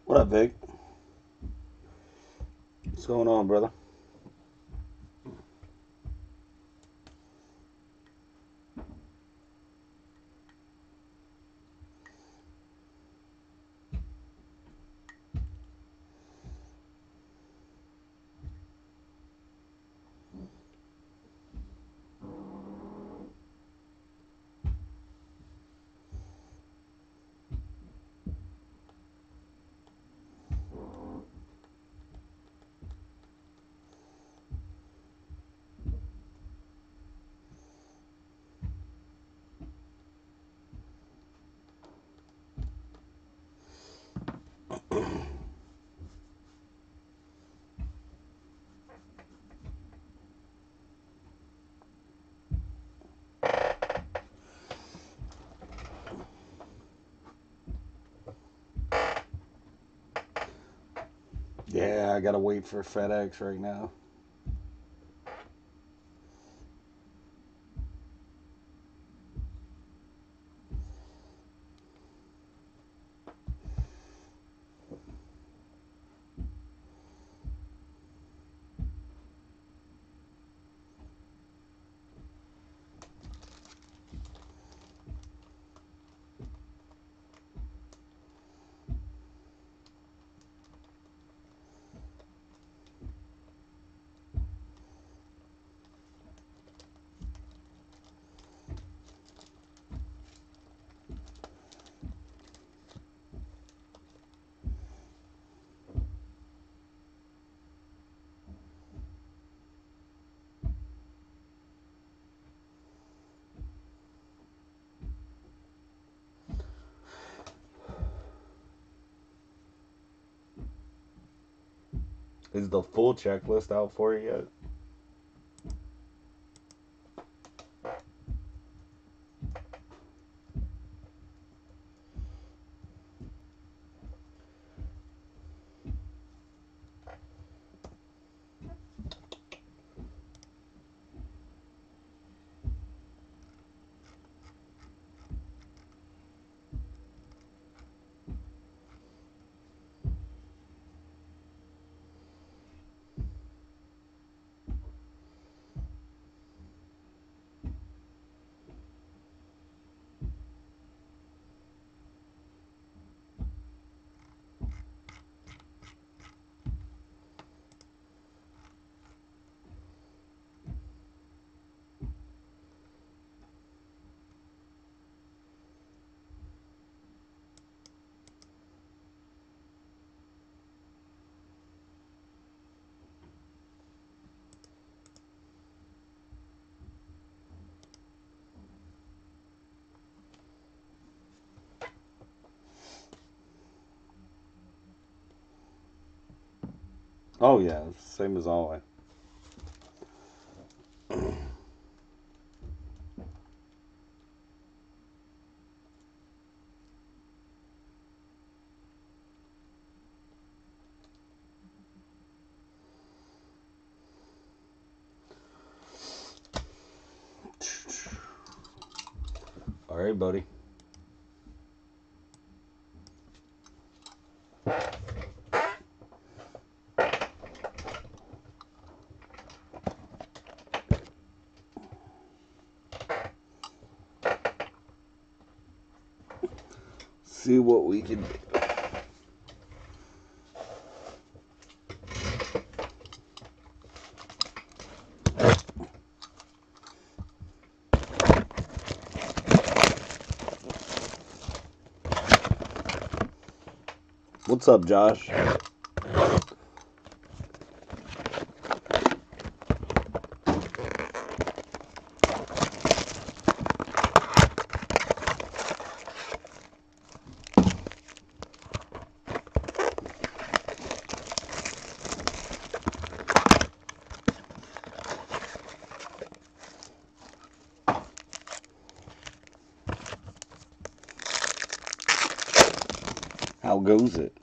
What up, Vic? What's going on, brother? Yeah, I gotta wait for FedEx right now. Is the full checklist out for you yet? Oh yeah, same as always. All right, buddy. See what we can do. What's up, Josh? How goes it?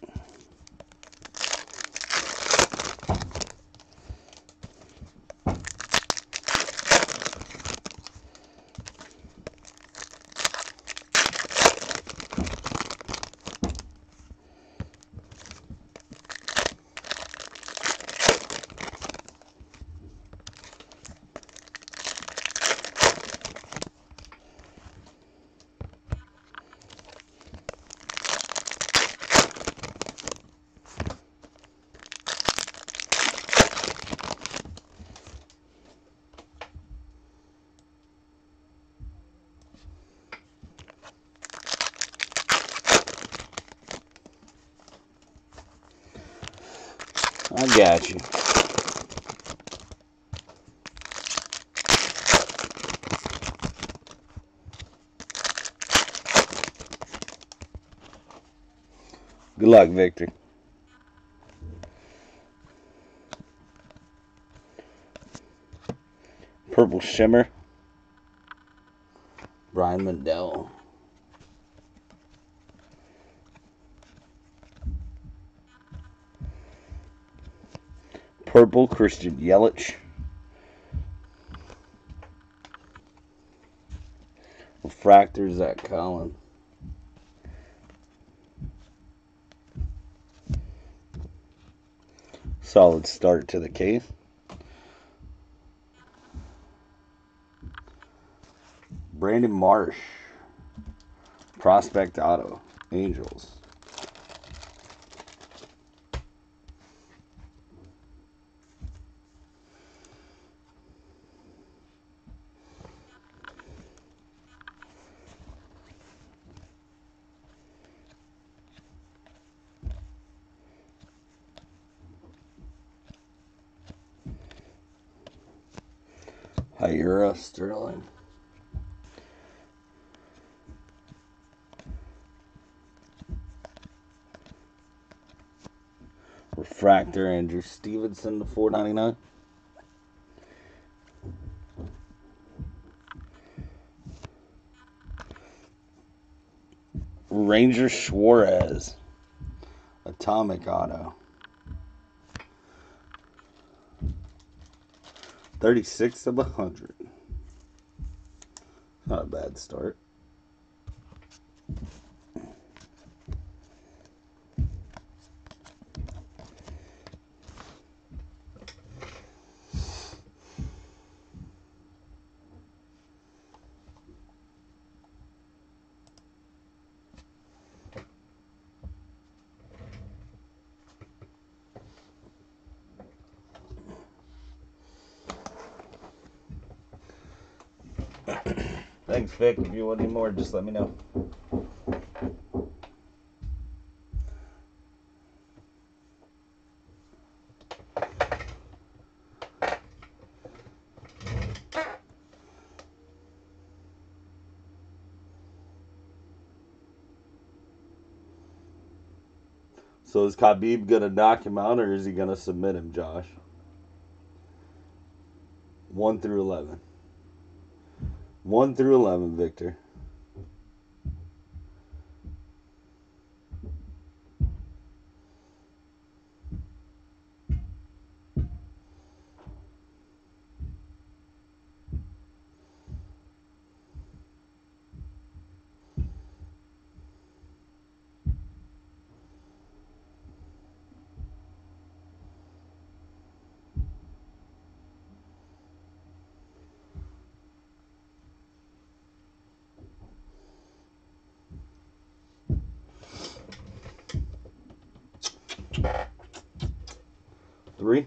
I got you. Good luck, Victor. Purple Shimmer, Brian Mendel. Purple, Christian Yelich. Refractor, Zach Collins. Solid start to the case. Brandon Marsh, Prospect Auto, Angels. Hyura, Sterling. Refractor, Andrew Stevenson to 499. Ranger Suarez, Atomic Auto. 36 of 100. Not a bad start. Thanks, Vic. If you want any more, just let me know. So is Khabib going to knock him out, or is he going to submit him, Josh? 1 through 11. 1 through 11, Victor. Three.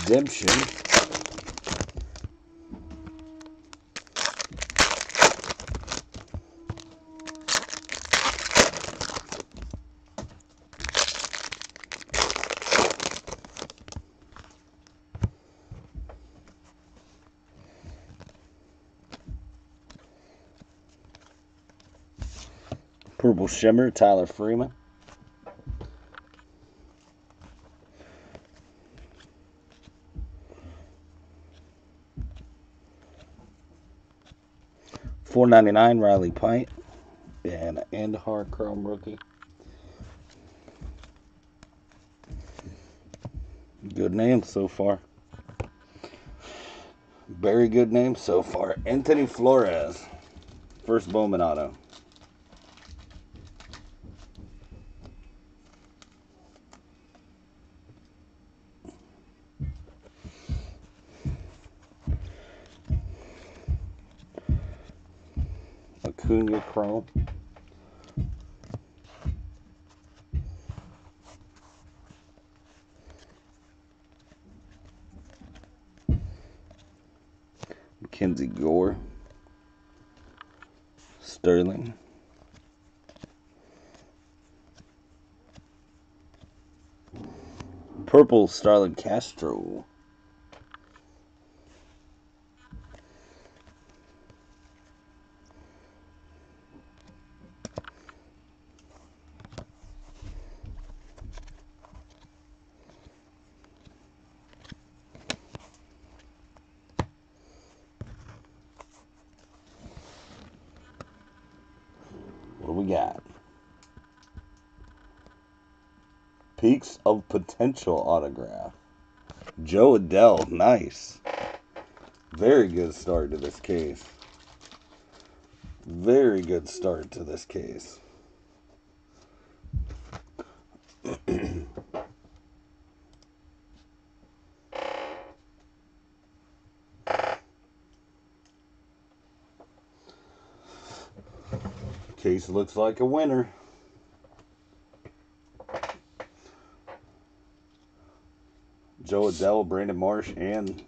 Redemption. Purple Shimmer, Tyler Freeman. $4.99 Riley Pint and hard chrome rookie. Good name so far. Very good name so far. Anthony Flores, first Bowman auto. Acuna chrome. Mackenzie Gore. Sterling. Purple Starlin Castro. What do we got? Peaks of Potential autograph. Joe Adele, nice. Very good start to this case. Very good start to this case. Case looks like a winner. Joe Adele, Brandon Marsh, and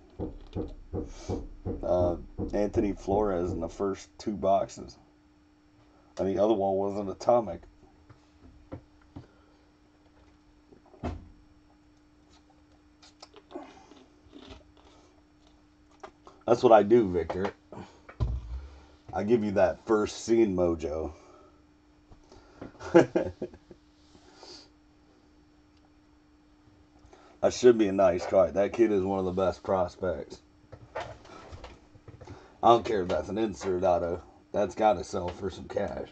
Anthony Flores in the first two boxes. And the other one was an atomic. That's what I do, Victor. I give you that first scene mojo. That should be a nice card. That kid is one of the best prospects. I don't care if that's an insert auto. That's got to sell for some cash.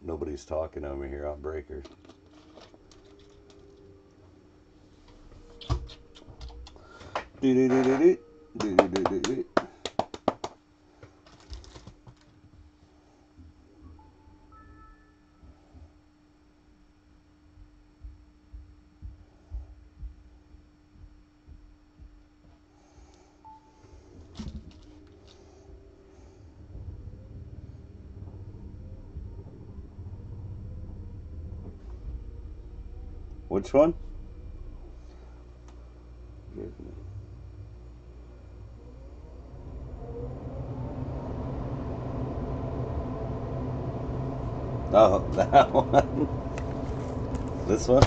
Nobody's talking over here on breakers. Which one? Oh, that one. This one?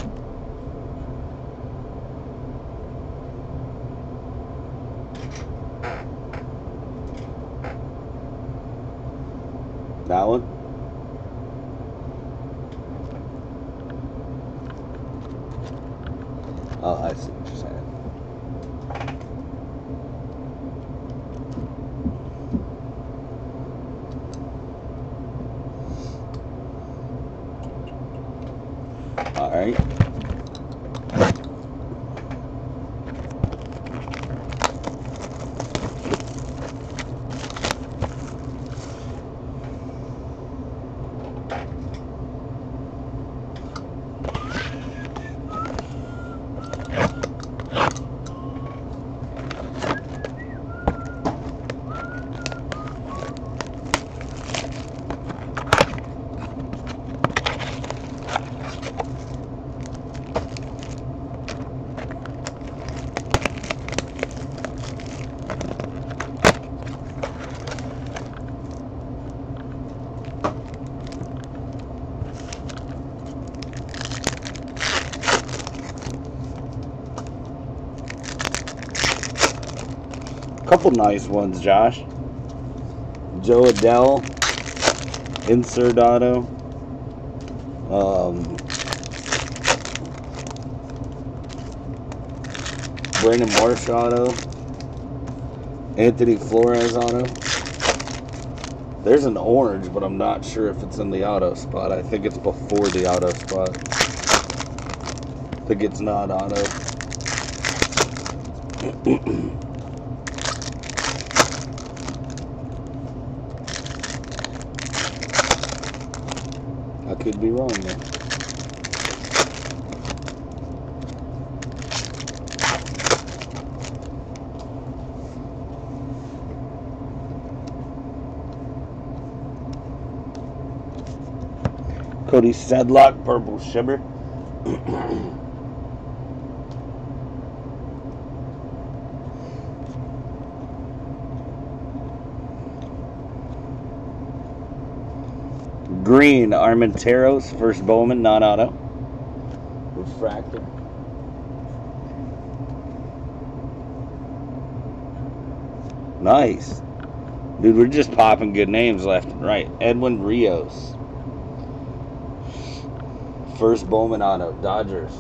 That one? Oh, I see what you're saying. All right. Couple nice ones, Josh. Joe Adele, insert auto. Brandon Marsh auto. Anthony Flores auto. There's an orange, but I'm not sure if it's in the auto spot. I think it's before the auto spot. I think it's not auto. I could be wrong there. Cody Sedlock, Purple Shimmer. Green, Armenteros, first Bowman, non-auto. Refractor. Nice. Dude, we're just popping good names left and right. Edwin Rios. First Bowman auto, Dodgers.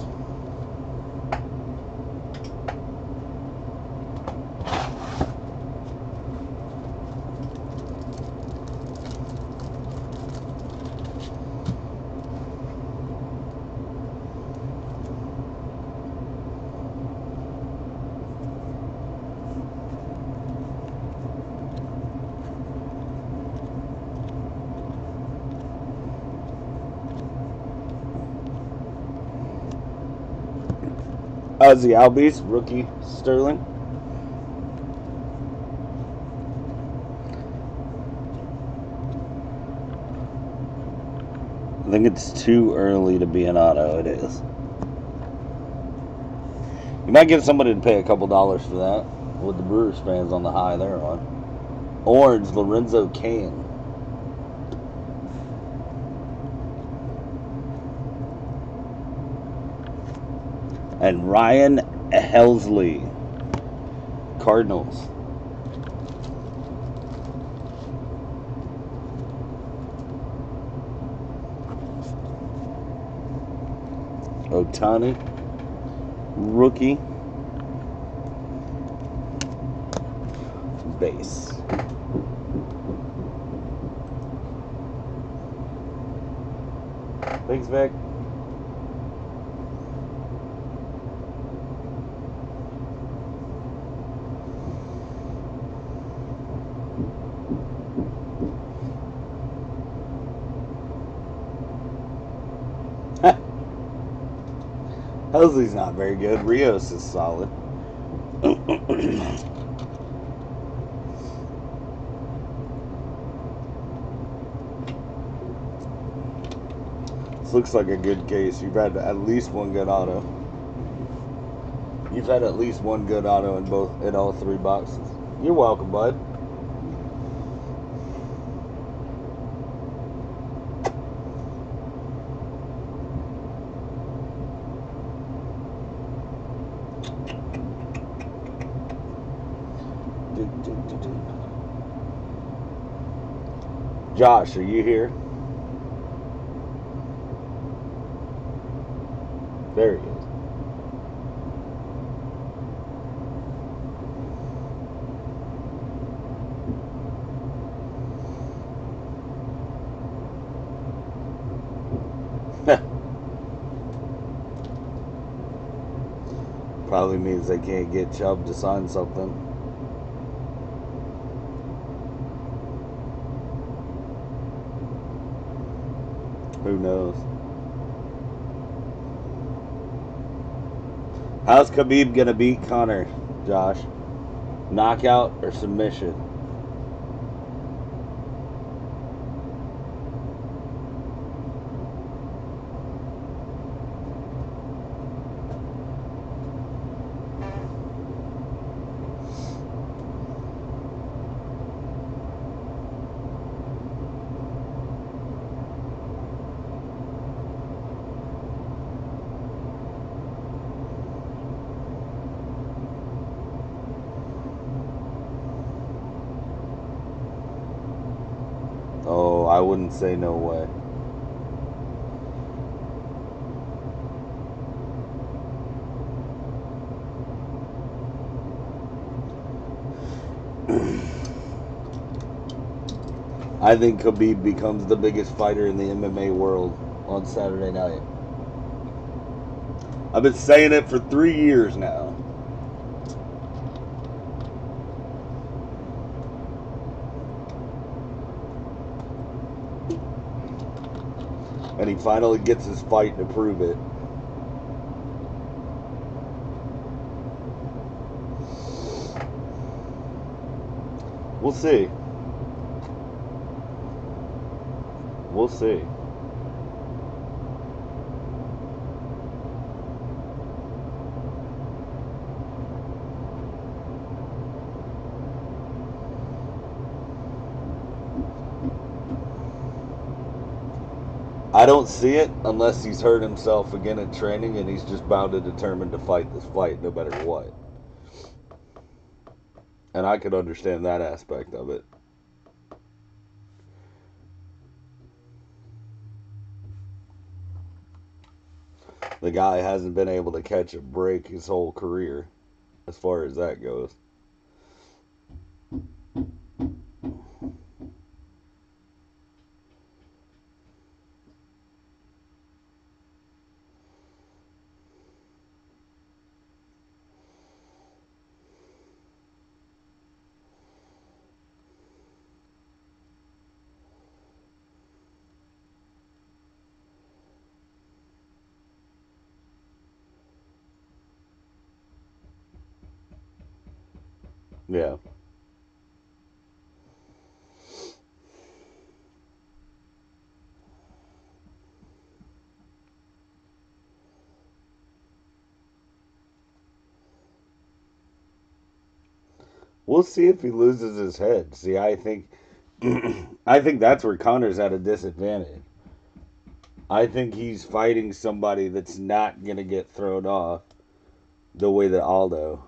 Ozzy Albies, rookie Sterling. I think it's too early to be an auto. It is. You might get somebody to pay a couple dollars for that with the Brewers fans on the high they're on. Orange, Lorenzo Cain. And Ryan Helsley, Cardinals. Ohtani, rookie. Base. Thanks, Vic. Helsley's not very good. Rios is solid. This looks like a good case. You've had at least one good auto. You've had at least one good auto in all three boxes. You're welcome, bud. Josh, are you here? There he is. Probably means they can't get Chubb to sign something. Who knows? How's Khabib gonna beat Conor, Josh? Knockout or submission? I wouldn't say no way. I think Khabib becomes the biggest fighter in the MMA world on Saturday night. I've been saying it for 3 years now. And he finally gets his fight to prove it. We'll see. We'll see. I don't see it unless he's hurt himself again in training and he's just bound and determined to fight this fight no matter what. And I could understand that aspect of it. The guy hasn't been able to catch a break his whole career, as far as that goes. Yeah. We'll see if he loses his head. See, I think I think that's where Connor's at a disadvantage. I think he's fighting somebody that's not going to get thrown off the way that Aldo.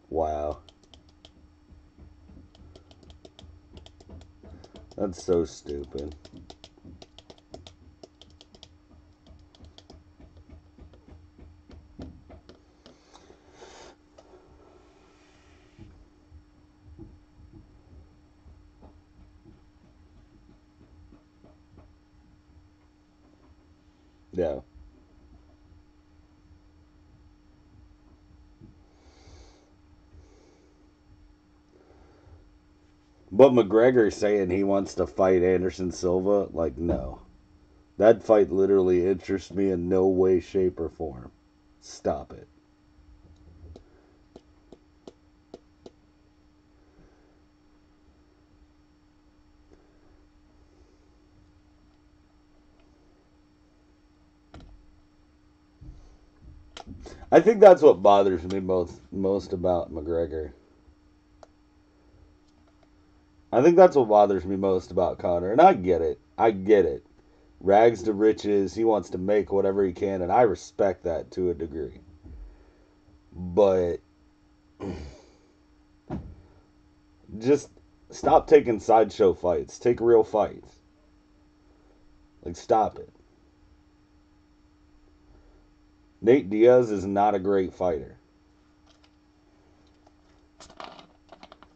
Wow. That's so stupid. Yeah. But McGregor saying he wants to fight Anderson Silva, like, no. That fight literally interests me in no way, shape, or form. Stop it. I think that's what bothers me most about McGregor. I think that's what bothers me most about Conor. And I get it. I get it. Rags to riches. He wants to make whatever he can, and I respect that to a degree. But just stop taking sideshow fights. Take real fights. Like, stop it. Nate Diaz is not a great fighter.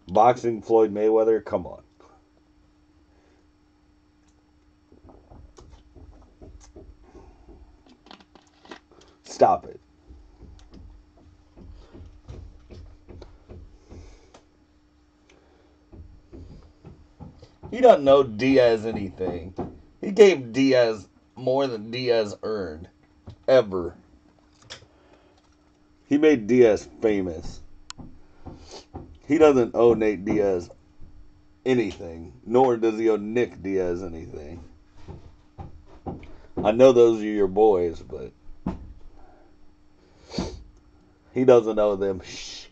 Boxing Floyd Mayweather, come on. Stop it. He doesn't know Diaz anything. He gave Diaz more than Diaz earned. Ever. He made Diaz famous. He doesn't owe Nate Diaz anything, nor does he owe Nick Diaz anything. I know those are your boys, but he doesn't owe them shh.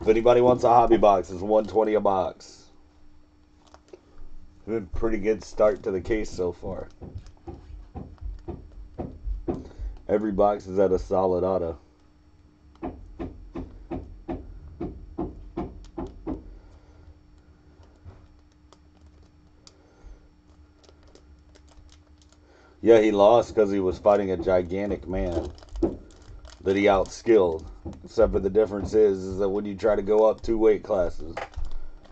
If anybody wants a hobby box, it's $120 a box. Been a pretty good start to the case so far. Every box is at a solid auto. Yeah, he lost because he was fighting a gigantic man that he outskilled. Except for the difference is that when you try to go up 2 weight classes,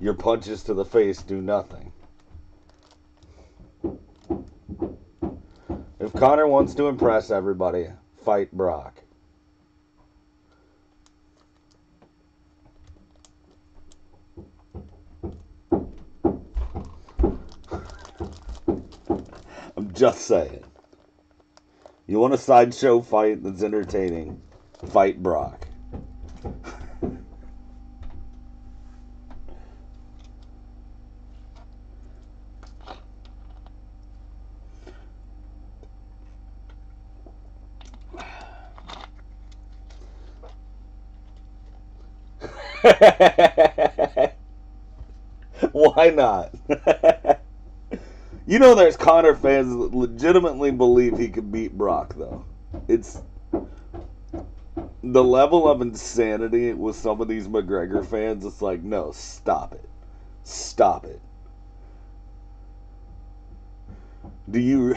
your punches to the face do nothing. If Conor wants to impress everybody, fight Brock. I'm just saying. You want a sideshow fight that's entertaining, fight Brock. Why not? You know there's Conor fans that legitimately believe he could beat Brock, though. It's the level of insanity with some of these McGregor fans. It's like, no, stop it. Stop it. Do you...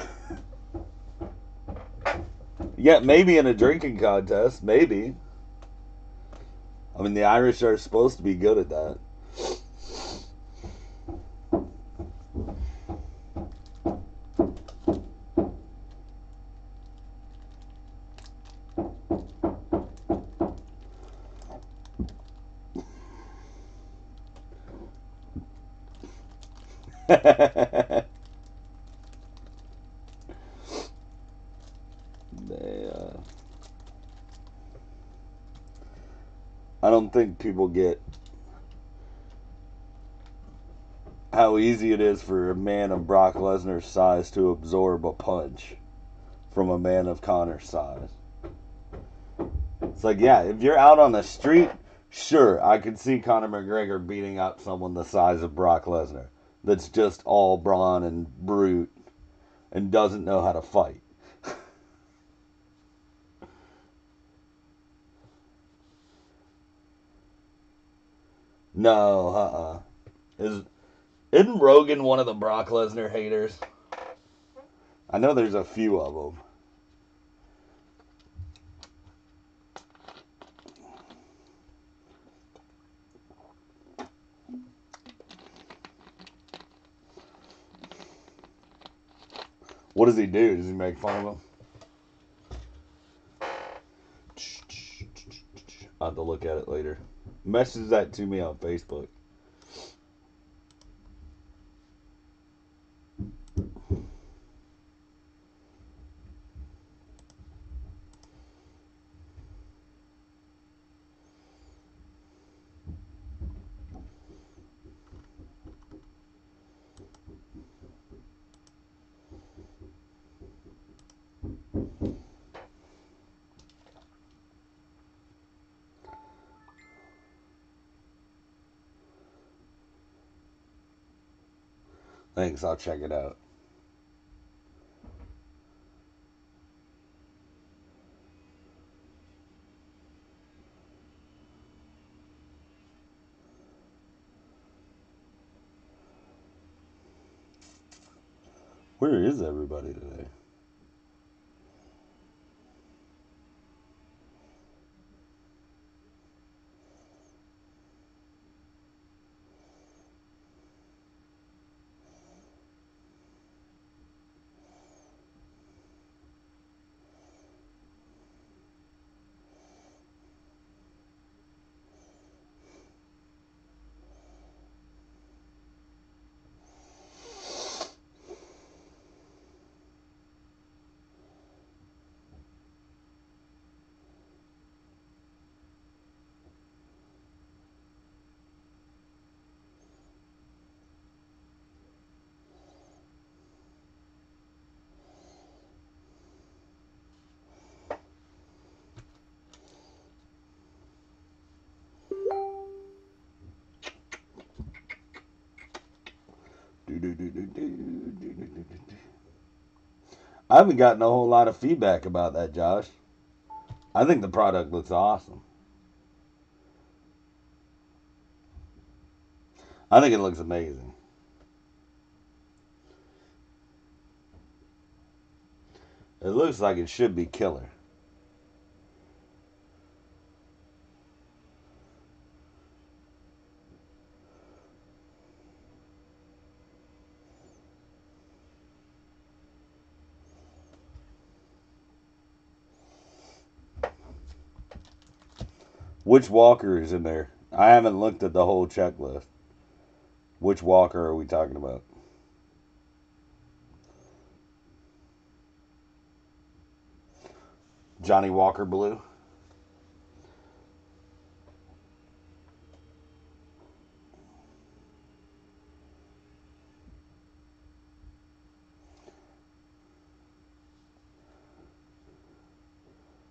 Yeah, maybe in a drinking contest. Maybe. I mean, the Irish are supposed to be good at that. I don't think people get how easy it is for a man of Brock Lesnar's size to absorb a punch from a man of Conor's size. It's like, yeah, if you're out on the street, sure, I could see Conor McGregor beating up someone the size of Brock Lesnar that's just all brawn and brute and doesn't know how to fight. No, isn't Rogan one of the Brock Lesnar haters? I know there's a few of them. What does he do? Does he make fun of him? I'll have to look at it later. Message that to me on Facebook. Thanks, I'll check it out. Where is everybody today? I haven't gotten a whole lot of feedback about that, Josh. I think the product looks awesome. I think it looks amazing. It looks like it should be killer. Which walker is in there? I haven't looked at the whole checklist. Which walker are we talking about? Johnny Walker Blue.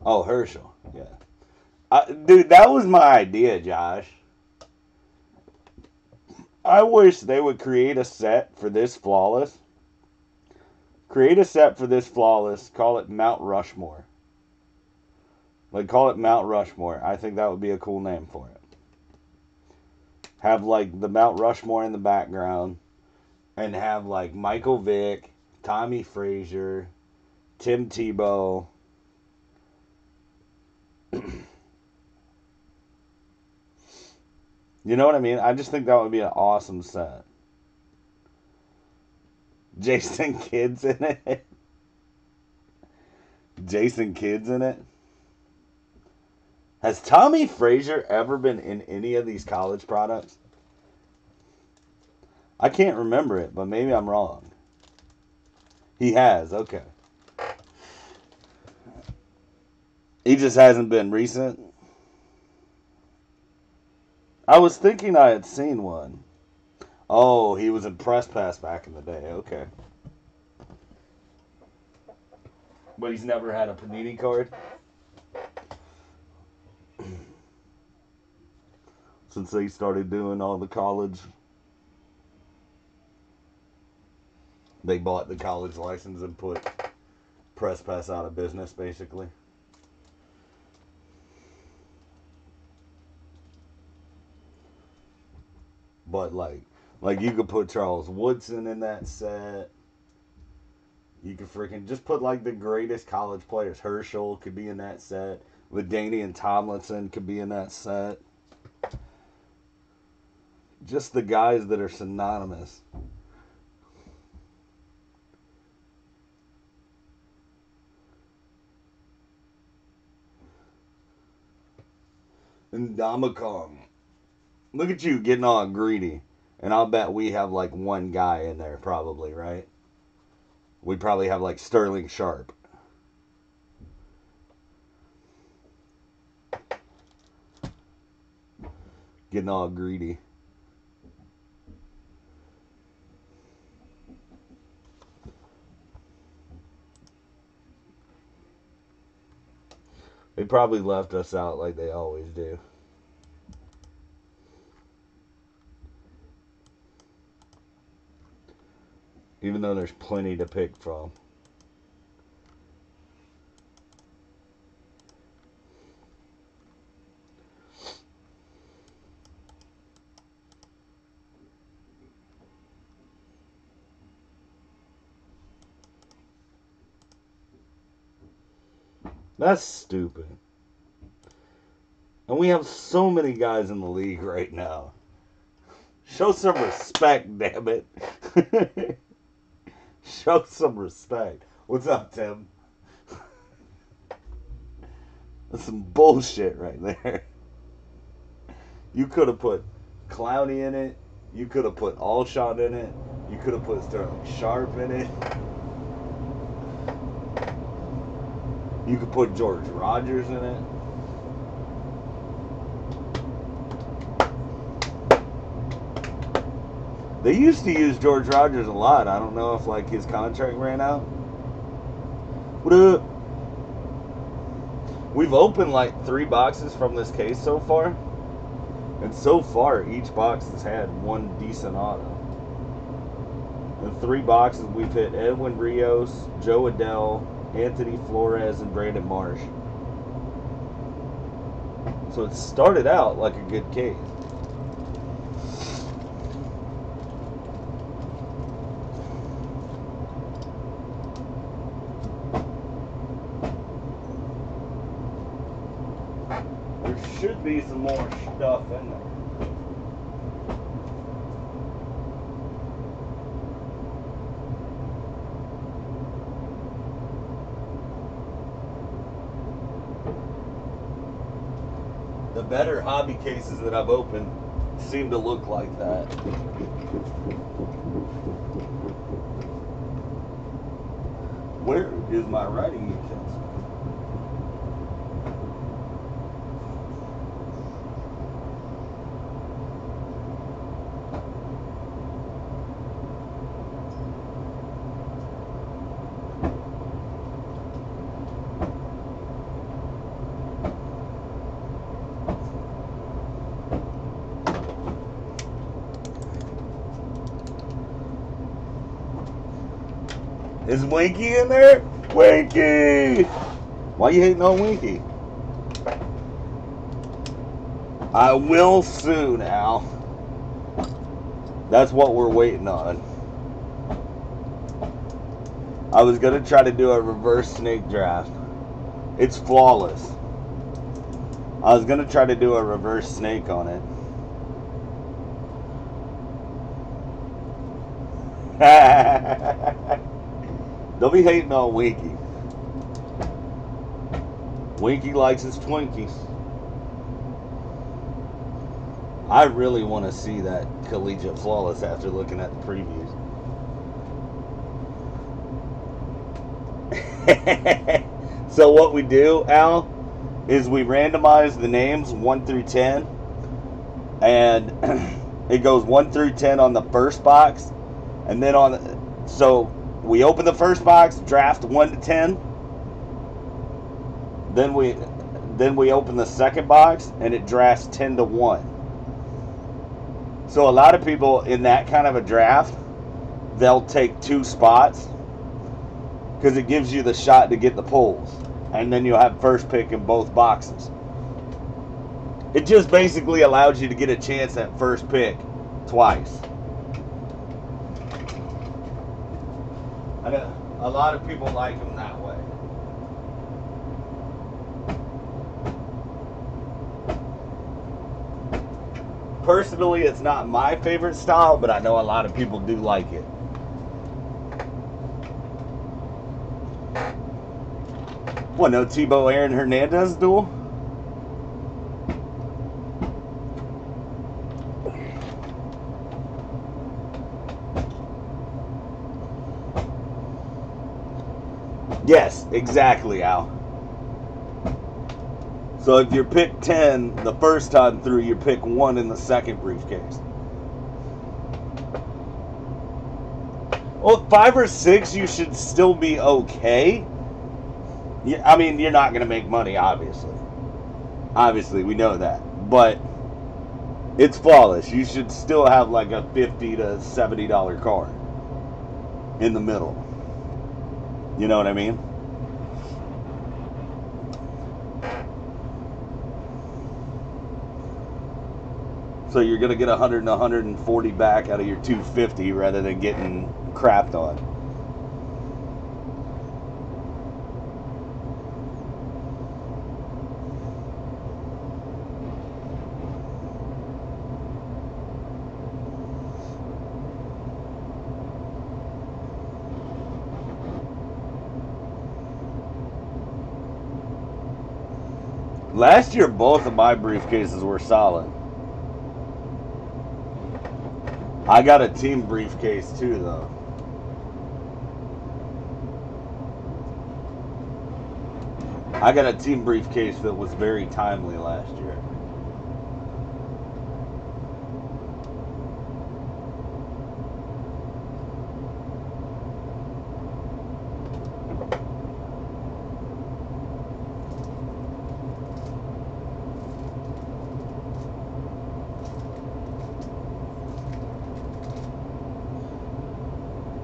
Oh, Herschel. Yeah. Dude, that was my idea, Josh. I wish they would create a set for this flawless. Create a set for this flawless. Call it Mount Rushmore. Like, call it Mount Rushmore. I think that would be a cool name for it. Have, like, the Mount Rushmore in the background. And have, like, Michael Vick, Tommy Frazier, Tim Tebow. You know what I mean? I just think that would be an awesome set. Jason Kidd's in it. Jason Kidd's in it. Has Tommy Frazier ever been in any of these college products? I can't remember it, but maybe I'm wrong. He has, okay. He just hasn't been recent. I was thinking I had seen one. Oh, he was in Press Pass back in the day. Okay. But he's never had a Panini card? Since they started doing all the college. They bought the college license and put Press Pass out of business, basically. But like you could put Charles Woodson in that set. You could freaking just put like the greatest college players. Herschel could be in that set. LaDainian Tomlinson could be in that set. Just the guys that are synonymous. And Damakong. Look at you getting all greedy. And I'll bet we have like one guy in there probably, right? We probably have like Sterling Sharp. Getting all greedy. They probably left us out like they always do. Even though there's plenty to pick from. That's stupid. And we have so many guys in the league right now. Show some respect, damn it. Show some respect. What's up, Tim? That's some bullshit right there. You could have put Clowney in it. You could have put Alshon in it. You could have put Sterling Sharp in it. You could put George Rogers in it. They used to use George Rogers a lot. I don't know if like his contract ran out. What up? We've opened like 3 boxes from this case so far. And so far each box has had one decent auto. In 3 boxes, we've hit Edwin Rios, Joe Adele, Anthony Flores, and Brandon Marsh. So it started out like a good case. There should be some more stuff in there. The better hobby cases that I've opened seem to look like that. Where is my writing utensil? Is Winky in there? Winky! Why you hating on Winky? I will soon, Al. That's what we're waiting on. I was going to try to do a reverse snake draft. It's flawless. I was going to try to do a reverse snake on it. Don't be hating on Winky. Winky likes his Twinkies. I really want to see that Collegiate Flawless after looking at the previews. So what we do, Al, is we randomize the names 1 through 10. And it goes 1 through 10 on the first box. And then on the... So... we open the first box, draft 1 to 10. Then we open the second box, and it drafts 10 to 1. So a lot of people in that kind of a draft, they'll take 2 spots because it gives you the shot to get the pulls, and then you'll have first pick in both boxes. It just basically allows you to get a chance at first pick twice. A lot of people like them that way. Personally, it's not my favorite style, but I know a lot of people do like it. What, no Tebow Aaron Hernandez duel? Yes, exactly, Al. So if you're pick 10 the first time through, you pick 1 in the second briefcase. Well, 5 or 6, you should still be okay. Yeah, I mean, you're not going to make money, obviously. Obviously, we know that. But it's flawless. You should still have like a $50 to $70 card in the middle. You know what I mean? So you're going to get 100 and 140 back out of your 250 rather than getting crapped on. Last year, both of my briefcases were solid. I got a team briefcase too, though. I got a team briefcase that was very timely last year.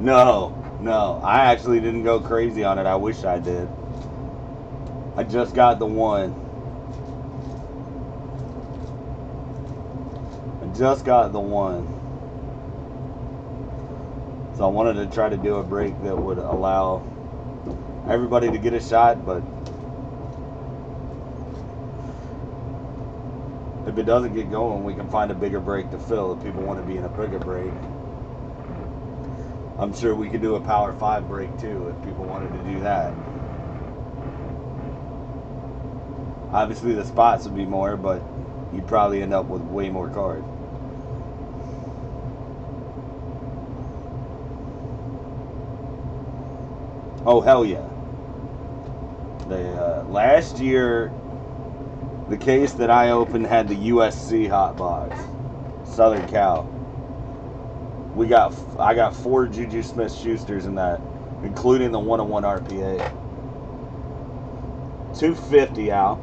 No. I actually didn't go crazy on it. I wish I did. I just got the one. So I wanted to try to do a break that would allow everybody to get a shot, but if it doesn't get going, we can find a bigger break to fill if people want to be in a bigger break. I'm sure we could do a Power 5 break too if people wanted to do that. Obviously the spots would be more, but you'd probably end up with way more cards. Oh, hell yeah. Last year, the case that I opened had the USC hot box. Southern Cal. I got 4 Juju Smith-Schusters in that, including the 101 RPA. 250, Al.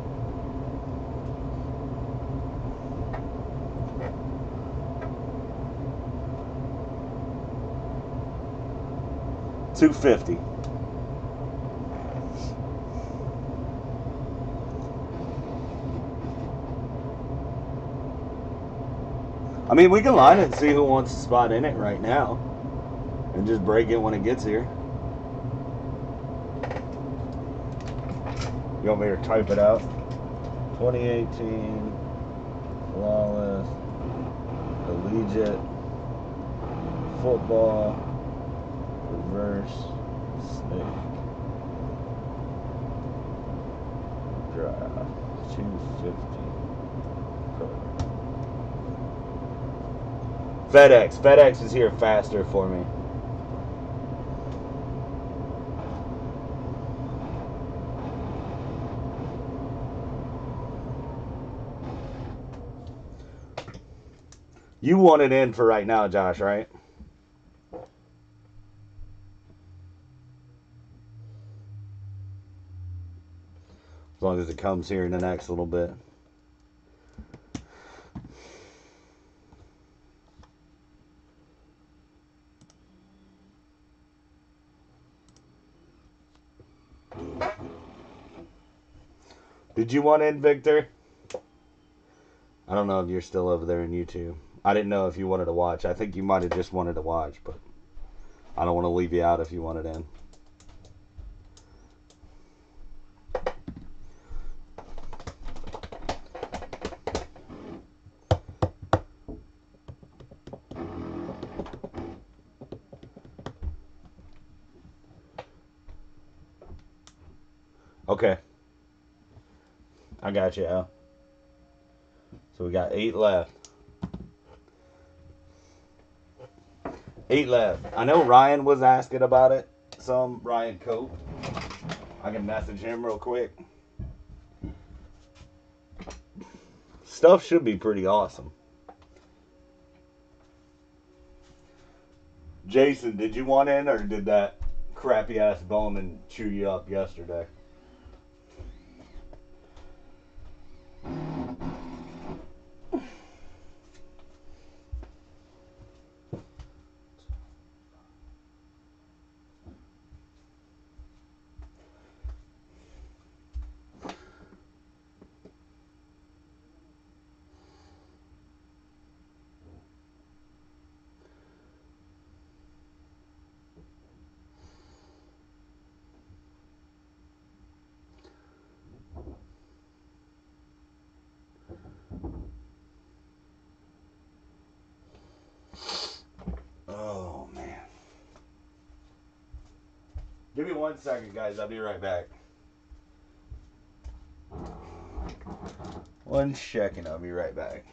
$250. I mean, we can line it and see who wants a spot in it right now. And just break it when it gets here. You want me to type it out? 2018 Flawless Collegiate Football Reverse Snake Draft 250. FedEx is here faster for me. You want it in for right now, Josh, right? As long as it comes here in the next little bit. Did you want in, Victor? I don't know if you're still over there in YouTube. I didn't know if you wanted to watch. I think you might have just wanted to watch, but I don't want to leave you out if you wanted in. Okay. I got you, Al. So we got 8 left. 8 left. I know Ryan was asking about it. Ryan Cope. I can message him real quick. Stuff should be pretty awesome. Jason, did you want in, or did that crappy ass Bowman chew you up yesterday? Oh, man. Give me 1 second, guys. I'll be right back. 1 second. I'll be right back.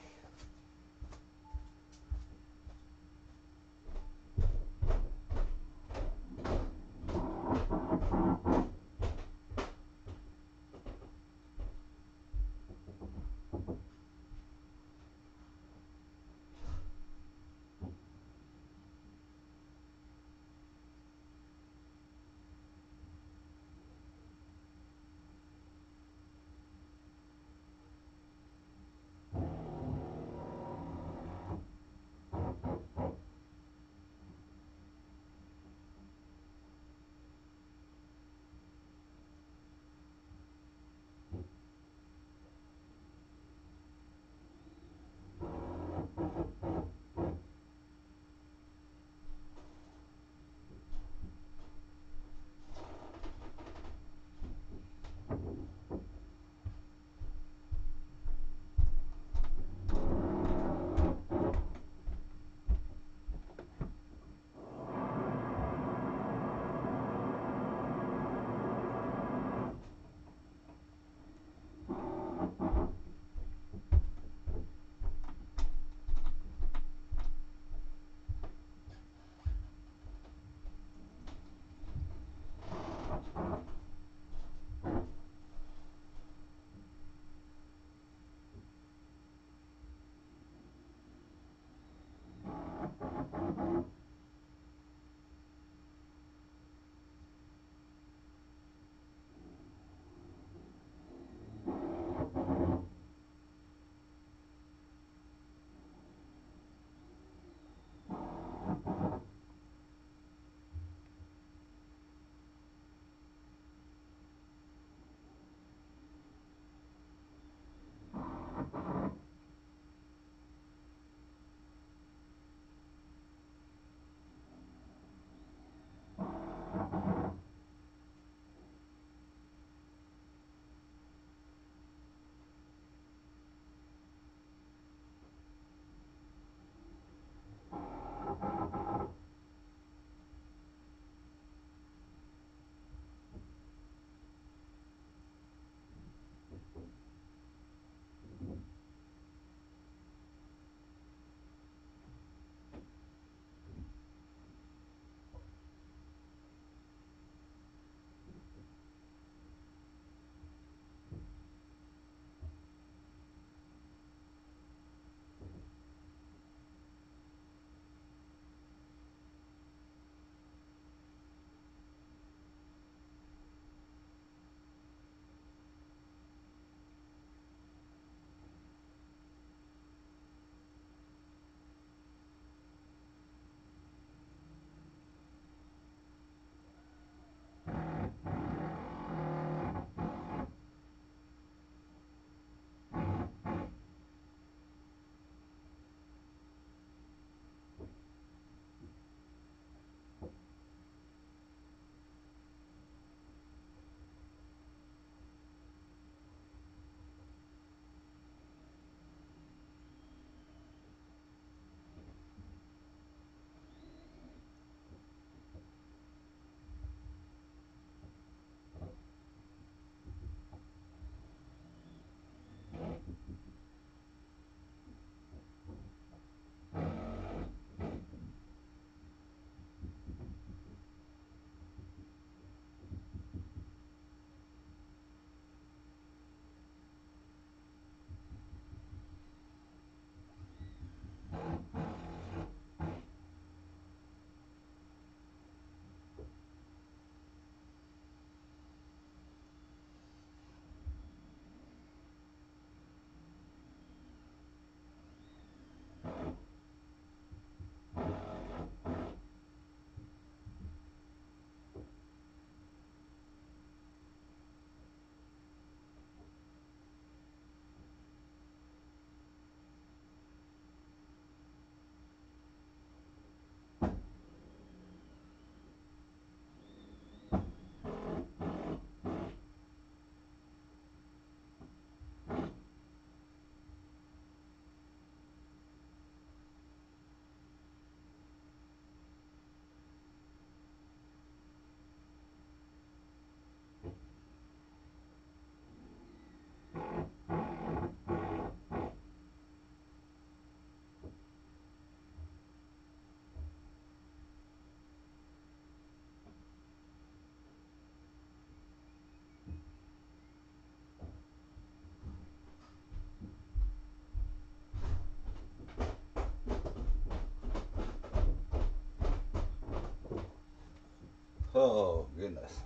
Oh, goodness.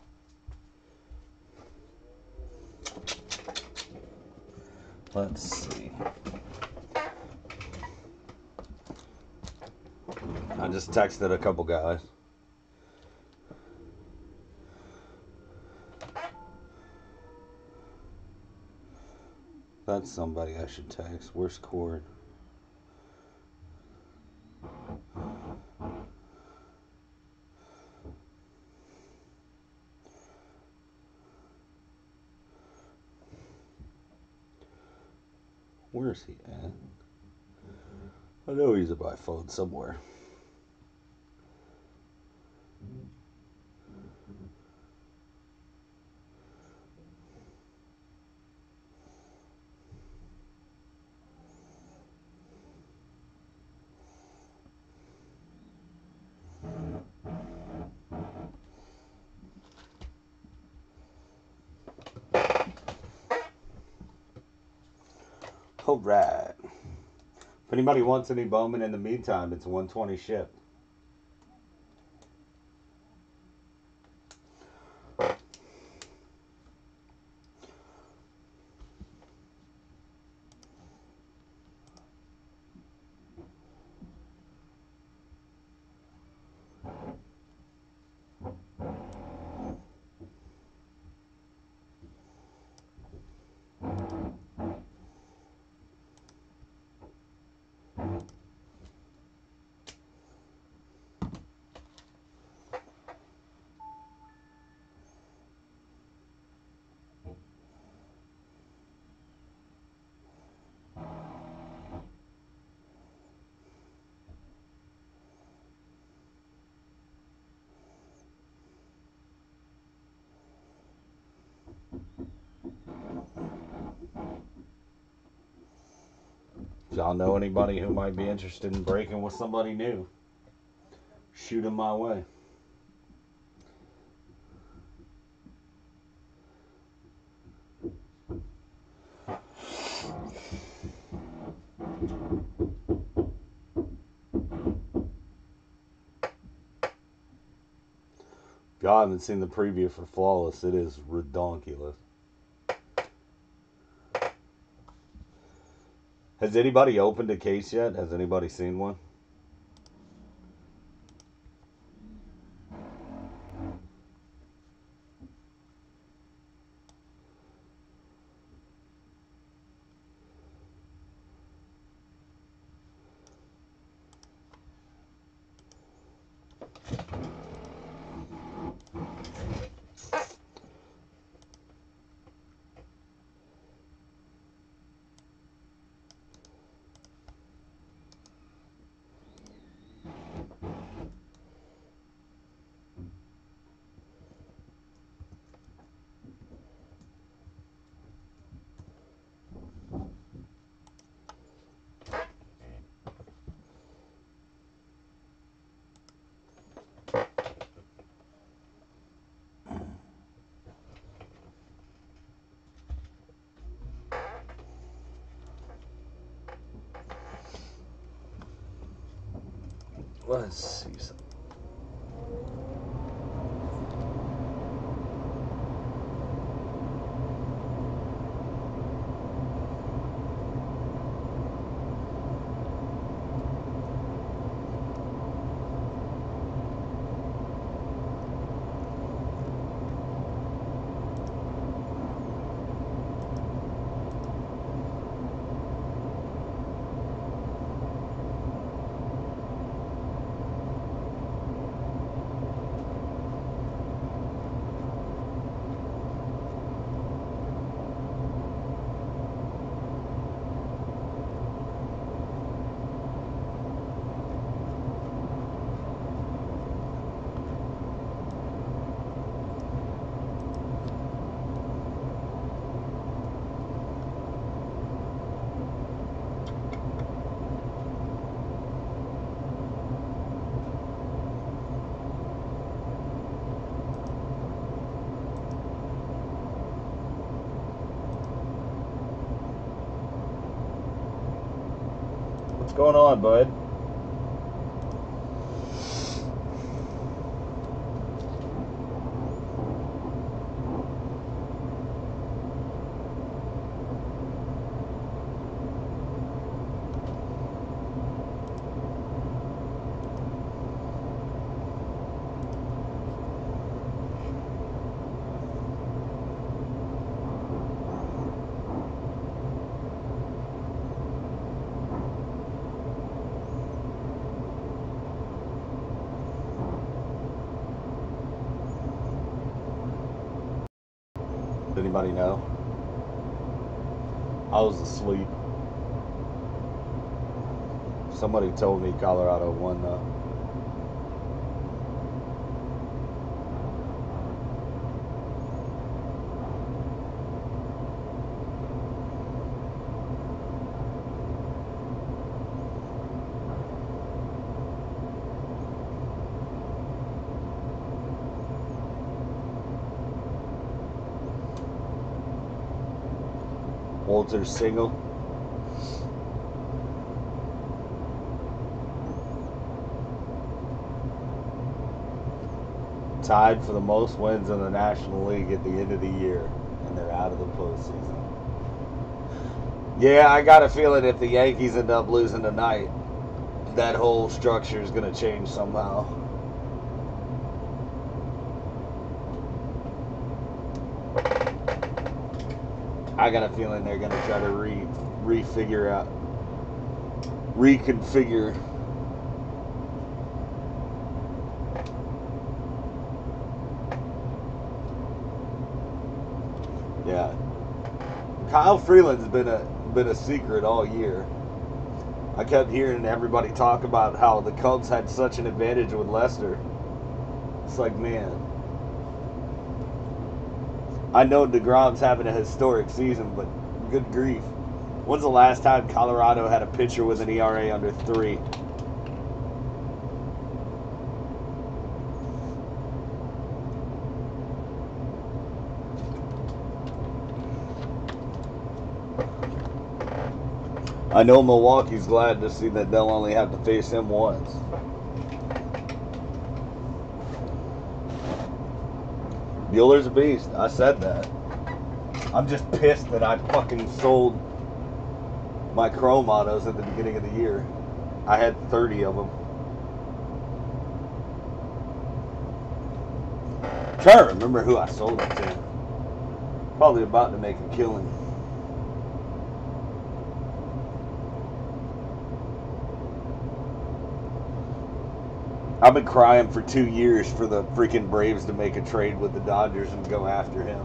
Let's see. I just texted a couple guys. That's somebody I should text. Where's Cord? Where's he at? I know he's by phone somewhere. All right. If anybody wants any Bowman in the meantime, it's 120 ship. If y'all know anybody who might be interested in breaking with somebody new, shoot them my way. If y'all haven't seen the preview for Flawless, it is redonkulous. Has anybody opened a case yet? Has anybody seen one? Let's see something. What's going on, bud? anybody know? I was asleep. Somebody told me Colorado won though. Walter single. Tied for the most wins in the National League at the end of the year, and they're out of the postseason. Yeah, I got a feeling if the Yankees end up losing tonight, that whole structure is going to change somehow. I got a feeling they're going to try to reconfigure. Yeah, Kyle Freeland's been a secret all year. I kept hearing everybody talk about how the Cubs had such an advantage with Lester. It's like, man, I know DeGrom's having a historic season, but good grief. When's the last time Colorado had a pitcher with an ERA under 3? I know Milwaukee's glad to see that they'll only have to face him once. Bueller's a beast. I said that. I'm just pissed that I fucking sold my Chrome autos at the beginning of the year. I had 30 of them. I'm trying to remember who I sold them to. Probably about to make a killing. I've been crying for 2 years for the freaking Braves to make a trade with the Dodgers and go after him.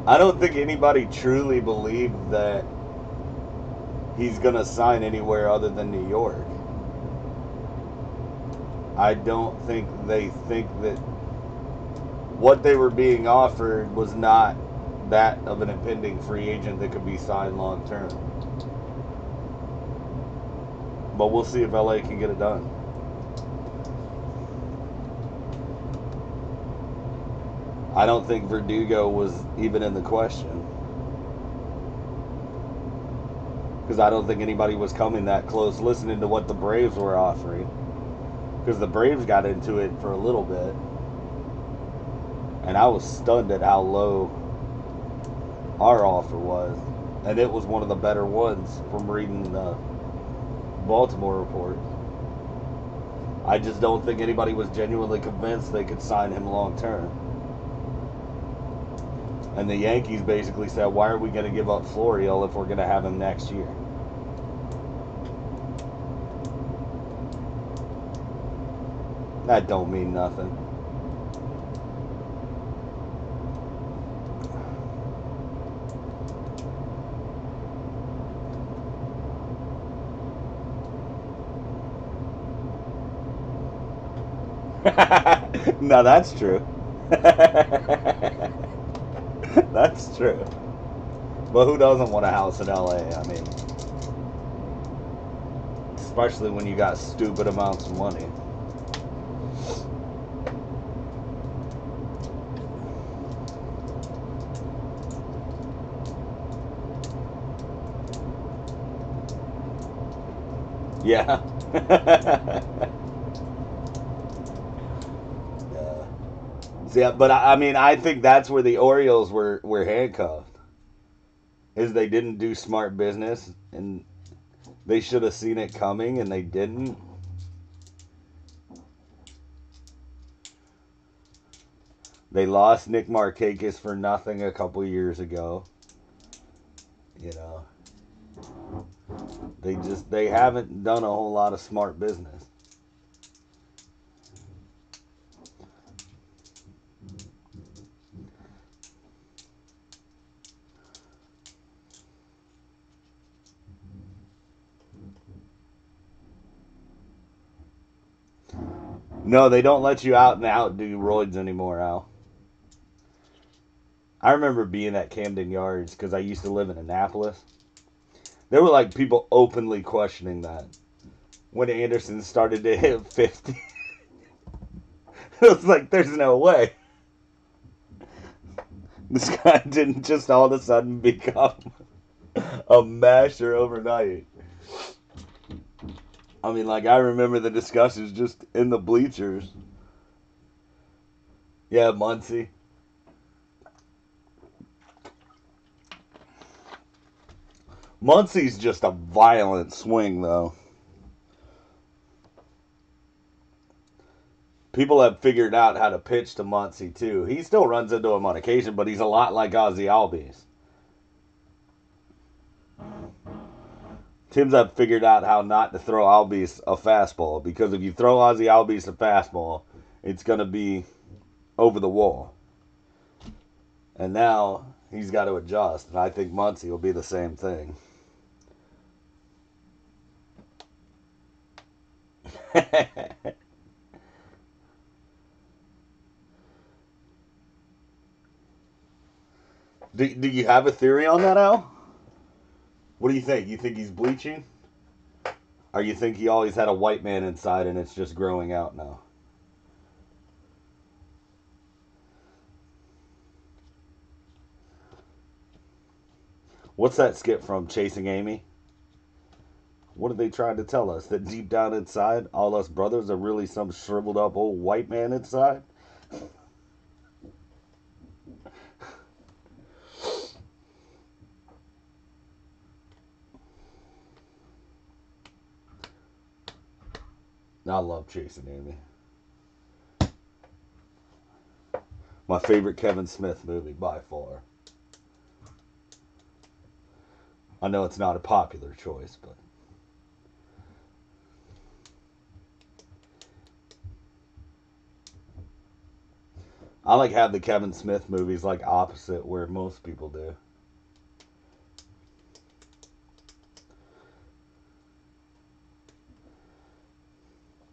I don't think anybody truly believed that he's going to sign anywhere other than New York. I don't think they think that what they were being offered was not that of an impending free agent that could be signed long term. But we'll see if LA can get it done. I don't think Verdugo was even in the question. Because I don't think anybody was coming that close listening to what the Braves were offering. Because the Braves got into it for a little bit. And I was stunned at how low our offer was. And it was one of the better ones from reading the Baltimore report. I just don't think anybody was genuinely convinced they could sign him long term. And the Yankees basically said, why are we going to give up Florial if we're going to have him next year? That don't mean nothing. No, that's true. That's true. But who doesn't want a house in LA? I mean, especially when you got stupid amounts of money. Yeah. Yeah, but I mean, I think that's where the Orioles were handcuffed. Is they didn't do smart business, and they should have seen it coming, and they didn't. They lost Nick Markakis for nothing a couple years ago. You know, they haven't done a whole lot of smart business. No, they don't let you out and out do roids anymore, Al. I remember being at Camden Yards because I used to live in Annapolis. There were like people openly questioning that when Anderson started to hit 50. It was like, there's no way. This guy didn't just all of a sudden become a masher overnight. I mean, like, I remember the discussions just in the bleachers. Yeah, Muncie. Muncie's just a violent swing, though. People have figured out how to pitch to Muncie, too. He still runs into him on occasion, but he's a lot like Ozzy Albies. Teams have figured out how not to throw Albies a fastball, because if you throw Ozzy Albies a fastball, it's going to be over the wall. And now he's got to adjust, and I think Muncie will be the same thing. Do you have a theory on that, Al? What do you think? You think he's bleaching? Or you think he always had a white man inside and it's just growing out now? What's that skit from Chasing Amy? What are they trying to tell us? That deep down inside, all us brothers are really some shriveled up old white man inside? I love Chasing Amy. My favorite Kevin Smith movie by far. I know it's not a popular choice, but I like have the Kevin Smith movies like opposite where most people do.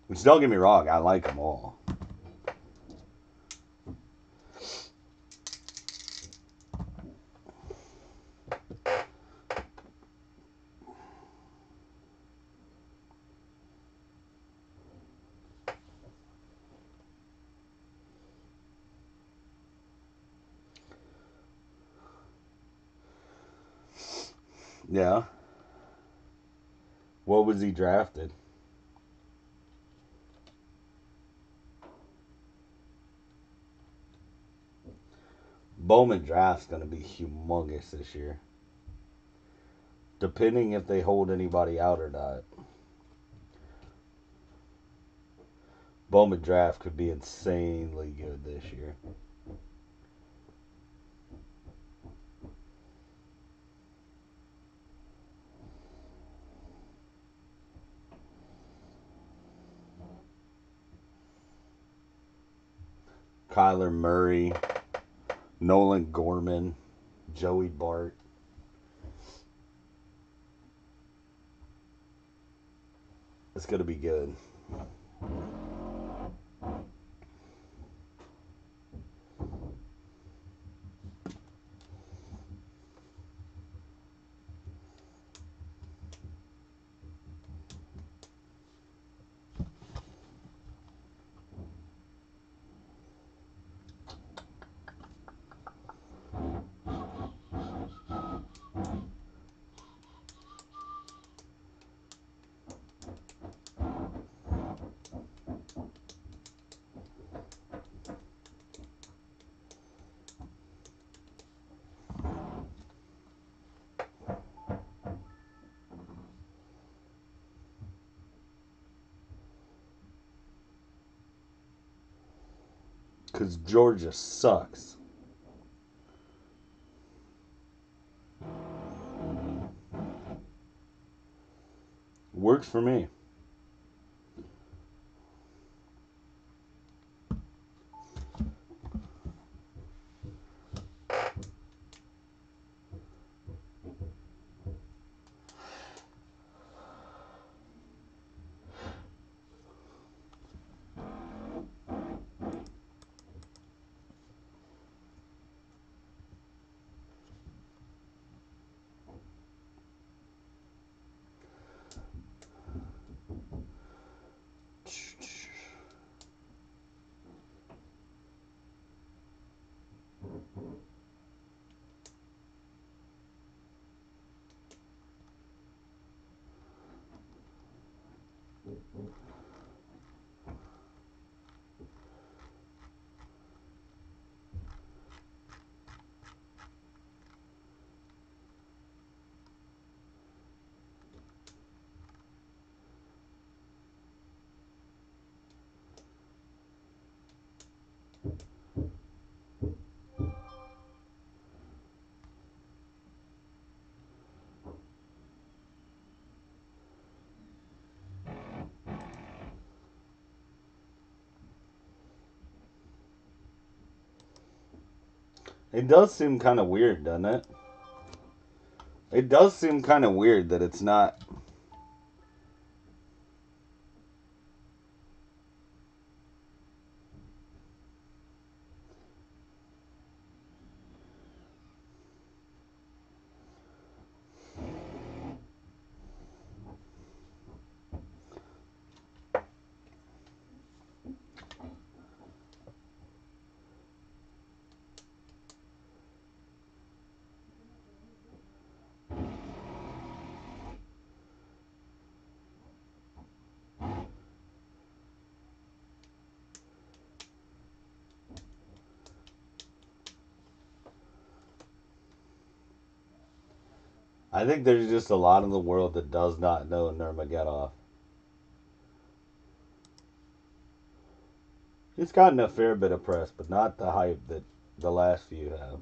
Which don't get me wrong, I like them all. Yeah. What was he drafted? Bowman draft's going to be humongous this year. Depending if they hold anybody out or not. Bowman draft could be insanely good this year. Kyler Murray, Nolan Gorman, Joey Bart. It's going to be good. Because Georgia sucks. Works for me. It does seem kind of weird, doesn't it? It does seem kind of weird that it's not. I think there's just a lot in the world that does not know Nurmagomedov. It's gotten a fair bit of press, but not the hype that the last few have.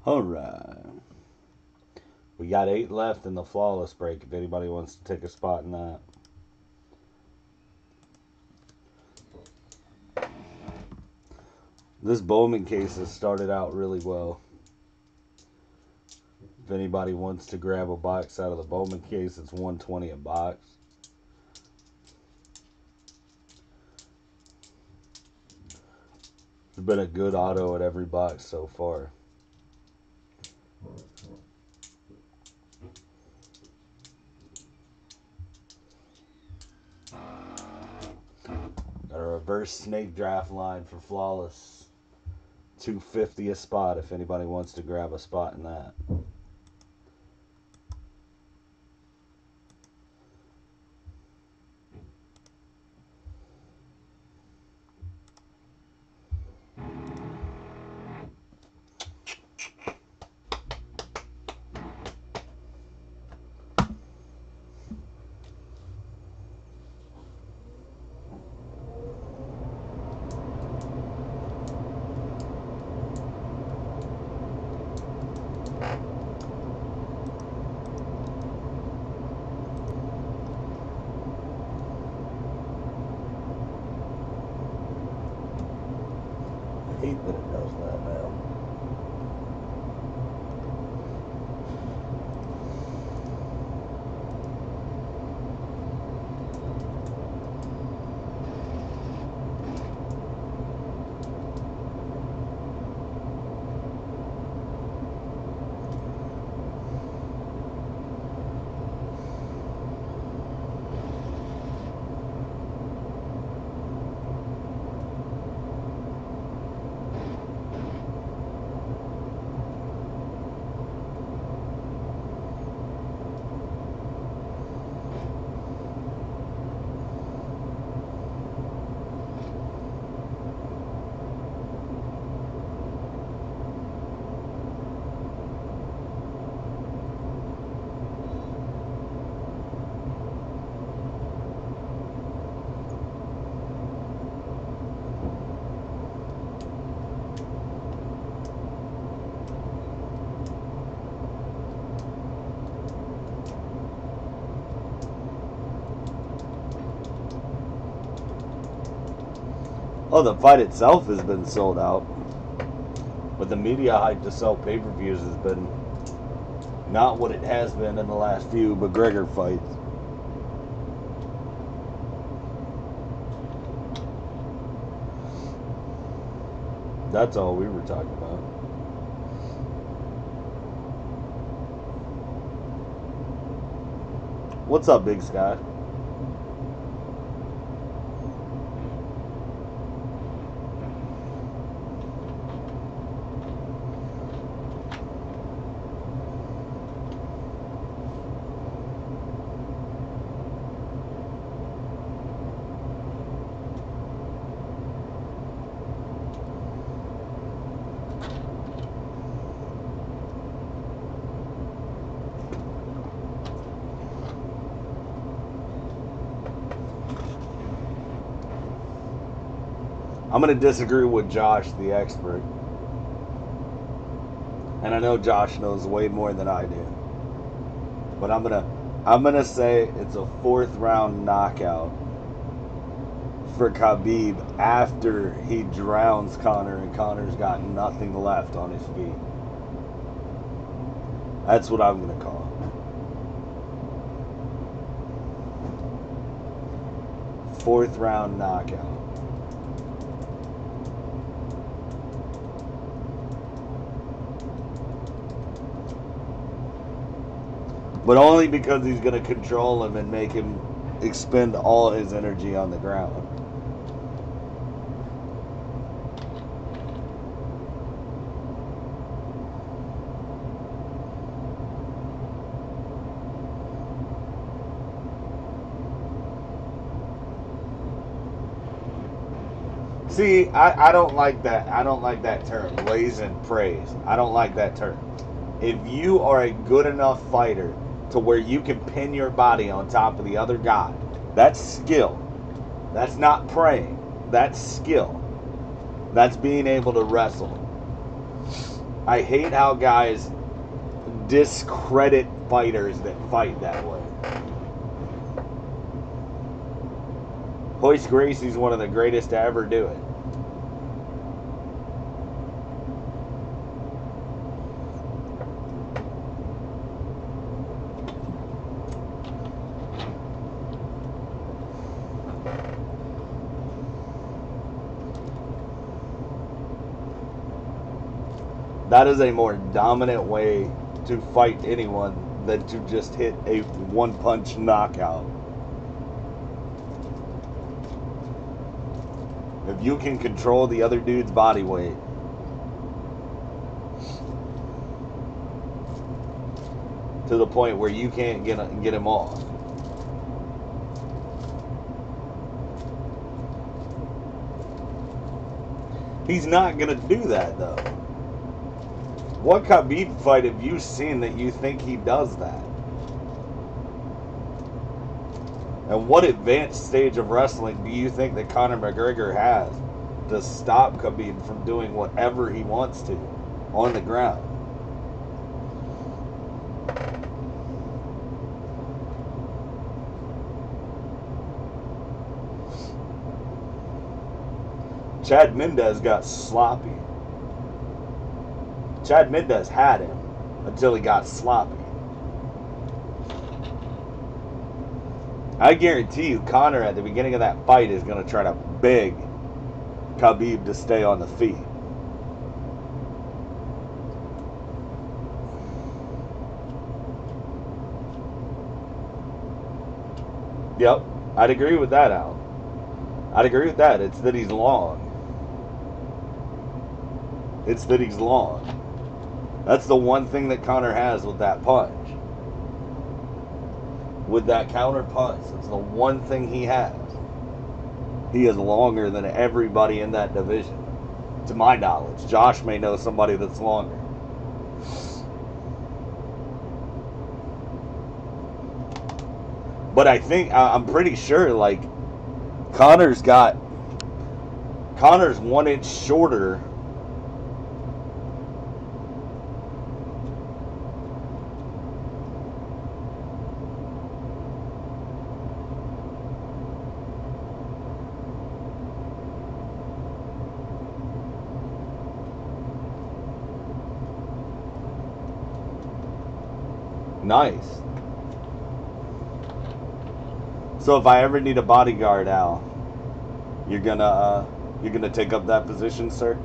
All right. We got 8 left in the flawless break if anybody wants to take a spot in that. This Bowman case has started out really well. If anybody wants to grab a box out of the Bowman case, it's $120 a box. It's been a good auto at every box so far. Got a reverse snake draft line for flawless. $250 a spot if anybody wants to grab a spot in that. I hate that it does that now. Oh, the fight itself has been sold out. But the media hype to sell pay-per-views has been not what it has been in the last few McGregor fights. That's all we were talking about. What's up, Big Scott? I'm going to disagree with Josh, the expert. And I know Josh knows way more than I do. But I'm going to say it's a 4th round knockout for Khabib after he drowns Conor and Conor's got nothing left on his feet. That's what I'm going to call it. 4th round knockout. But only because he's going to control him and make him expend all his energy on the ground. See, I don't like that. I don't like that term, lays and praise. I don't like that term. If you are a good enough fighter to where you can pin your body on top of the other guy, that's skill. That's not praying. That's skill. That's being able to wrestle. I hate how guys discredit fighters that fight that way. Hoist Gracie's one of the greatest to ever do it. That is a more dominant way to fight anyone than to just hit a one-punch knockout. If you can control the other dude's body weight, to the point where you can't get him off. He's not going to do that, though. What Khabib fight have you seen that you think he does that? And what advanced stage of wrestling do you think that Conor McGregor has to stop Khabib from doing whatever he wants to on the ground? Chad Mendes got sloppy. Chad Mendes had him until he got sloppy. I guarantee you, Conor at the beginning of that fight is going to try to beg Khabib to stay on the feet. Yep, I'd agree with that, Al. I'd agree with that. It's that he's long. It's that he's long. That's the one thing that Conor has with that punch. With that counter punch, it's the one thing he has. He is longer than everybody in that division, to my knowledge. Josh may know somebody that's longer. But I think, I'm pretty sure, like, Conor's 1 inch shorter. Nice. So if I ever need a bodyguard, Al, you're gonna take up that position, sir?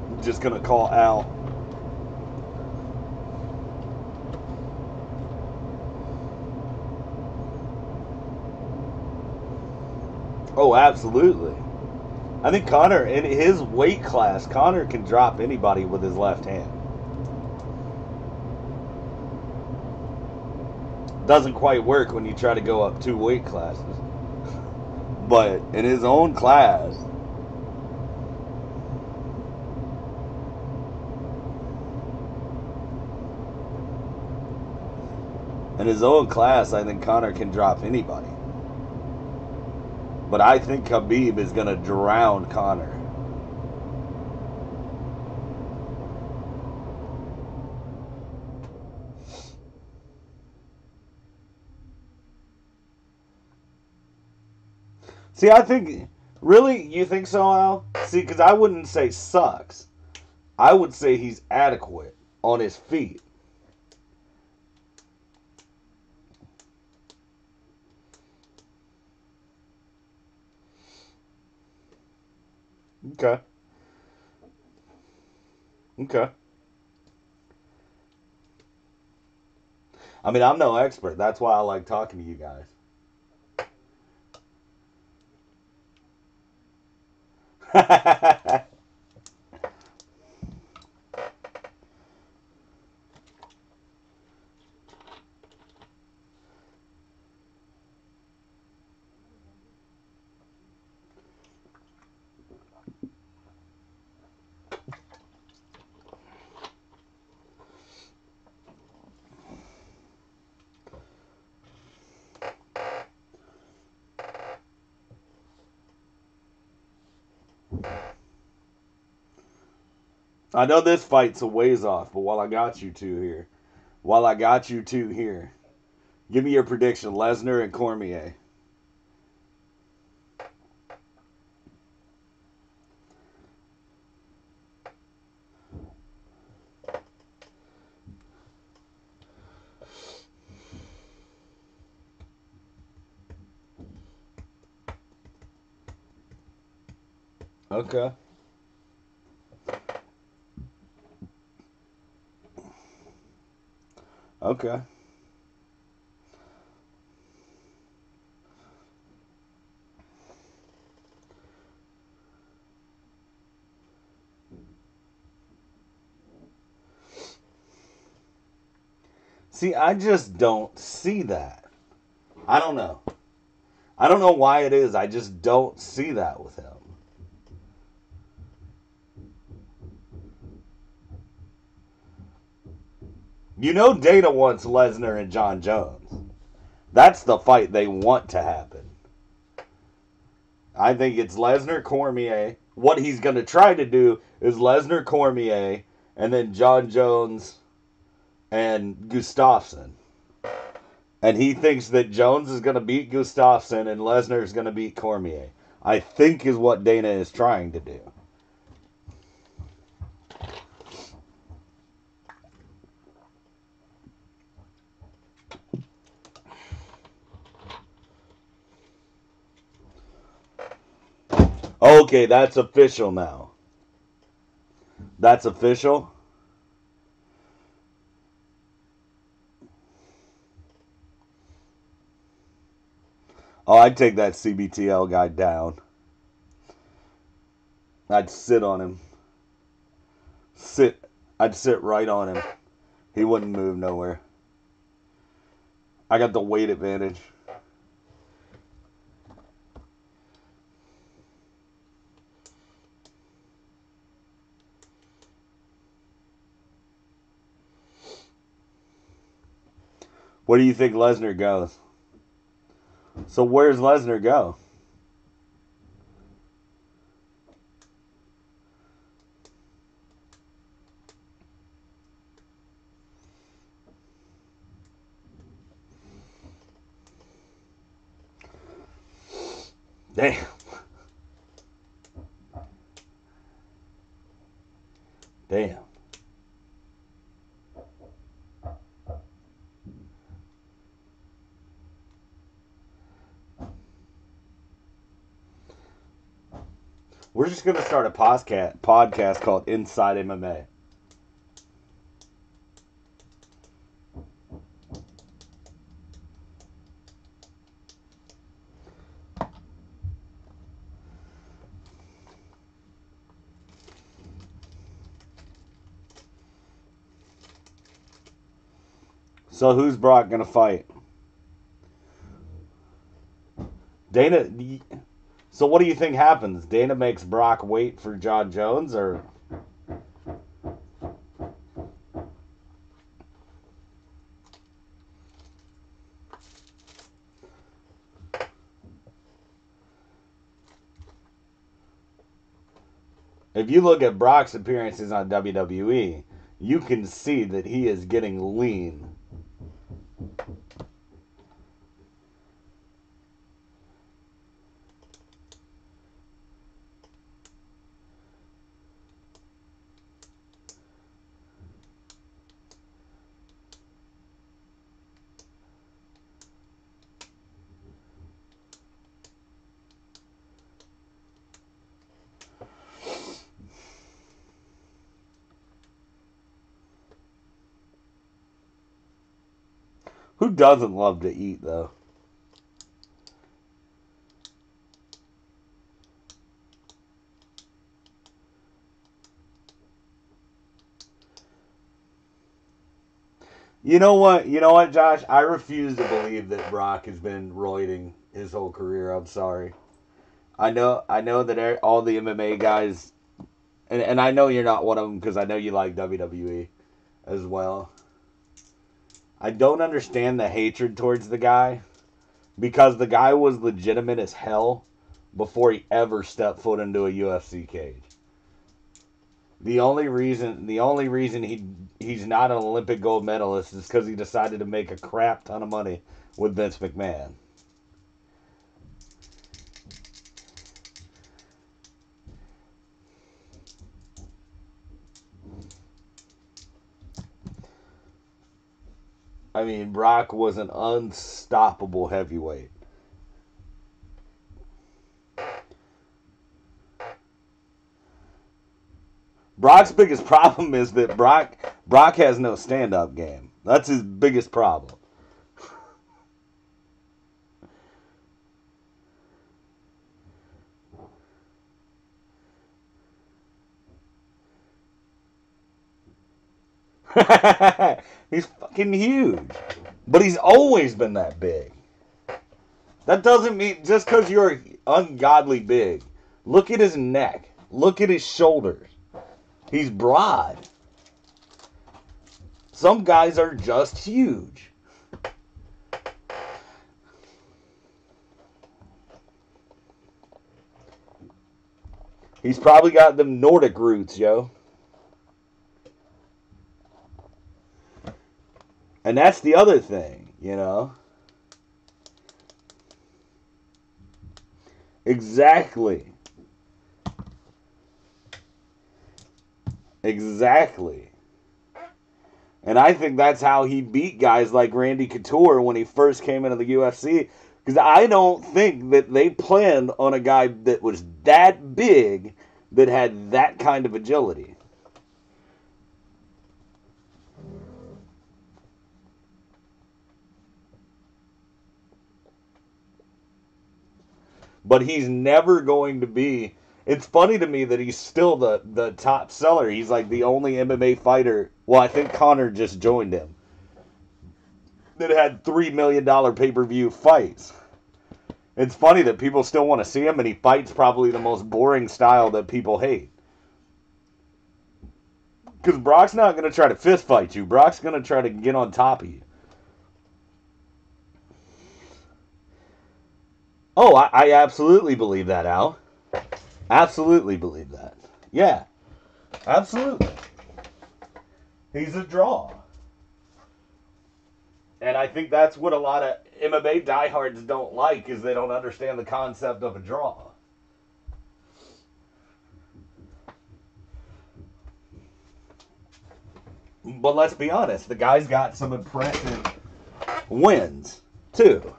I'm just gonna call Al. Oh, absolutely. I think Conor, in his weight class, Conor can drop anybody with his left hand. Doesn't quite work when you try to go up 2 weight classes. But in his own class, I think Conor can drop anybody. But I think Khabib is going to drown Conor. See, I think... Really? You think so, Al? See, because I wouldn't say sucks. I would say he's adequate on his feet. Okay. Okay. I mean, I'm no expert. That's why I like talking to you guys. I know this fight's a ways off, but while I got you two here, give me your prediction: Lesnar and Cormier. Okay. Okay. See, I just don't see that. I don't know. I don't know why it is. I just don't see that with him. You know, Dana wants Lesnar and John Jones. That's the fight they want to happen. I think it's Lesnar Cormier. What he's going to try to do is Lesnar Cormier and then John Jones and Gustafsson. And he thinks that Jones is going to beat Gustafsson and Lesnar is going to beat Cormier. I think is what Dana is trying to do. Okay, that's official now. That's official? Oh, I'd take that CBTL guy down. I'd sit on him. I'd sit right on him. He wouldn't move nowhere. I got the weight advantage. Where do you think Lesnar goes? So where's Lesnar go? Damn. Damn. We're just going to start a podcast called Inside MMA. So who's Brock going to fight? Dana. So what do you think happens? Dana makes Brock wait for John Jones, or? If you look at Brock's appearances on WWE, you can see that he is getting lean. Who doesn't love to eat, though? You know what? You know what, Josh? I refuse to believe that Brock has been roiding his whole career. I'm sorry. I know that all the MMA guys, and I know you're not one of them because I know you like WWE as well. I don't understand the hatred towards the guy because the guy was legitimate as hell before he ever stepped foot into a UFC cage. The only reason he's not an Olympic gold medalist is because he decided to make a crap ton of money with Vince McMahon. I mean, Brock was an unstoppable heavyweight. Brock's biggest problem is that Brock has no stand-up game. That's his biggest problem. He's fucking huge. But he's always been that big. That doesn't mean just because you're ungodly big. Look at his neck. Look at his shoulders. He's broad. Some guys are just huge. He's probably got them Nordic roots, yo. And that's the other thing, you know. Exactly. Exactly. And I think that's how he beat guys like Randy Couture when he first came into the UFC. Because I don't think that they planned on a guy that was that big that had that kind of agility. But he's never going to be... It's funny to me that he's still the top seller. He's like the only MMA fighter... Well, I think Conor just joined him. That had $3 million pay-per-view fights. It's funny that people still want to see him, and he fights probably the most boring style that people hate. Because Brock's not going to try to fist fight you. Brock's going to try to get on top of you. Oh, I absolutely believe that, Al. Absolutely believe that. Yeah, absolutely. He's a draw. And I think that's what a lot of MMA diehards don't like, is they don't understand the concept of a draw. But let's be honest, the guy's got some impressive wins, too.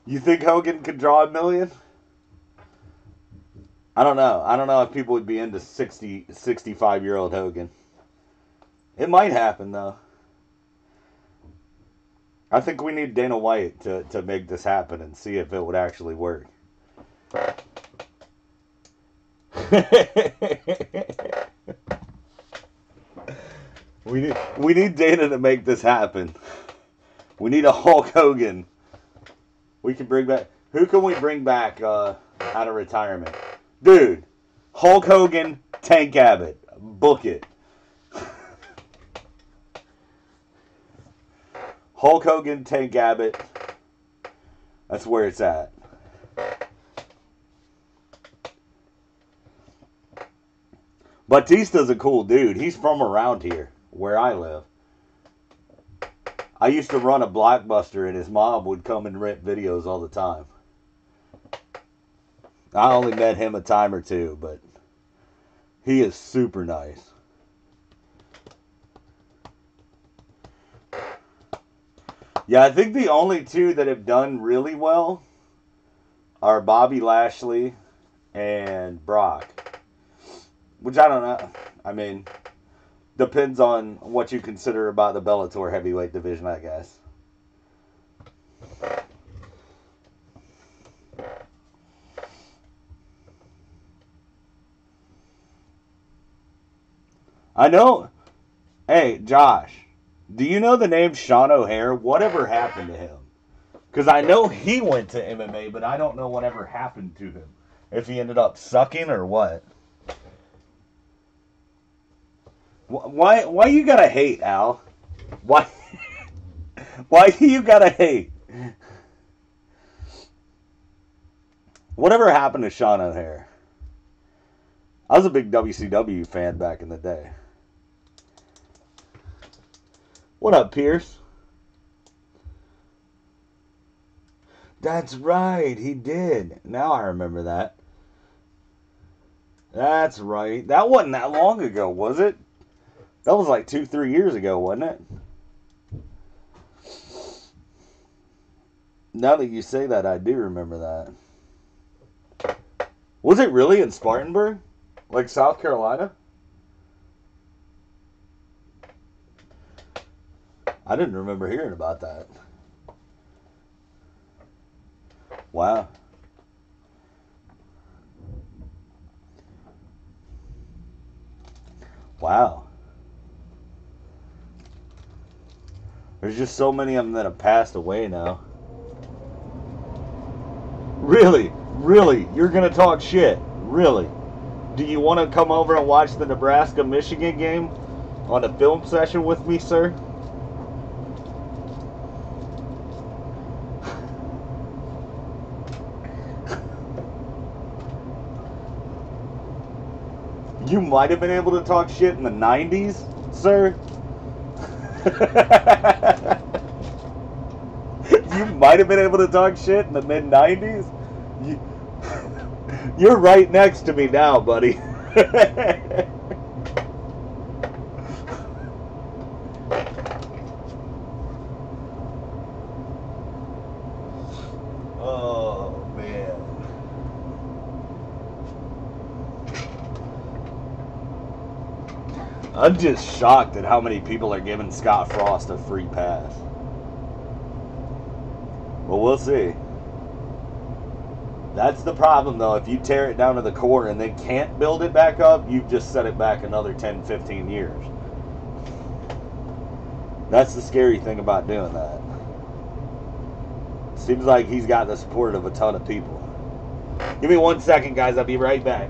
You think Hogan could draw $1 million? I don't know. I don't know if people would be into 65-year-old Hogan. It might happen, though. I think we need Dana White to make this happen and see if it would actually work. We need Dana to make this happen. We need a Hulk Hogan. We can bring back... Who can we bring back out of retirement? Dude, Hulk Hogan, Tank Abbott. Book it. Hulk Hogan, Tank Abbott. That's where it's at. Batista's a cool dude. He's from around here, where I live. I used to run a Blockbuster, and his mom would come and rent videos all the time. I only met him a time or two, but he is super nice. Yeah, I think the only two that have done really well are Bobby Lashley and Brock. Which I don't know. I mean, depends on what you consider about the Bellator heavyweight division, I guess. I know. Hey, Josh, do you know the name Sean O'Hare? Whatever happened to him? Because I know he went to MMA, but I don't know whatever happened to him. If he ended up sucking or what? Why you gotta hate, Al? Why? Why do you gotta hate? Whatever happened to Sean O'Hare? I was a big WCW fan back in the day. What up, Pierce? That's right, he did. Now I remember that. That's right. That wasn't that long ago, was it? That was like 2-3 years ago, wasn't it? Now that you say that, I do remember that. Was it really in Spartanburg? Like South Carolina? I didn't remember hearing about that. Wow. Wow. There's just so many of them that have passed away now. Really? Really? You're going to talk shit? Really? Do you want to come over and watch the Nebraska-Michigan game on a film session with me, sir? You might have been able to talk shit in the 90s, sir. You might have been able to talk shit in the mid-90s. You're right next to me now, buddy. Oh, man. I'm just shocked at how many people are giving Scott Frost a free pass. Well, we'll see. That's the problem, though. If you tear it down to the core and then can't build it back up, you've just set it back another 10, 15 years. That's the scary thing about doing that. Seems like he's got the support of a ton of people. Give me 1 second, guys. I'll be right back.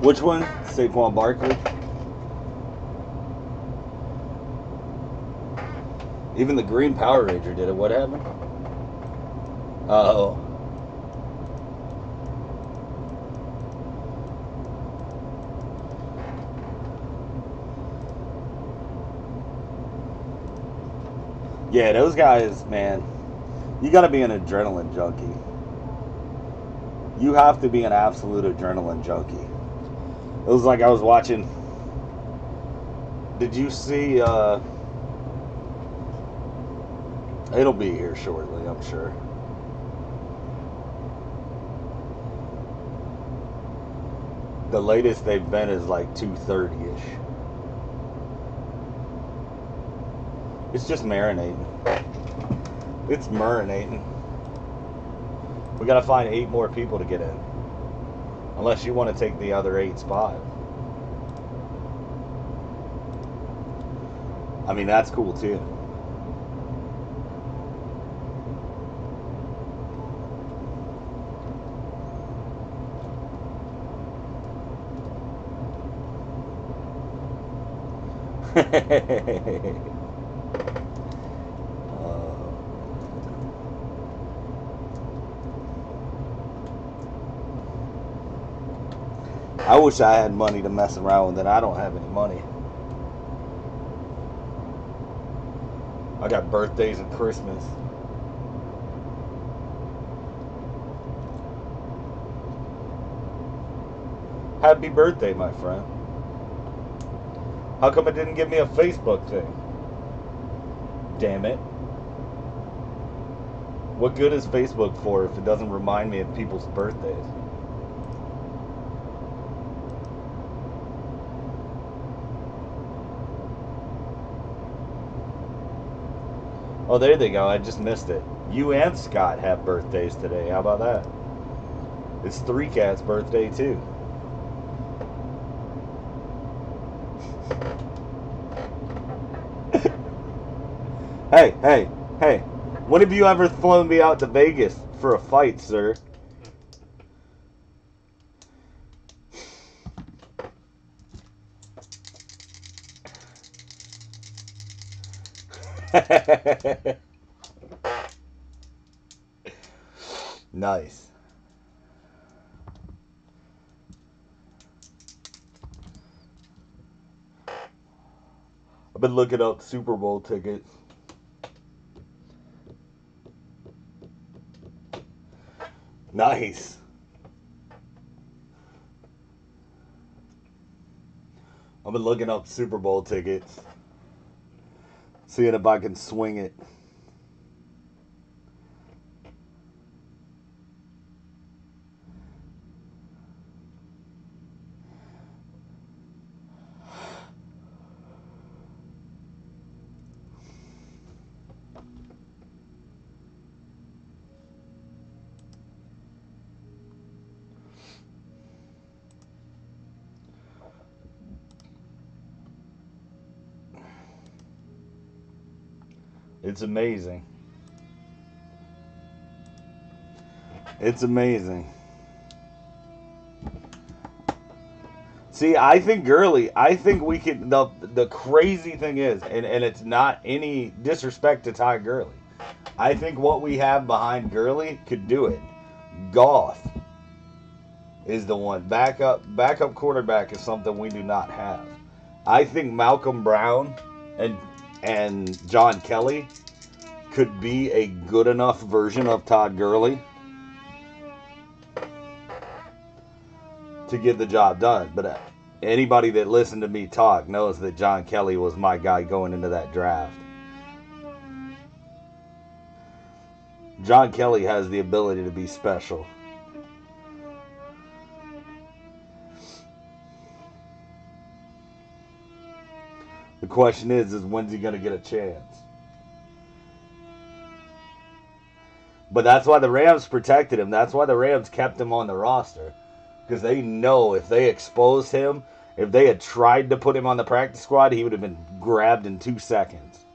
Which one? Saquon Barkley? Even the Green Power Ranger did it. What happened? Oh. Yeah, those guys, man, you gotta be an adrenaline junkie. You have to be an absolute adrenaline junkie. It was like I was watching. Did you see, it'll be here shortly, I'm sure. The latest they've been is like 230-ish. It's just marinating. It's marinating. We gotta find 8 more people to get in. Unless you want to take the other 8 spots. I mean, that's cool too. I wish I had money to mess around with, and I don't have any money. I got birthdays and Christmas. Happy birthday, my friend. How come it didn't give me a Facebook thing? Damn it. What good is Facebook for if it doesn't remind me of people's birthdays? Oh, there they go. I just missed it. You and Scott have birthdays today. How about that? It's 3 Cat's birthday, too. Hey, hey, hey. When have you ever flown me out to Vegas for a fight, sir? Nice. I've been looking up Super Bowl tickets. Nice. I've been looking up Super Bowl tickets. Seeing if I can swing it. It's amazing. It's amazing. See, I think Gurley, I think we could, the crazy thing is, and it's not any disrespect to Ty Gurley, I think what we have behind Gurley could do it. Goff is the one. Backup quarterback is something we do not have. I think Malcolm Brown and John Kelly could be a good enough version of Todd Gurley to get the job done. But anybody that listened to me talk knows that John Kelly was my guy going into that draft. John Kelly has the ability to be special. The question is when's he going to get a chance? But that's why the Rams protected him. That's why the Rams kept him on the roster. Because they know if they exposed him, if they had tried to put him on the practice squad, he would have been grabbed in 2 seconds.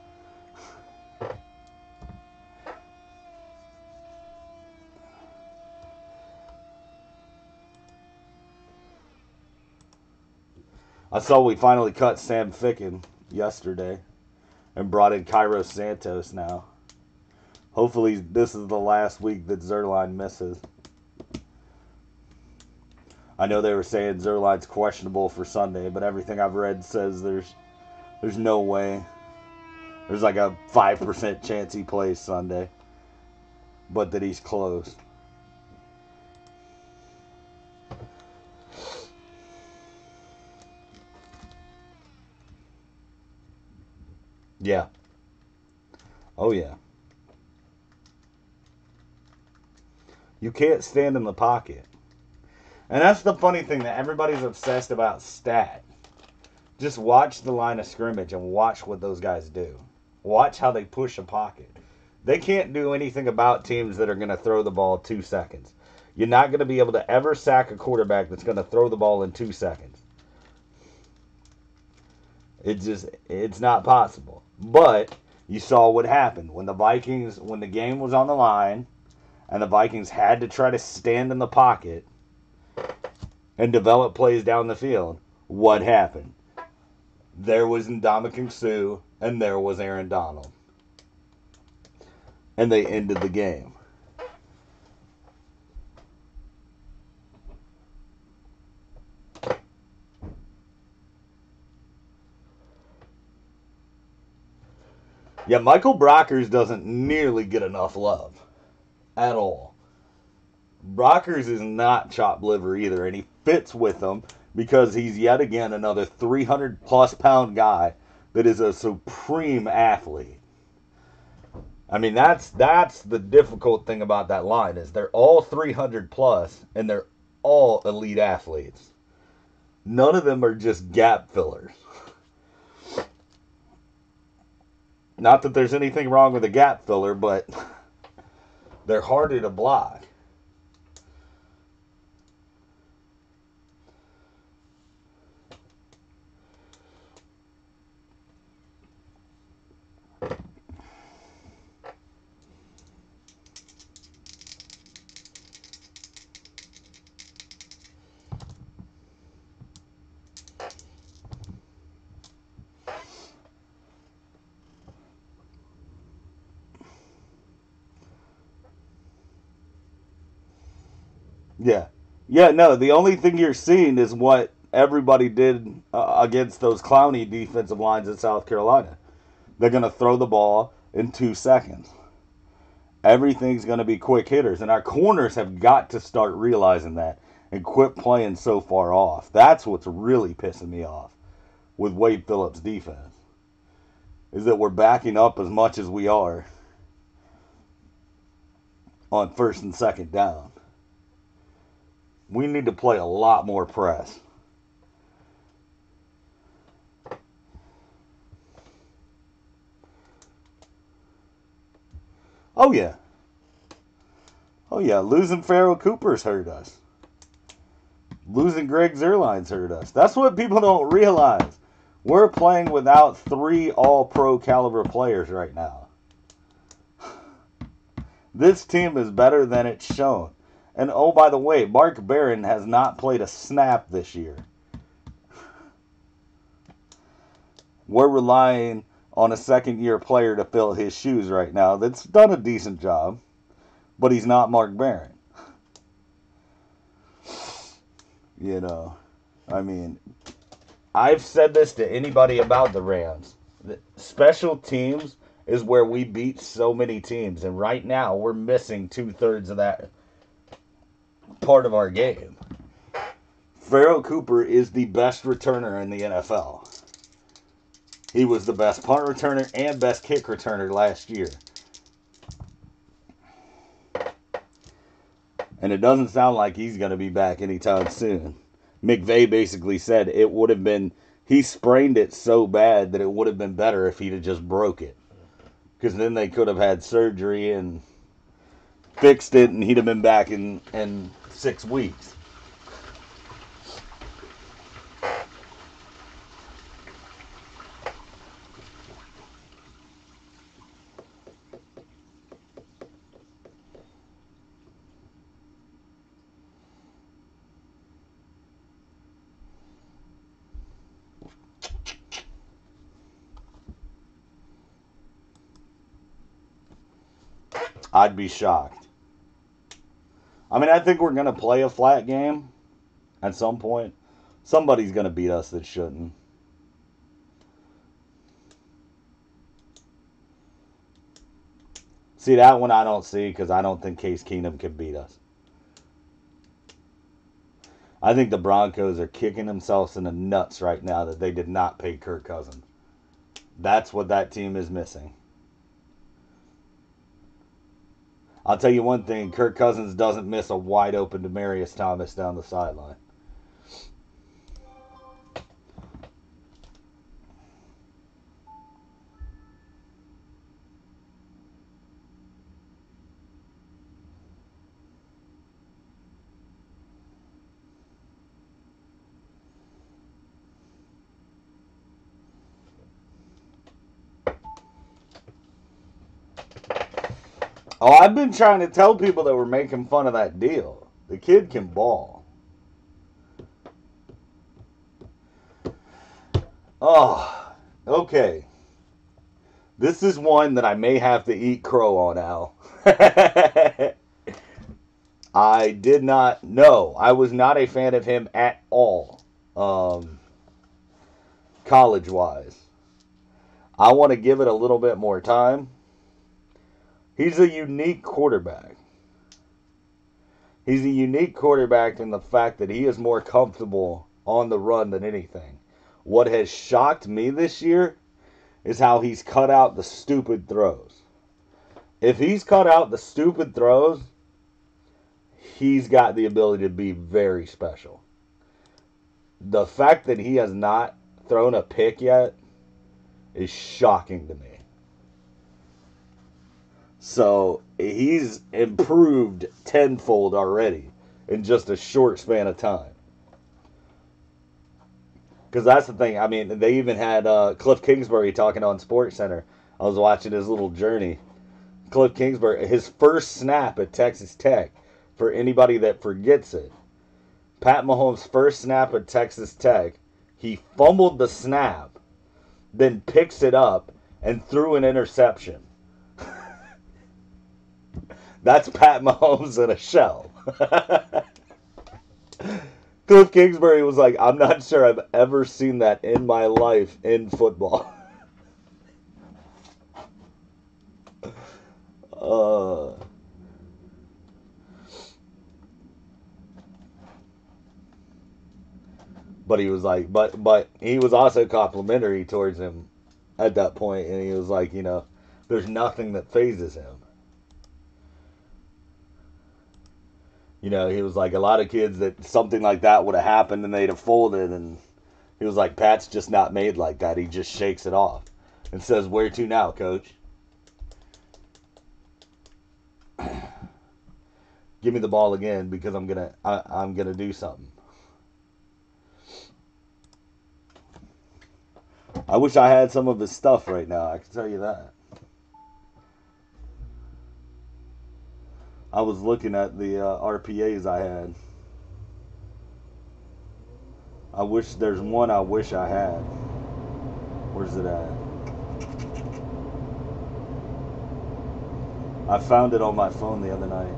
I saw we finally cut Sam Ficken yesterday and brought in Cairo Santos now. Hopefully this is the last week that Zerline misses. I know they were saying Zerline's questionable for Sunday, but everything I've read says there's no way. There's like a 5% chance he plays Sunday, but that he's close. Yeah. Oh, yeah. You can't stand in the pocket. And that's the funny thing that everybody's obsessed about stat. Just watch the line of scrimmage and watch what those guys do. Watch how they push a pocket. They can't do anything about teams that are going to throw the ball 2 seconds. You're not going to be able to ever sack a quarterback that's going to throw the ball in 2 seconds. It's not possible. But you saw what happened when the game was on the line and the Vikings had to try to stand in the pocket and develop plays down the field. What happened? There was Ndamukong Suh and there was Aaron Donald. And they ended the game. Yeah, Michael Brockers doesn't nearly get enough love at all. Brockers is not chopped liver either, and he fits with them because he's yet again another 300-plus pound guy that is a supreme athlete. I mean, that's the difficult thing about that line is they're all 300-plus, and they're all elite athletes. None of them are just gap fillers. Not that there's anything wrong with a gap filler, but they're harder to block. Yeah. Yeah, no, the only thing you're seeing is what everybody did against those clowny defensive lines in South Carolina. They're going to throw the ball in 2 seconds. Everything's going to be quick hitters. And our corners have got to start realizing that and quit playing so far off. That's what's really pissing me off with Wade Phillips' defense. Is that we're backing up as much as we are on first and second down. We need to play a lot more press. Oh, yeah. Oh, yeah. Losing Pharaoh Cooper's hurt us. Losing Greg Zuerlein's hurt us. That's what people don't realize. We're playing without 3 all-pro caliber players right now. This team is better than it's shown. And oh, by the way, Mark Barron has not played a snap this year. We're relying on a second-year player to fill his shoes right now that's done a decent job, but he's not Mark Barron. You know, I mean, I've said this to anybody about the Rams. Special teams is where we beat so many teams, and right now we're missing 2/3 of that part of our game. Pharaoh Cooper is the best returner in the NFL. He was the best punt returner and best kick returner last year. And it doesn't sound like he's going to be back anytime soon. McVay basically said it would have been, he sprained it so bad that it would have been better if he'd have just broke it. Because then they could have had surgery and fixed it, and he'd have been back in 6 weeks. I'd be shocked. I mean, I think we're going to play a flat game at some point. Somebody's going to beat us that shouldn't. See, that one I don't see because I don't think Case Keenum can beat us. I think the Broncos are kicking themselves in the nuts right now that they did not pay Kirk Cousins. That's what that team is missing. I'll tell you one thing, Kirk Cousins doesn't miss a wide open Demaryius Thomas down the sideline. Oh, I've been trying to tell people that we're making fun of that deal. The kid can ball. Oh, okay. This is one that I may have to eat crow on, Al. I did not know. I was not a fan of him at all, college-wise. I want to give it a little bit more time. He's a unique quarterback. He's a unique quarterback in the fact that he is more comfortable on the run than anything. What has shocked me this year is how he's cut out the stupid throws. If he's cut out the stupid throws, he's got the ability to be very special. The fact that he has not thrown a pick yet is shocking to me. So he's improved tenfold already in just a short span of time. Because that's the thing. I mean, they even had Cliff Kingsbury talking on SportsCenter. I was watching his little journey. Cliff Kingsbury, his first snap at Texas Tech, for anybody that forgets it, Pat Mahomes' first snap at Texas Tech, he fumbled the snap, then picks it up and threw an interception. That's Pat Mahomes in a shell. Cliff Kingsbury was like, I'm not sure I've ever seen that in my life in football. But he was like, but he was also complimentary towards him at that point, and he was like, there's nothing that phases him. He was like, a lot of kids that something like that would have happened and they'd have folded, and he was like, Pat's just not made like that. He just shakes it off and says, where to now, coach? Give me the ball again because I'm gonna do something. I wish I had some of his stuff right now, I can tell you that. I was looking at the RPAs I had. There's one I wish I had. Where's it at? I found it on my phone the other night.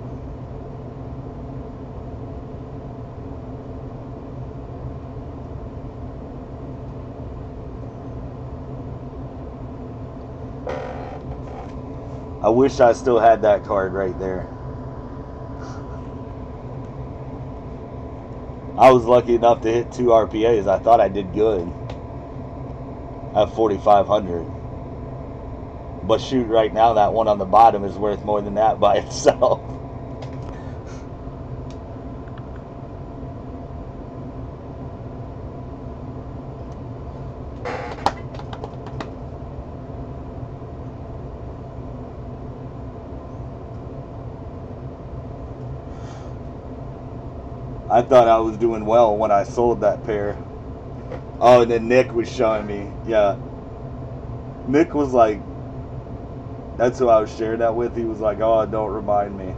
I wish I still had that card right there. I was lucky enough to hit 2 RPAs. I thought I did good at 4,500. But shoot, right now that one on the bottom is worth more than that by itself. I thought I was doing well when I sold that pair. Oh, and then Nick was showing me. Yeah. Nick was like, that's who I was sharing that with. He was like, oh, don't remind me.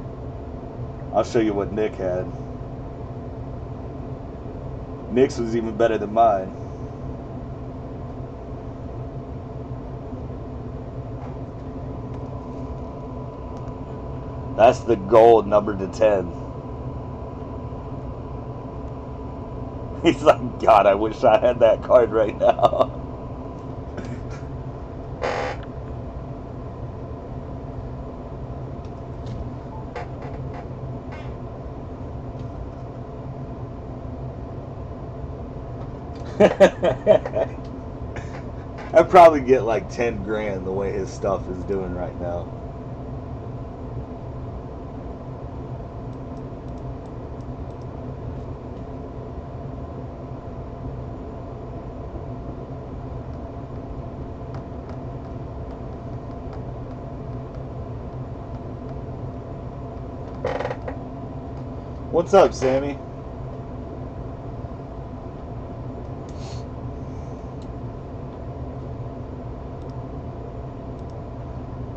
I'll show you what Nick had. Nick's was even better than mine. That's the gold numbered to 10. He's like, God, I wish I had that card right now. I'd probably get like 10 grand the way his stuff is doing right now. What's up, Sammy?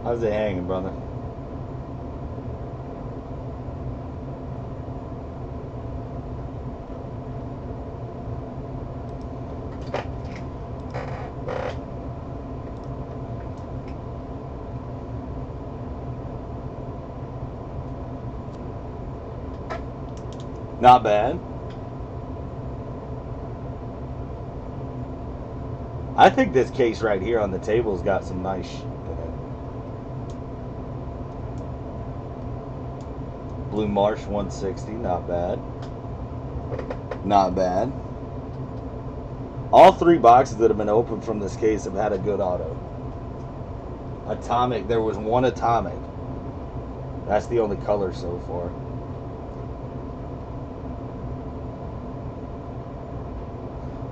How's it hanging, brother? Not bad. I think this case right here on the table's got some nice shit in it. Blue Marsh 160, not bad. Not bad. All three boxes that have been opened from this case have had a good auto. Atomic, there was one Atomic. That's the only color so far.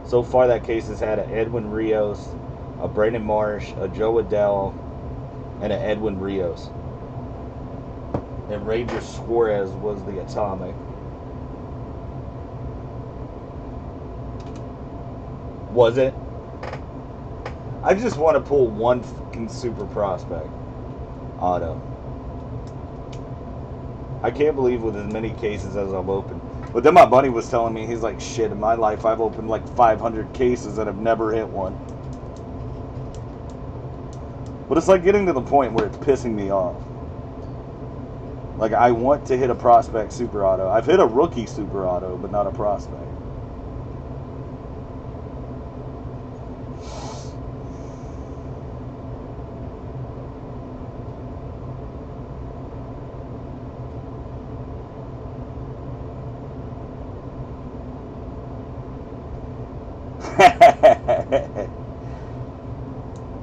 So far, that case has had an Edwin Rios, a Brandon Marsh, a Joe Adell, and an Edwin Rios. And Ranger Suarez was the Atomic. Was it? I just want to pull one fucking super prospect auto. I can't believe with as many cases as I've opened. But then my buddy was telling me, he's like, shit, in my life I've opened like 500 cases and I've never hit one. But it's like getting to the point where it's pissing me off. Like, I want to hit a prospect super auto. I've hit a rookie super auto, but not a prospect.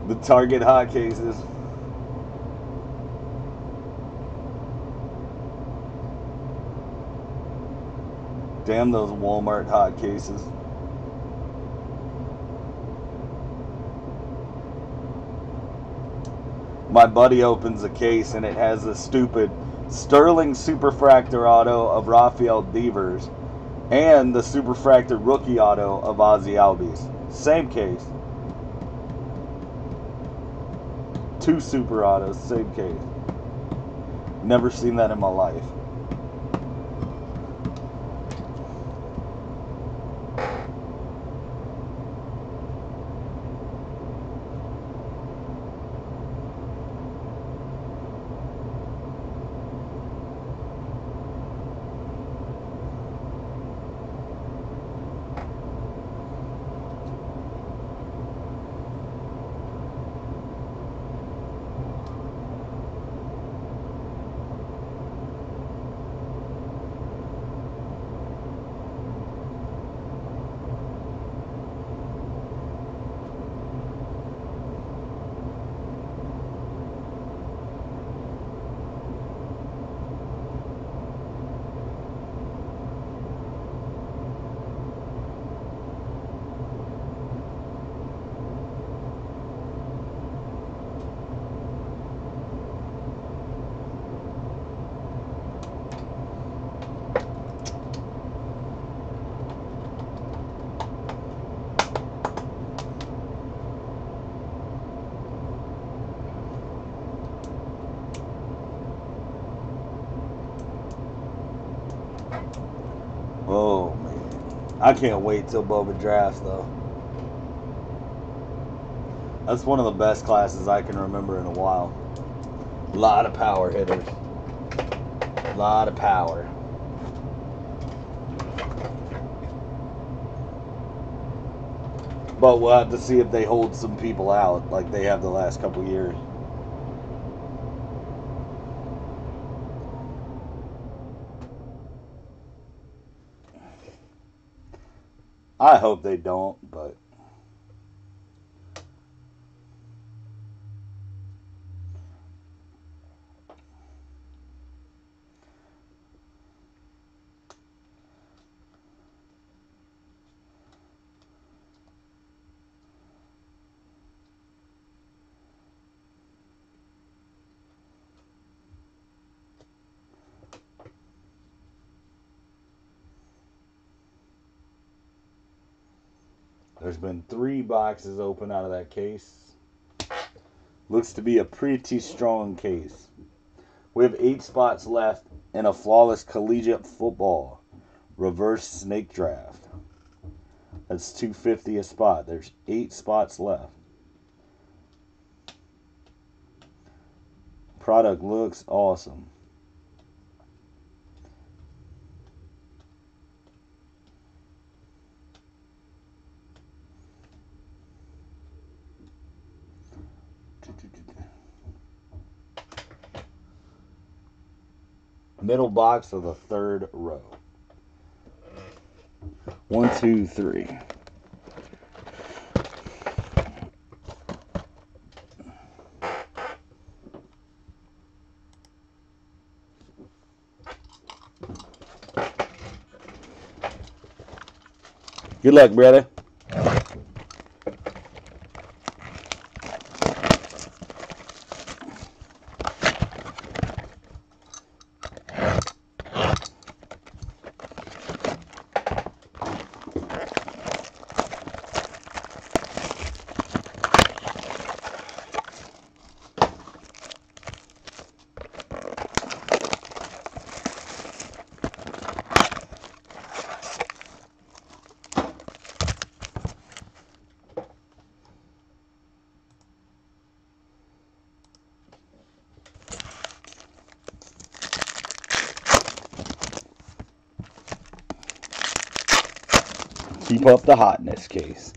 The Target hot cases. Damn those Walmart hot cases. My buddy opens a case and it has a stupid Sterling Superfractor auto of Rafael Devers and the Superfractor rookie auto of Ozzy Albies. Same case. Two super autos, same case. Never seen that in my life. Oh, man. I can't wait till Boba drafts, though. That's one of the best classes I can remember in a while. A lot of power hitters. A lot of power. But we'll have to see if they hold some people out like they have the last couple years. I hope they don't, but there's been 3 boxes open out of that case. Looks to be a pretty strong case. We have 8 spots left in a flawless collegiate football reverse snake draft. That's $250 a spot. There's 8 spots left. Product looks awesome. Middle box of the 3rd row. 1, 2, 3. Good luck, brother. Keep up the hotness, case.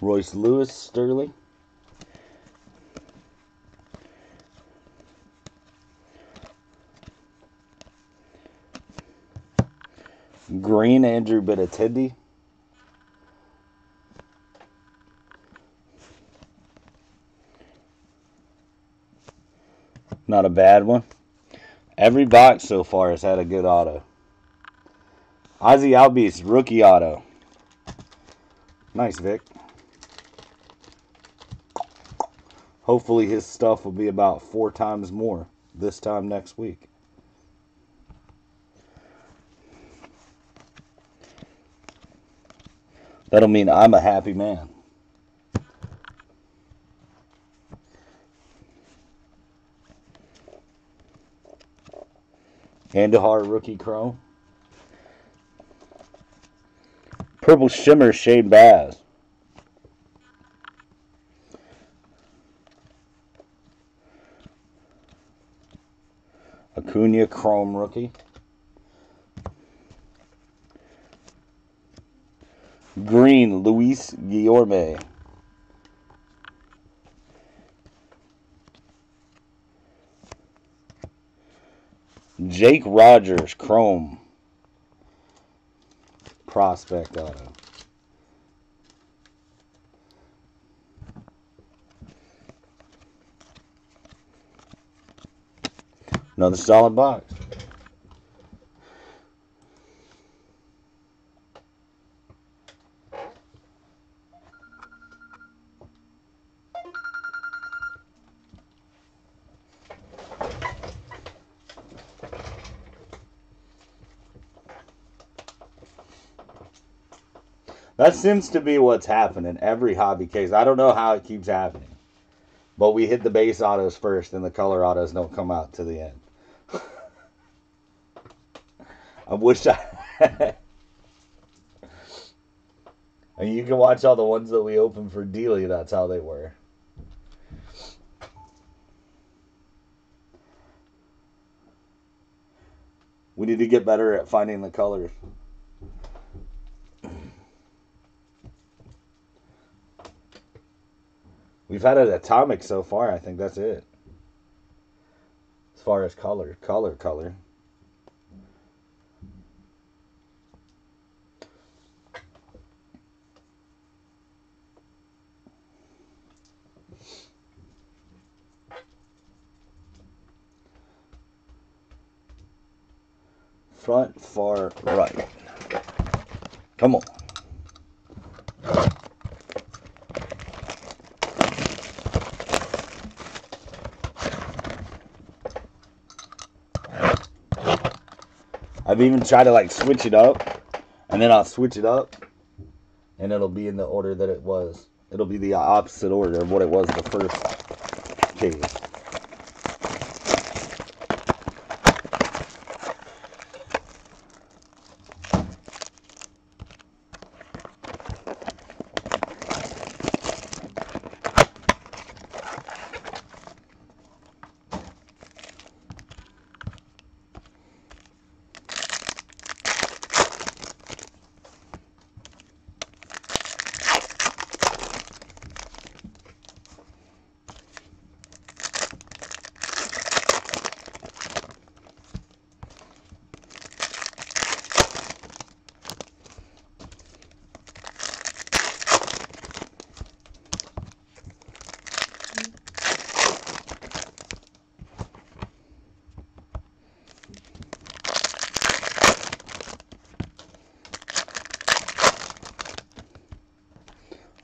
Royce Lewis, Sterling. Green, Andrew Benintendi. Not a bad one. Every box so far has had a good auto. Ozzy Albies, rookie auto. Nice, Vic. Hopefully his stuff will be about 4 times more this time next week. That'll mean I'm a happy man. Kandahar rookie chrome. Purple shimmer Shane Baz. Acuna chrome rookie. Green Luis Guillorme. Jake Rogers chrome prospect auto. Another solid box. That seems to be what's happening every hobby case. I don't know how it keeps happening. But we hit the base autos first and the color autos don't come out to the end. I wish I... And you can watch all the ones that we opened for Dealey. That's how they were. We need to get better at finding the colors. We've had an atomic so far. I think that's it. As far as color. Front, far, right. Come on. I've even tried to like switch it up, and then I'll switch it up, and it'll be in the order that it was. It'll be the opposite order of what it was the first case.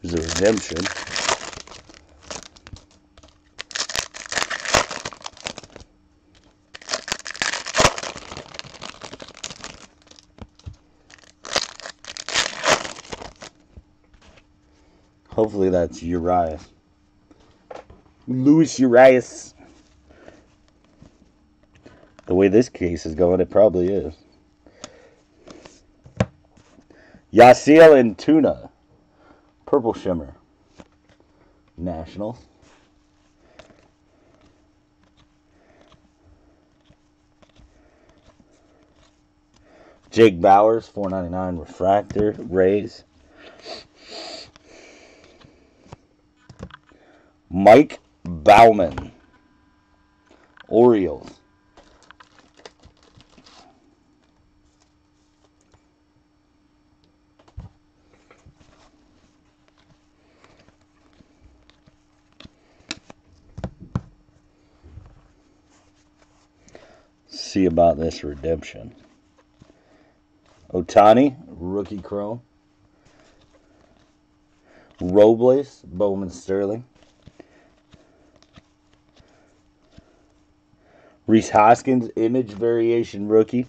There's a redemption. Hopefully that's Urias. Luis Urias. The way this case is going, it probably is. Yasiel and Tuna. Purple Shimmer. National. Jake Bowers, $4.99 refractor. Rays. Mike Bauman. Orioles. See about this redemption. Otani, rookie chrome. Robles, Bowman Sterling. Rhys Hoskins, image variation rookie.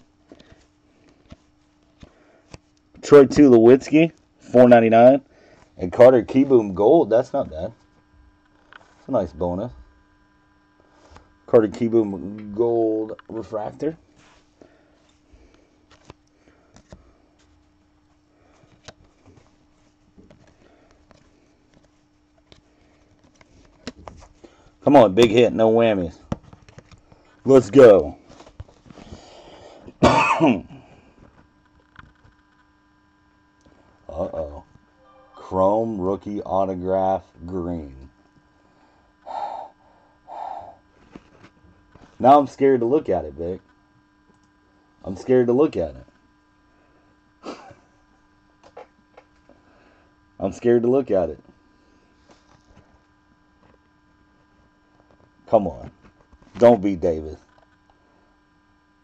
Troy Tulowitzki, $4.99. And Carter Kieboom gold. That's not bad. It's a nice bonus. Carter Kieboom gold refractor. Come on, big hit, no whammies. Let's go. Uh-oh. Chrome rookie autograph green. Now I'm scared to look at it, Vic. I'm scared to look at it. I'm scared to look at it. Come on. Don't be Davis.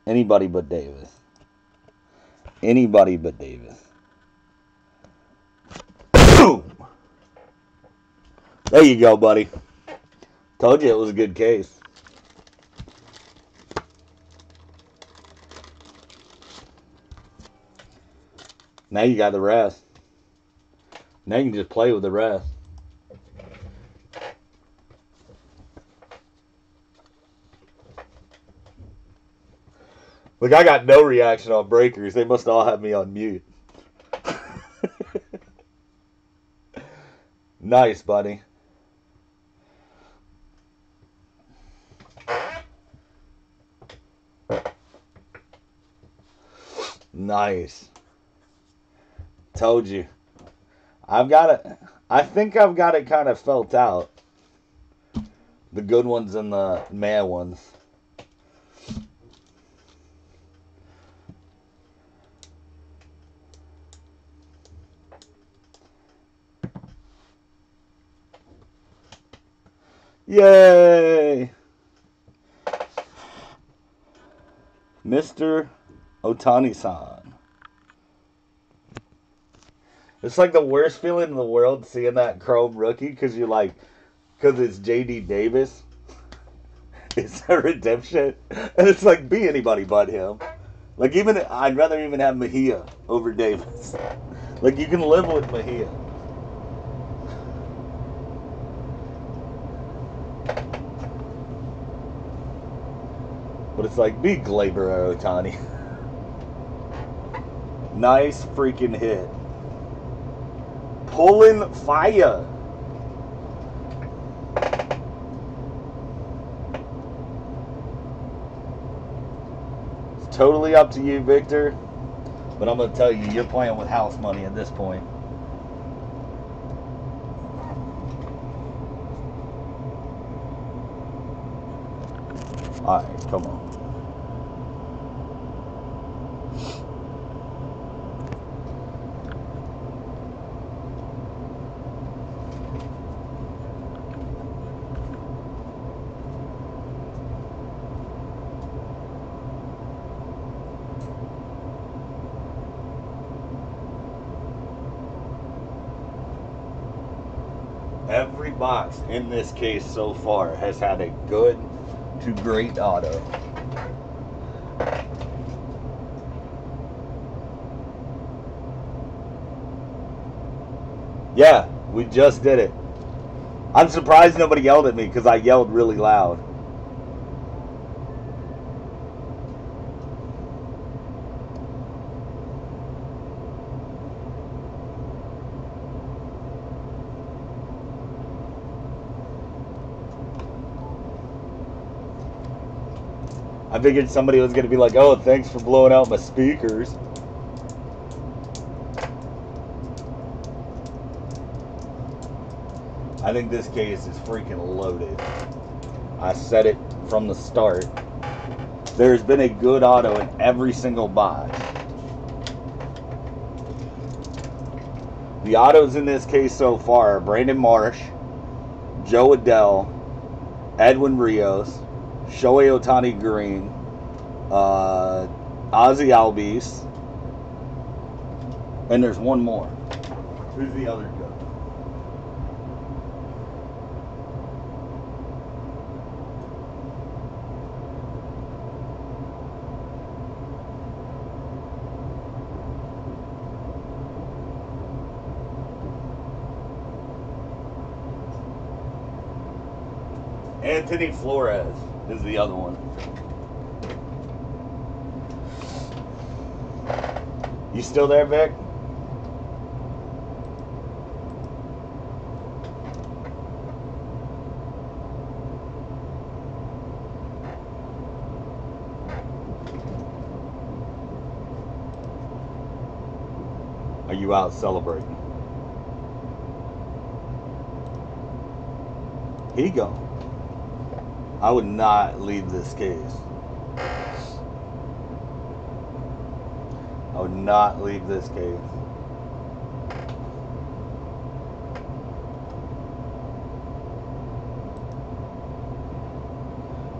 Anybody but Davis. Anybody but Davis. Boom! There you go, buddy. Told you it was a good case. Now you got the rest. Now you can just play with the rest. Look, I got no reaction on breakers. They must all have me on mute. Nice, buddy. Nice. Told you. I've got it. I think I've got it kind of felt out. The good ones and the meh ones. Yay! Mr. Otani-san. It's like the worst feeling in the world seeing that Chrome rookie because you're like, because it's JD Davis. It's a redemption. And it's like, be anybody but him. Like, even, I'd rather even have Mejia over Davis. Like, you can live with Mejia. But it's like, be Glaber or Otani. Nice freaking hit. Pulling fire. It's totally up to you, Victor. But I'm going to tell you, you're playing with house money at this point. Alright, come on. Every box in this case so far has had a good to great auto. Yeah, we just did it. I'm surprised nobody yelled at me because I yelled really loud. I figured somebody was going to be like, oh, thanks for blowing out my speakers. I think this case is freaking loaded. I said it from the start. There's been a good auto in every single box. The autos in this case so far are Brandon Marsh, Joe Adell, Edwin Rios, Shohei Ohtani Green, Ozzy Albies, and there's one more. Who's the other guy? Anthony Flores is the other one. You still there, Vic? Are you out celebrating? Here you go. I would not leave this case. I would not leave this case.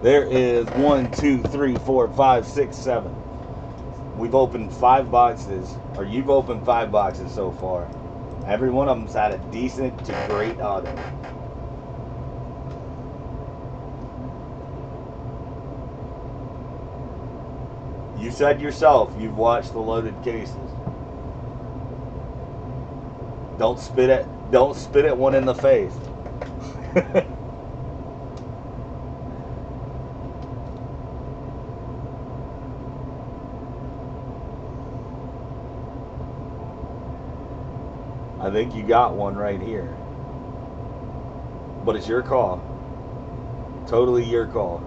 There is 1, 2, 3, 4, 5, 6, 7. We've opened 5 boxes, or you've opened 5 boxes so far. Every one of them's had a decent to great auto. You said yourself you've watched the loaded cases. Don't spit it one in the face. I think you got one right here. But it's your call. Totally your call.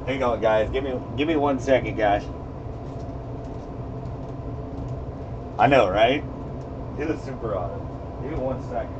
Hang on, guys. Give me 1 second, guys. I know, right? Do the super auto. Give me 1 second.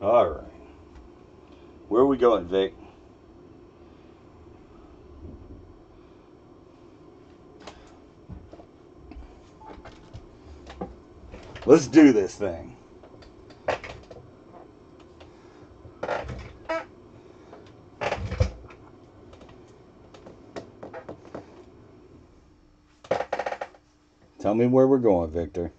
All right. Where are we going, Vic? Let's do this thing. Tell me where we're going, Victor.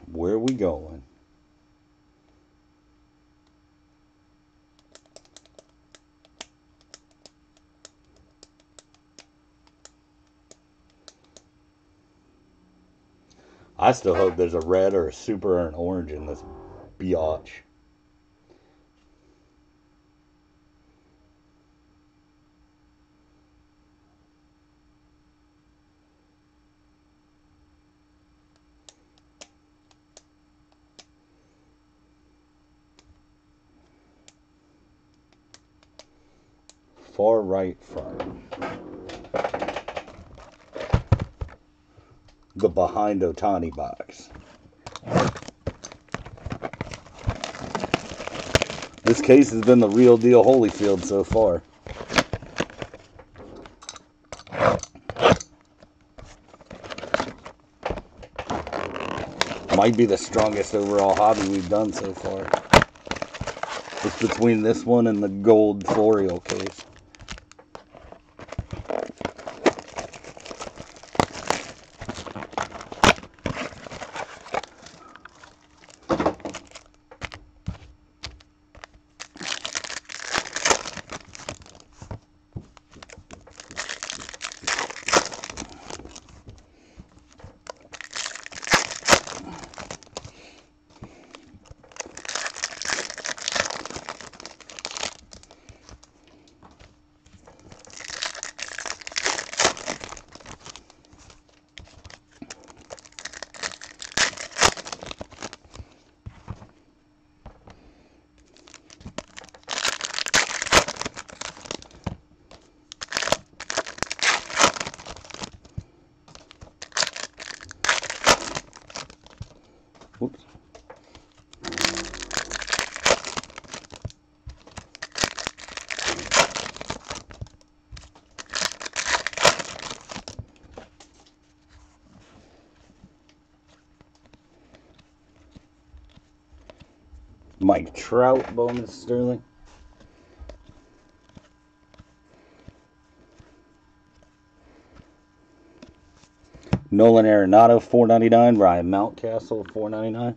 Where are we going? I still hope there's a red or a super or an orange in this biatch. Far right front. The behind Otani box. This case has been the real deal Holyfield so far. Might be the strongest overall hobby we've done so far. It's between this one and the gold Florio case. Whoops. Mike Trout, Bowman Sterling. Nolan Arenado, $4.99. Ryan Mountcastle, $4.99.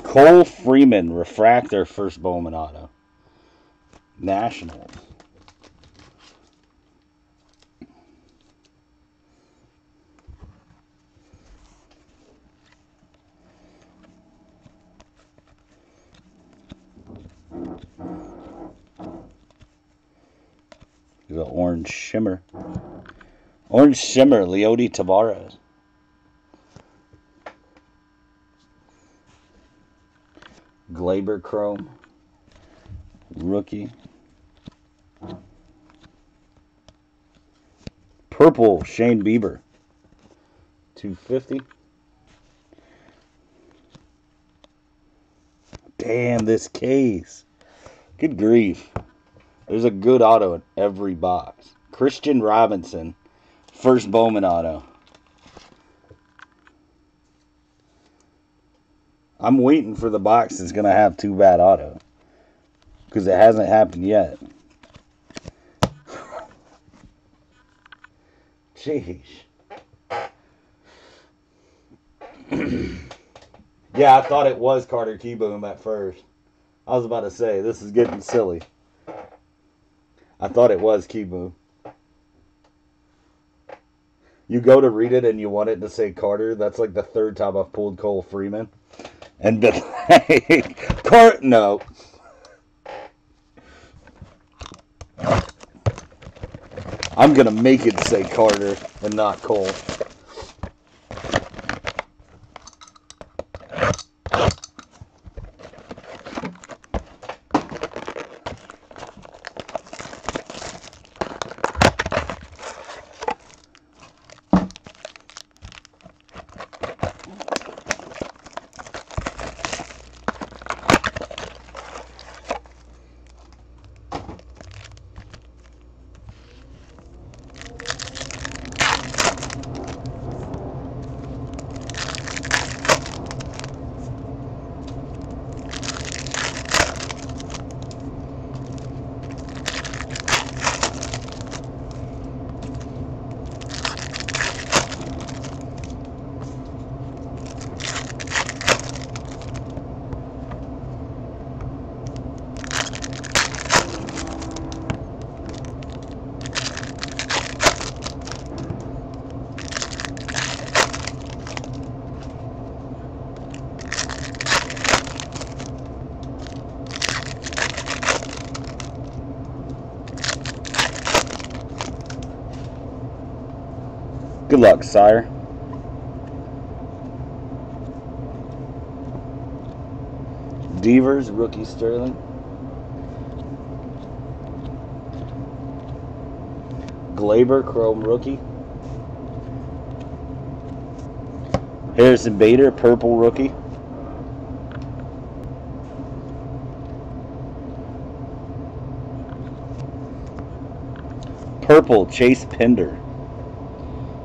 Cole Freeman, refractor, first Bowman auto. Nationals. The orange shimmer. Orange shimmer, Leody Taveras. Glaber Chrome. Rookie. Purple, Shane Bieber. $2.50. Damn, this case. Good grief. There's a good auto in every box. Christian Robinson, first Bowman auto. I'm waiting for the box that's going to have two bad auto. Because it hasn't happened yet. Jeez. Yeah, I thought it was Carter Kieboom at first. I was about to say, this is getting silly. I thought it was Kieboom. You go to read it and you want it to say Carter. That's like the third time I've pulled Cole Freeman. And been like, no. I'm going to make it say Carter and not Cole. Good luck, sire. Devers, rookie Sterling. Glaber, chrome rookie. Harrison Bader, purple rookie. Purple, Chase Pender.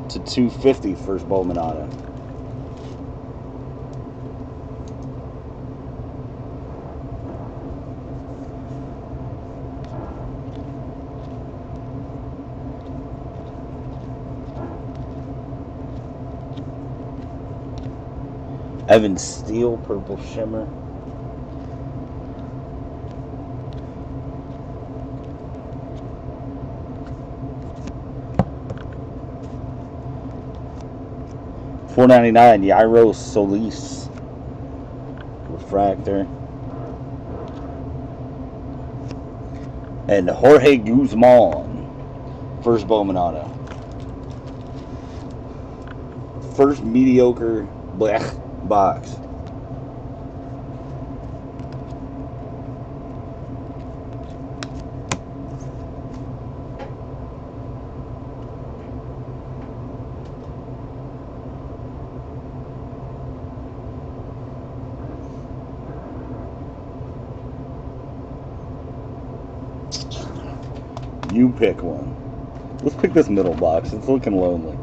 To 250, first Bowman auto. Evan Steele, purple shimmer. $4.99, Yairo Solis, refractor. And Jorge Guzman, first Bowman auto. First mediocre black box. You pick one. Let's pick this middle box. It's looking lonely.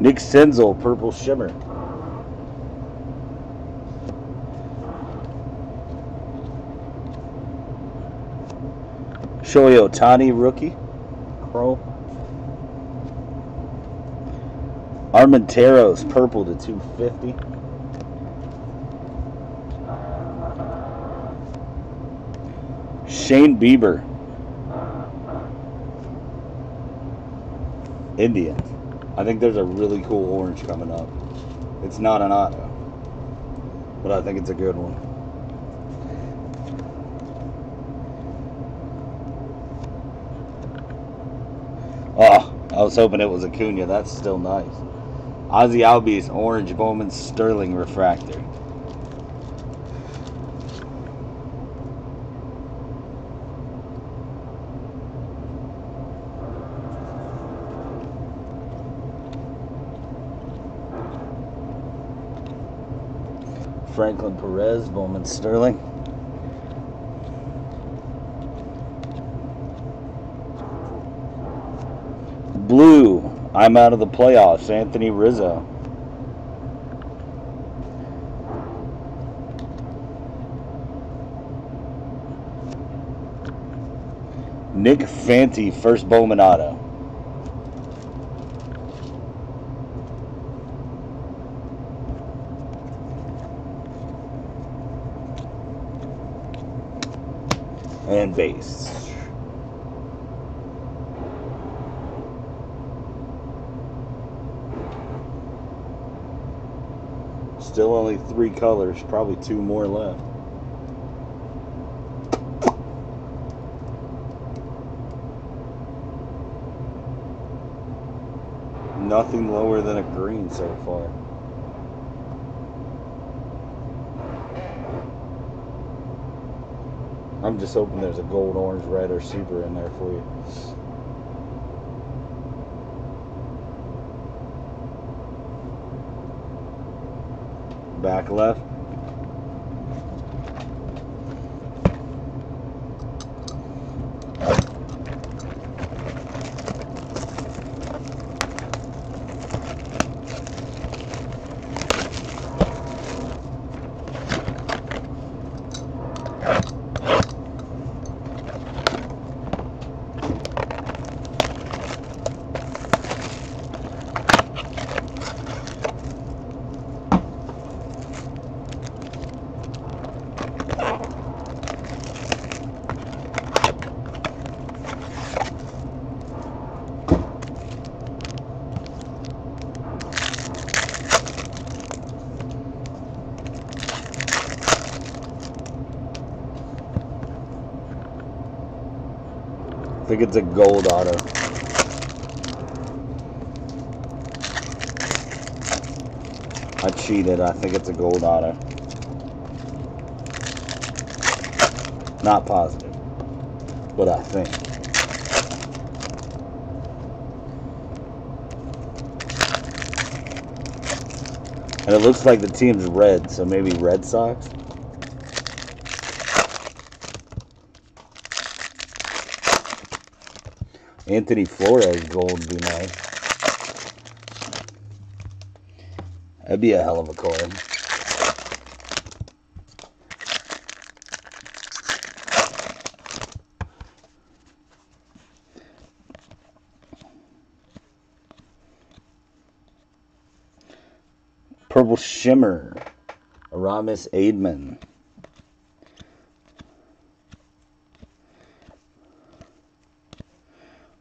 Nick Senzel, purple shimmer. Shohei Ohtani, rookie. Chrome. Armenteros, purple to 250. Shane Bieber, Indians. I think there's a really cool orange coming up. It's not an auto, but I think it's a good one. Oh, I was hoping it was Acuna. That's still nice. Ozzy Albies, orange Bowman Sterling refractor. Franklin Perez, Bowman Sterling. Blue, I'm out of the playoffs, Anthony Rizzo. Nick Fante, first Bowman auto. And base. Still only 3 colors, probably 2 more left. Nothing lower than a green so far. I'm just hoping there's a gold, orange, red, or super in there for you. Back left. I think it's a gold auto. I cheated. I think it's a gold auto. Not positive, but I think. And it looks like the team's red, so maybe Red Sox. Anthony Flores gold would be nice. That'd be a hell of a card. Purple Shimmer, Aramis Aidman.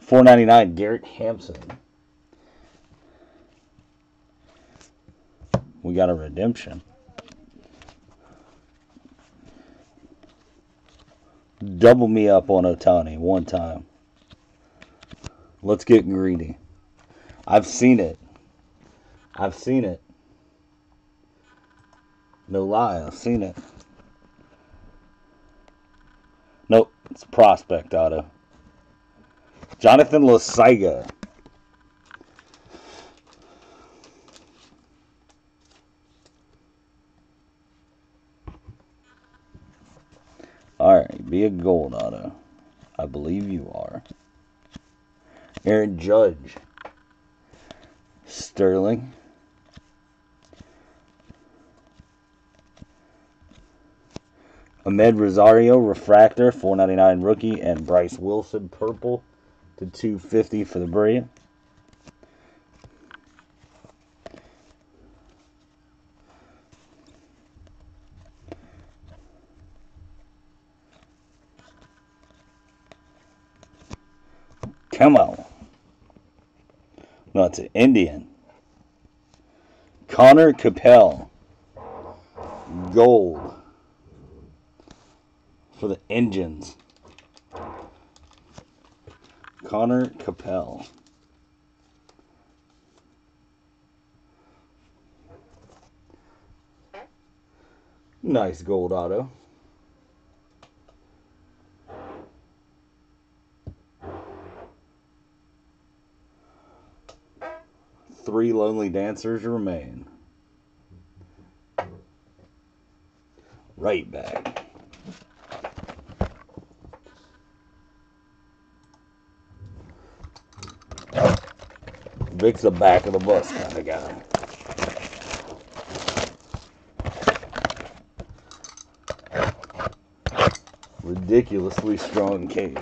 $4.99, Garrett Hampson. We got a redemption. Double me up on Ohtani one time. Let's get greedy. I've seen it. I've seen it. No lie, I've seen it. Nope, it's prospect auto. Jonathan Losiga. Alright, be a gold auto. I believe you are. Aaron Judge. Sterling. Ahmed Rosario, refractor, $4.99 rookie, and Bryce Wilson, purple to $2.50 for the Braves. Camo. No, it's an Indian. Connor Capel. Gold. For the Engines. Connor Capel. Nice gold auto. Three lonely dancers remain. Right back. Vic's the back of the bus kind of guy. Ridiculously strong case.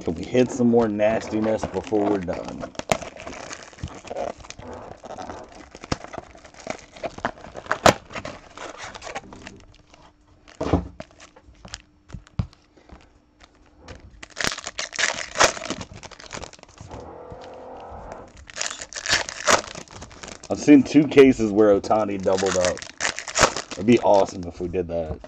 Can we hit some more nastiness before we're done? I've seen 2 cases where Ohtani doubled up. It'd be awesome if we did that.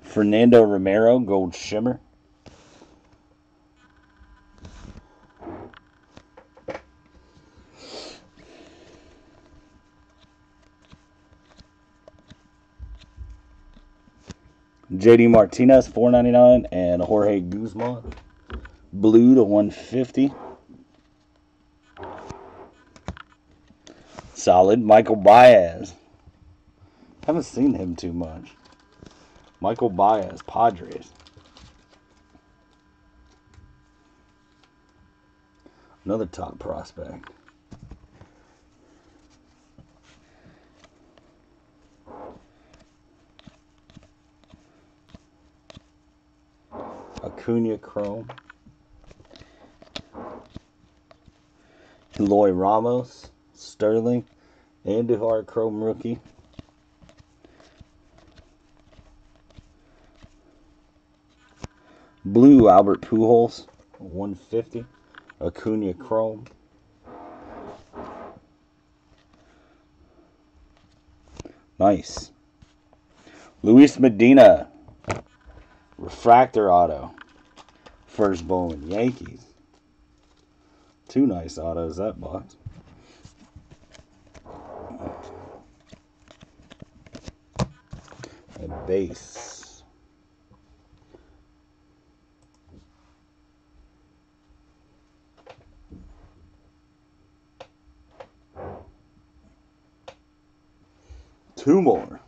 Fernando Romero, gold shimmer. JD Martinez, $4.99, and Jorge Guzman, blue to 150. Solid. Michael Baez. Haven't seen him too much. Michael Baez, Padres. Another top prospect. Acuna Chrome. Eloy Ramos, Sterling, Andujar Chrome rookie. Blue Albert Pujols, 150. Acuna Chrome. Nice. Luis Medina, refractor auto. First Bowman Yankees. 2 nice autos that box. And base. Two more.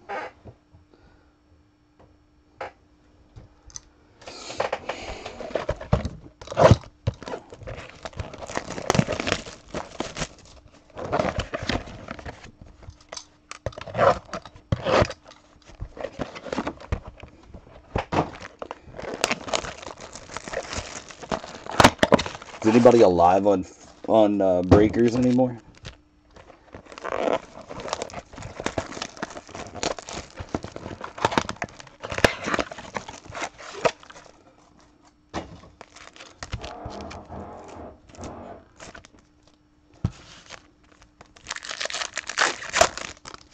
Is anybody alive on breakers anymore?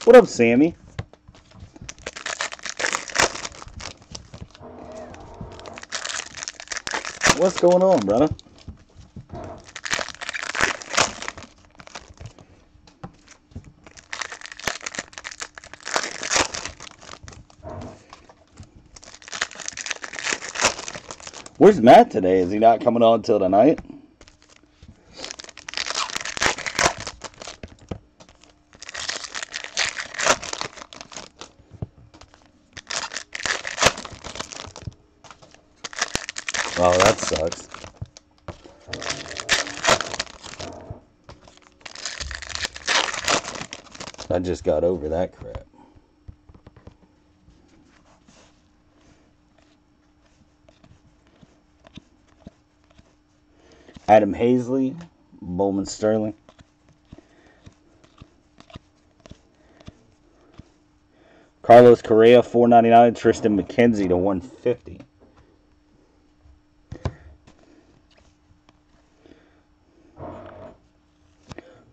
What up, Sammy? What's going on, brother? Where's Matt today? Is he not coming on till tonight? Oh, that sucks. I just got over that crap. Adam Hazley, Bowman Sterling. Carlos Correa, $4.99. Tristan McKenzie to $150.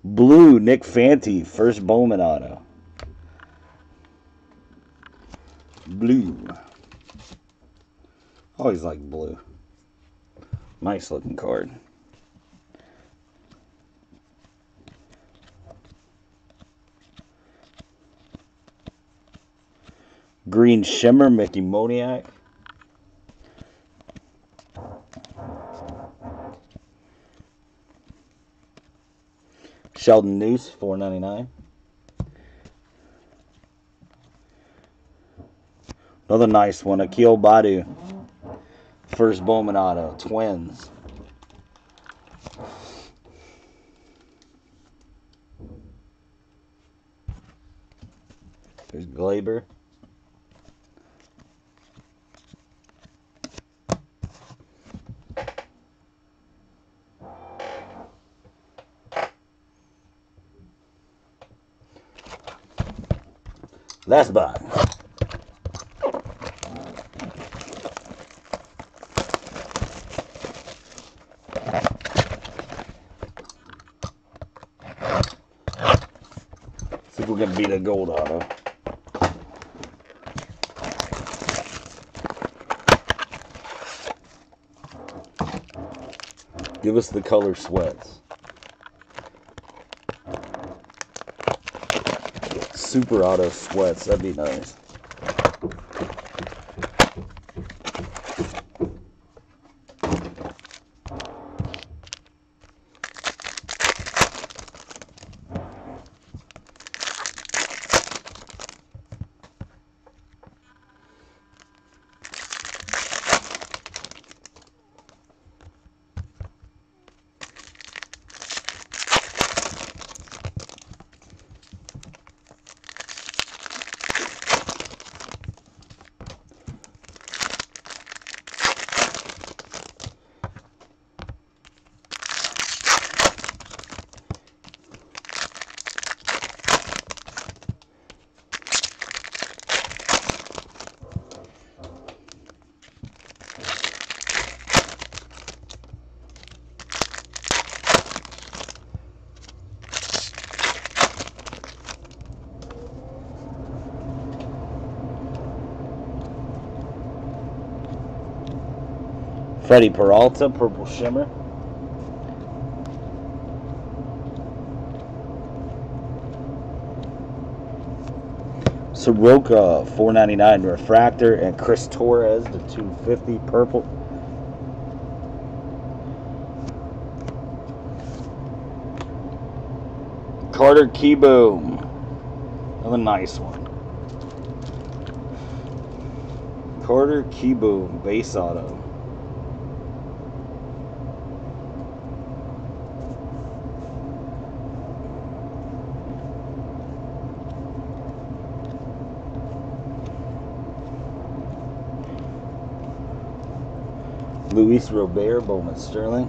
Blue, Nick Fanti, first Bowman auto. Blue. Always like blue. Nice looking card. Green Shimmer, Mickey Moniak. Sheldon Noose, $4.99. Another nice one, Akil Badu. First Bowman auto, Twins. There's Glaber. Last box. See if we can beat a gold auto. Give us the color sweats. Super auto sweats, that'd be nice. Freddie Peralta, Purple Shimmer. Soroka, $4.99 refractor, and Chris Torres to $2.50 purple. Carter Kieboom, another nice one. Carter Kieboom, base auto. Luis Robert, Bowman Sterling.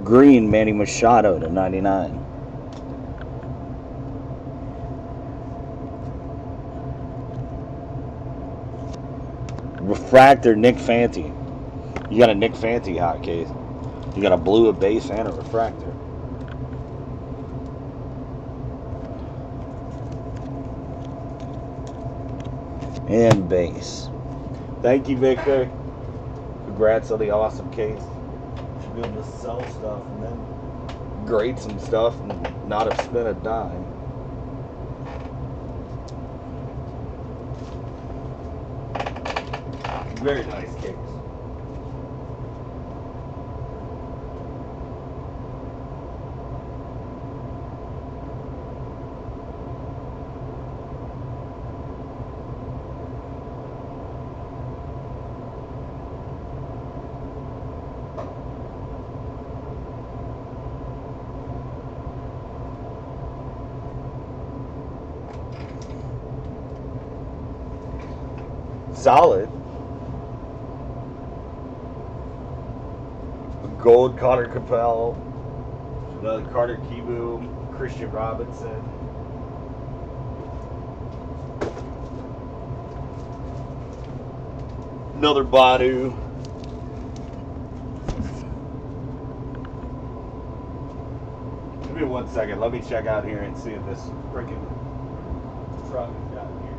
Green, Manny Machado to $99. Refractor, Nick Fanti. You got a Nick Fanti hot case. You got a blue, a base, and a refractor. And base. Thank you, Victor. Congrats on the awesome case. Should be able to sell stuff and then grade some stuff and not have spent a dime. Very nice case. Solid. Gold Carter Capel, another Carter Kibu, Christian Robinson. Another Badu. Give me 1 second. Let me check out here and see if this freaking truck has gotten here.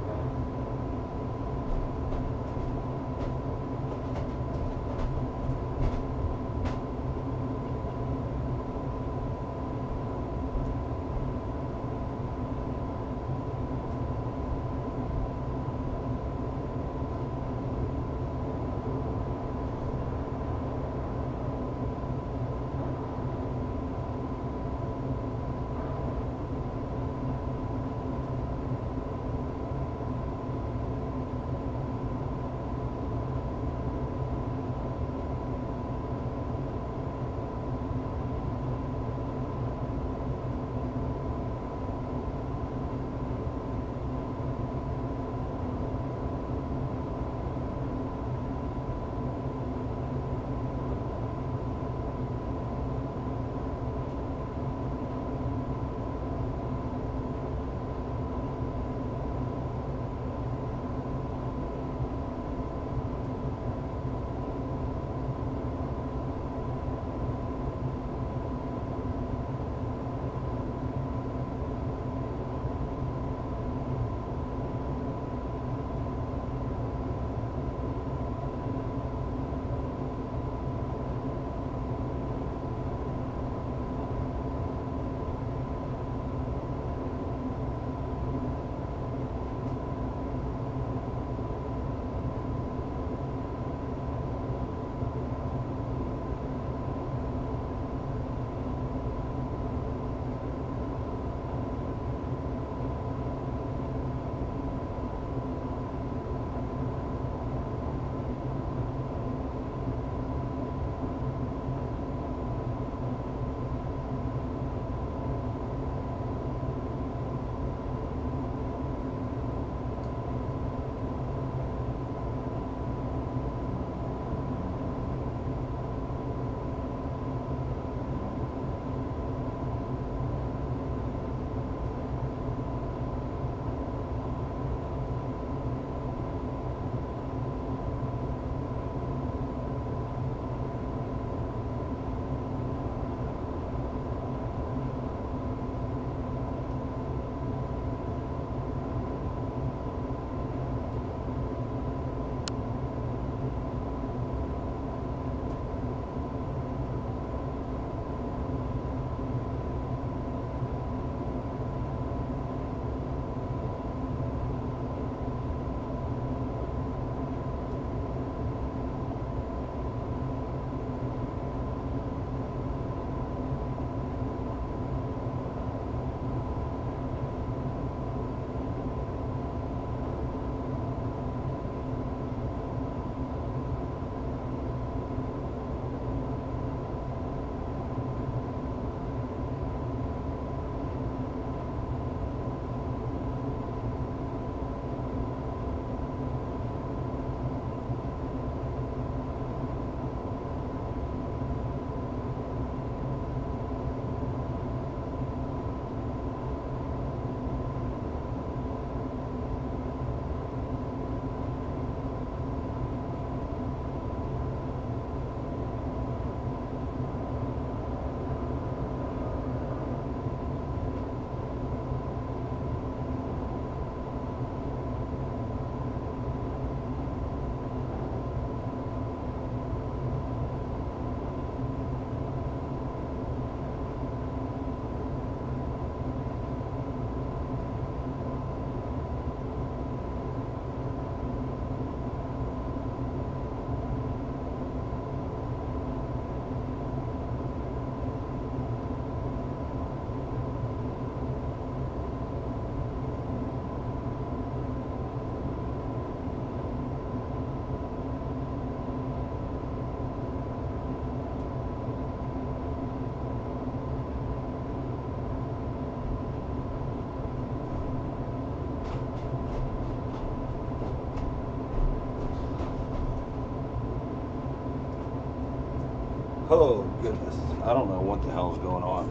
Oh, goodness. I don't know what the hell's going on.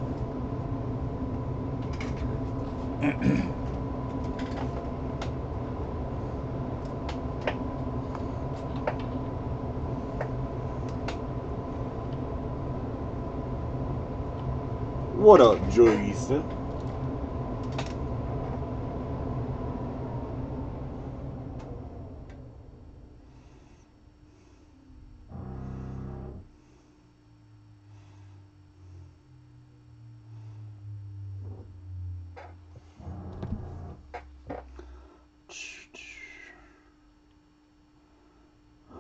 What up, Joe Easton?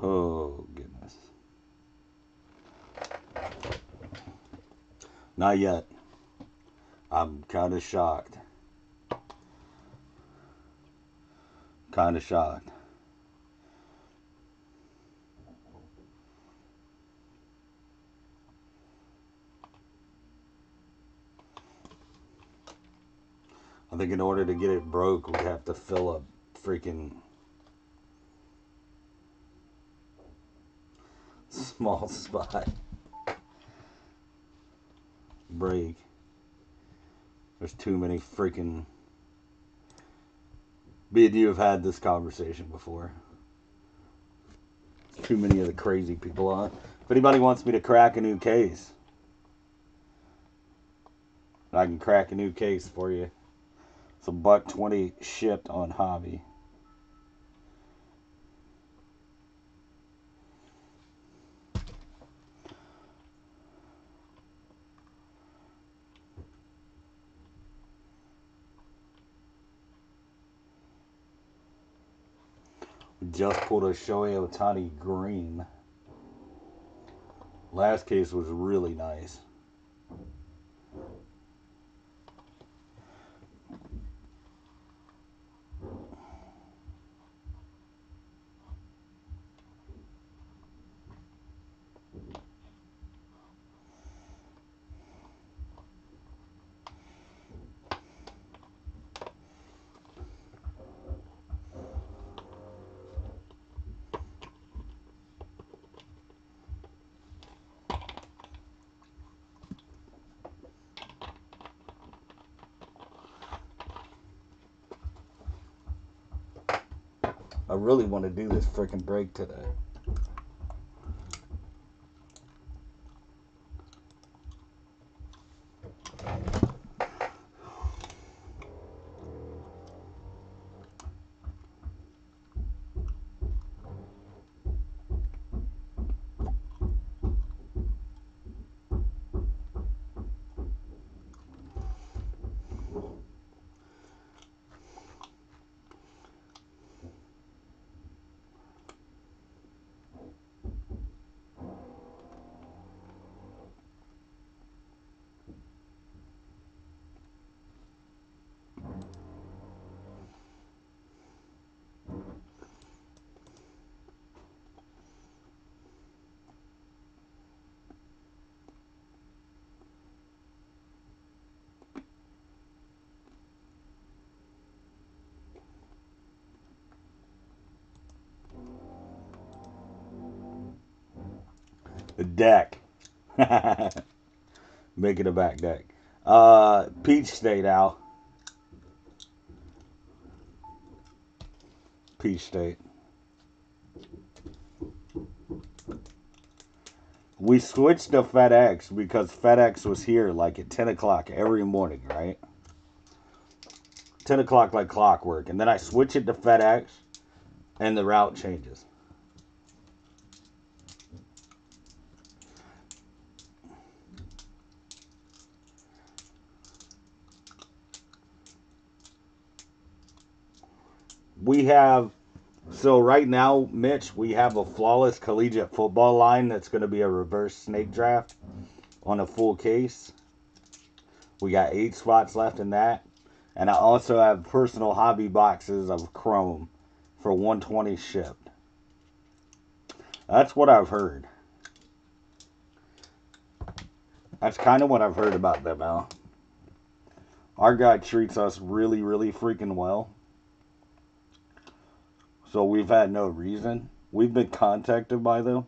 Oh, goodness. Not yet. I'm kind of shocked. Kind of shocked. I think in order to get it broke, we'd have to fill a freaking small spot. Break. There's too many freaking... Me and you have had this conversation before. Too many of the crazy people on. If anybody wants me to crack a new case, I can crack a new case for you. It's $1.20 shipped on Hobby. Just pulled a Shohei Ohtani green. Last case was really nice. I really want to do this freaking break today. The deck. Make it a back deck. Peach State, Al. Peach State. We switched to FedEx because FedEx was here like at 10 o'clock every morning, right? 10 o'clock like clockwork. And then I switch it to FedEx and the route changes. We have, so right now, Mitch, we have a flawless collegiate football line that's going to be a reverse snake draft on a full case. We got 8 spots left in that. And I also have personal hobby boxes of Chrome for $120 shipped. That's what I've heard. That's kind of what I've heard about them, Al. Our guy treats us really, really freaking well. So we've had no reason. We've been contacted by them.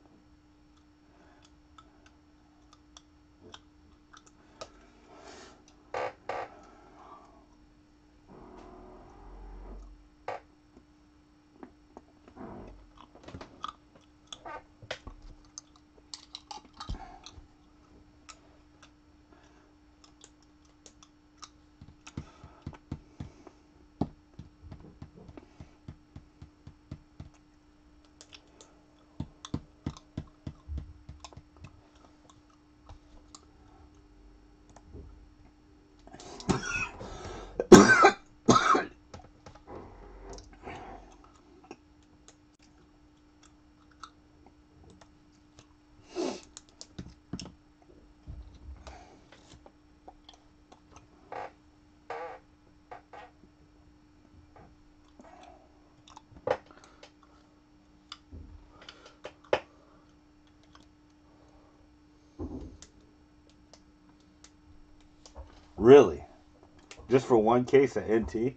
Really? Just for one case of NT?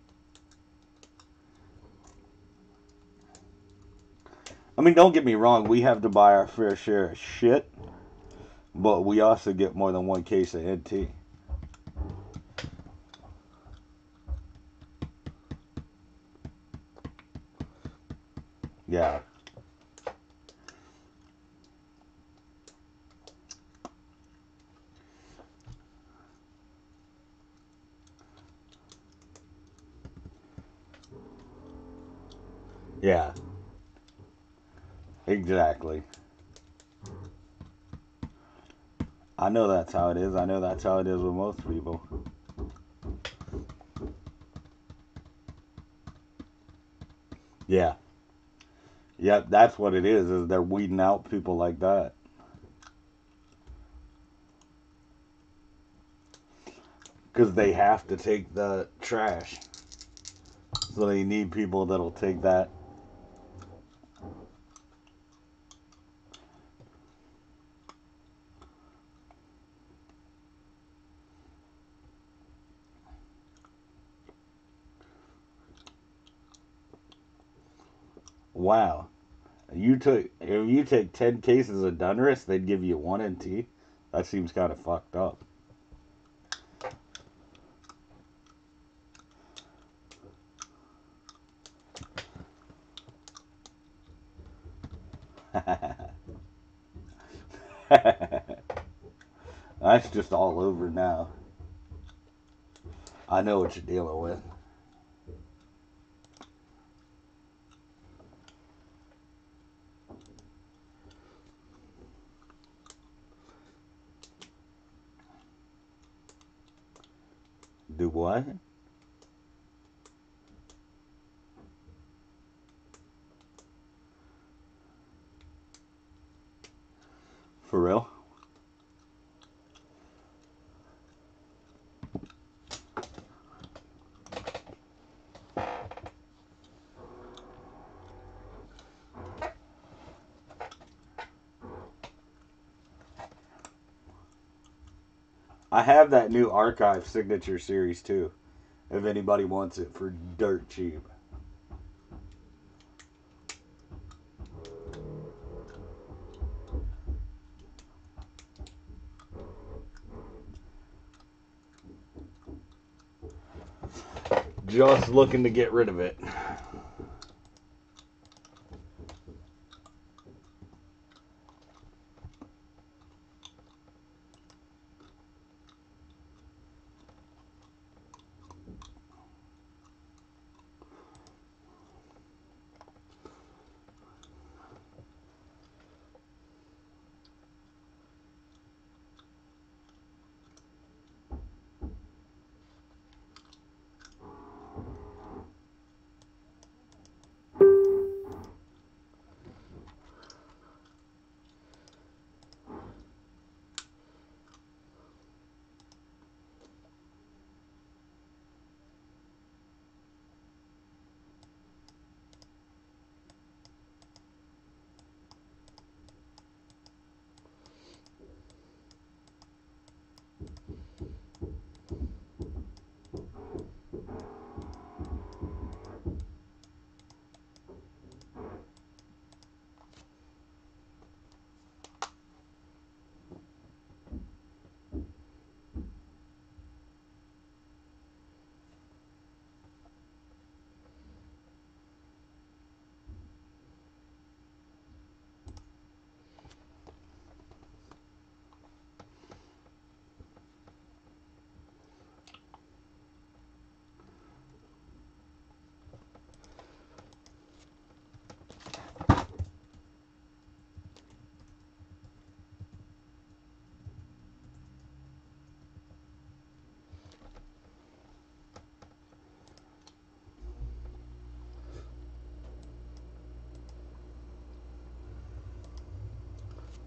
I mean, don't get me wrong. We have to buy our fair share of shit, but we also get more than one case of NT. Yeah. Yeah. Exactly. I know that's how it is. I know that's how it is with most people. Yeah. Yep, that's what it is they're weeding out people like that. Because they have to take the trash. So they need people that'll take that. Wow. If you take 10 cases of Dunris, they'd give you one NT. That seems kind of fucked up. That's just all over now. I know what you're dealing with. Do what? For real? I have that new archive signature series too. If anybody wants it for dirt cheap. Just looking to get rid of it.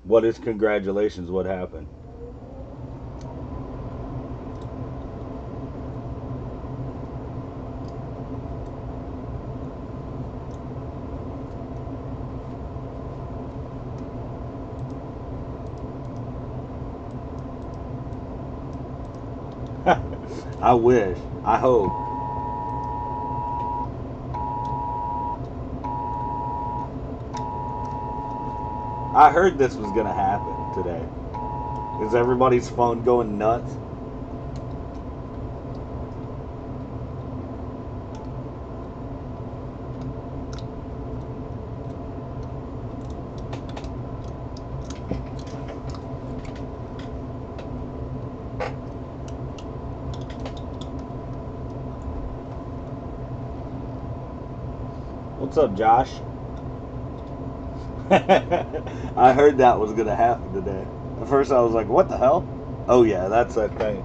What is congratulations? What happened? I wish. I hope. I heard this was gonna happen today. Is everybody's phone going nuts? What's up, Josh? I heard that was gonna happen today. At first I was like, what the hell? Oh yeah, that's that thing.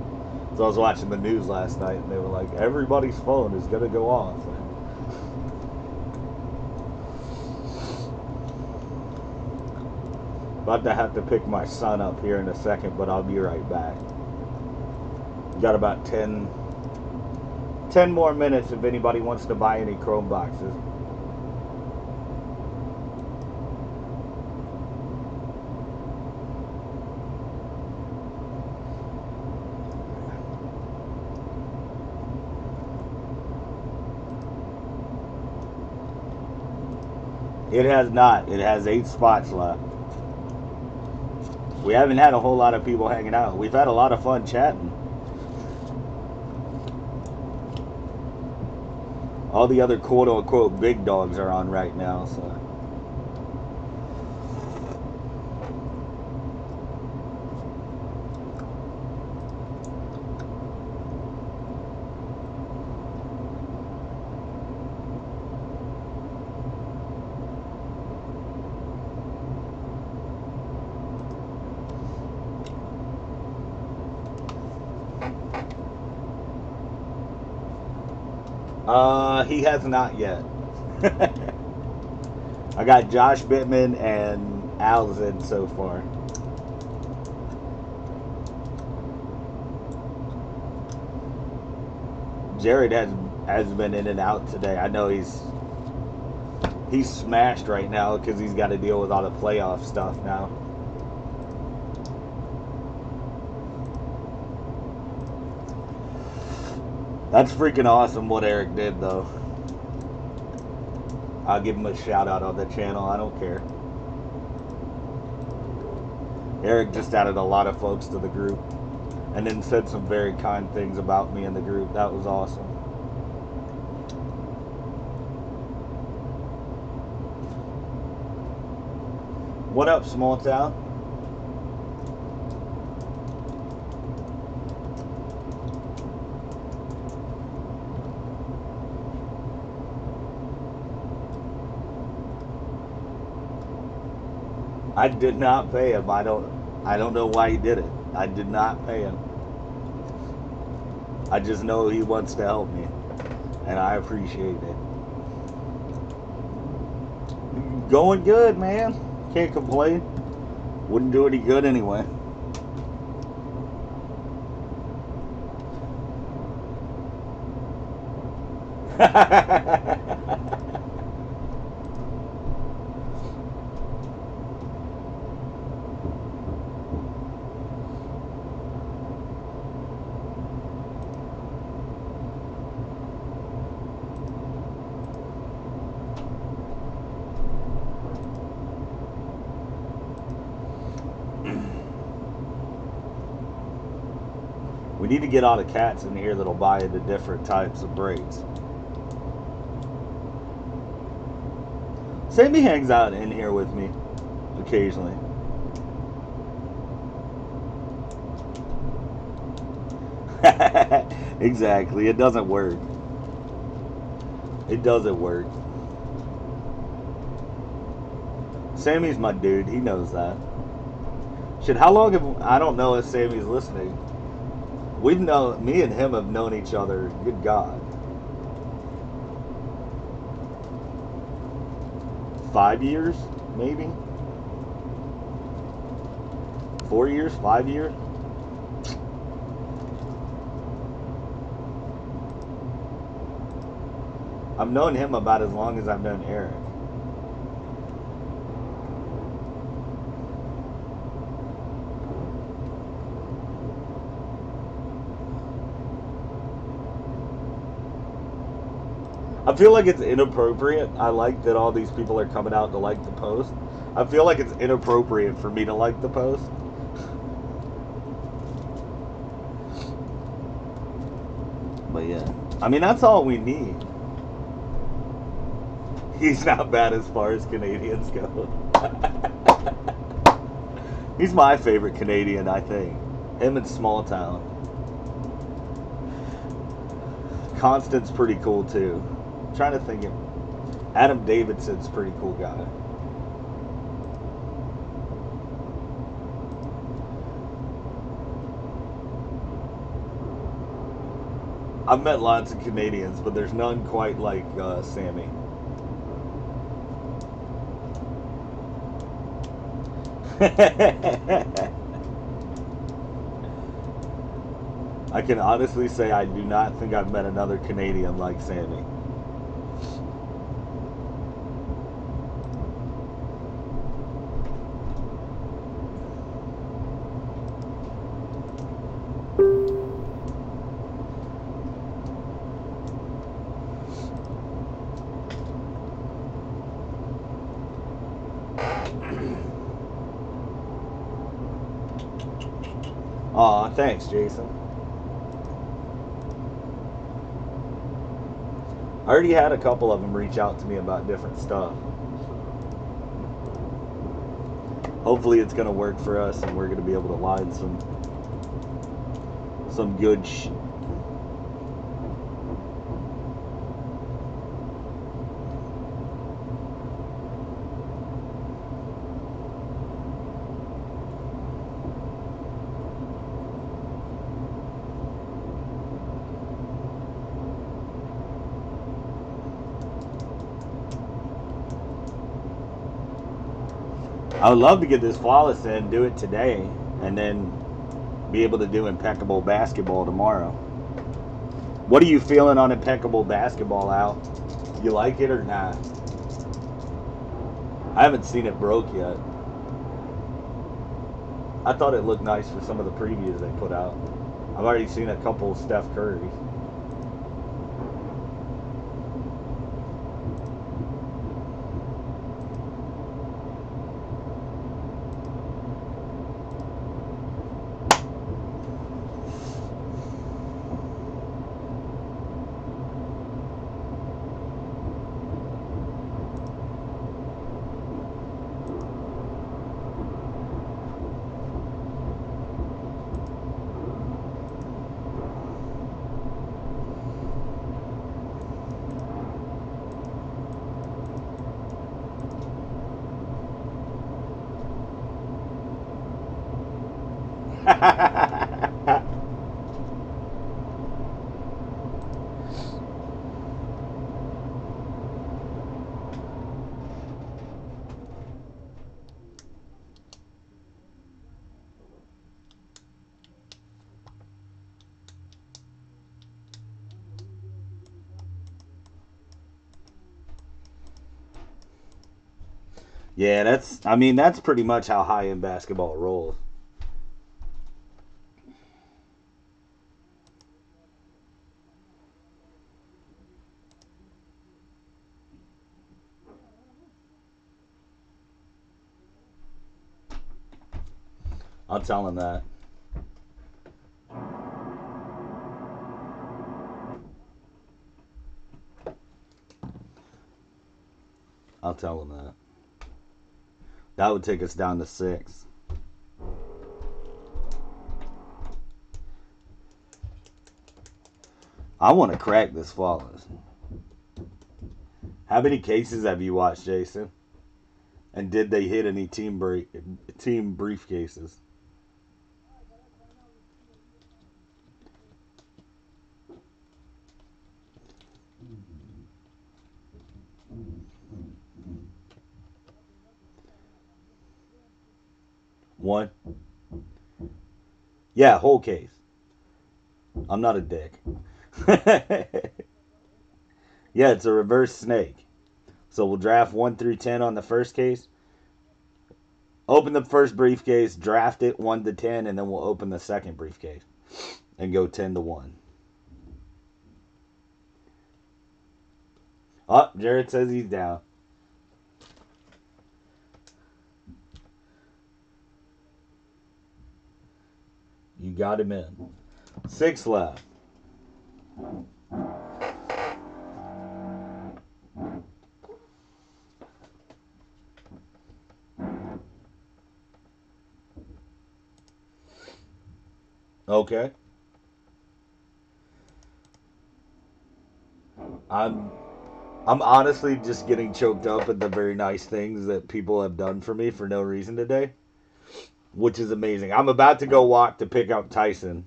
So I was watching the news last night and they were like, everybody's phone is gonna go off. About to have to pick my son up here in a second, but I'll be right back. Got about 10 more minutes if anybody wants to buy any Chrome boxes. It has not. It has 8 spots left. We haven't had a whole lot of people hanging out. We've had a lot of fun chatting. All the other quote-unquote big dogs are on right now, so... he has not yet. I got Josh Bittman and Al's in so far. Jared has been in and out today. I know he's smashed right now because he's got to deal with all the playoff stuff now. That's freaking awesome what Eric did, though. I'll give him a shout out on the channel. I don't care. Eric just added a lot of folks to the group and then said some very kind things about me in the group. That was awesome. What up, small town? I did not pay him. I don't know why he did it. I did not pay him. I just know he wants to help me, and I appreciate it. Going good, man. Can't complain. Wouldn't do any good anyway. We need to get all the cats in here that'll buy into different types of braids. Sammy hangs out in here with me occasionally. Exactly. It doesn't work. It doesn't work. Sammy's my dude. He knows that. Shit, how long have... I don't know if Sammy's listening. We've known... Me and him have known each other. Good God. 5 years? Maybe? 4 years? 5 years? I've known him about as long as I've known Eric. feel like it's inappropriate. I like that all these people are coming out to like the post. I feel like it's inappropriate for me to like the post. But yeah, I mean, that's all we need. He's not bad as far as Canadians go. He's my favorite Canadian, I think. Him and Small Town. Constant's pretty cool too. I'm trying to think of Adam Davidson's a pretty cool guy. I've met lots of Canadians, but there's none quite like Sammy. I can honestly say I do not think I've met another Canadian like Sammy. Aw, thanks, Jason. I already had a couple of them reach out to me about different stuff. Hopefully it's going to work for us and we're going to be able to line some good I would love to get this flawless in, do it today, and then be able to do impeccable basketball tomorrow. What are you feeling on impeccable basketball, Al? You like it or not? I haven't seen it broke yet. I thought it looked nice for some of the previews they put out. I've already seen a couple of Steph Curry's. Yeah, that's pretty much how high-end basketball rolls. I'll tell him that. I'll tell him that. That would take us down to 6. I want to crack this flawless. How many cases have you watched, Jason? And did they hit any team briefcases? One. Yeah, whole case. I'm not a dick. Yeah, it's a reverse snake. So we'll draft 1 through 10 on the first case. Open the first briefcase, draft it 1 to 10, and then we'll open the second briefcase and go 10 to 1. Oh, Jared says he's down. You got him in. 6 left. Okay. I'm I'm honestly just getting choked up at the very nice things that people have done for me for no reason today, which is amazing. I'm about to go walk to pick up Tyson.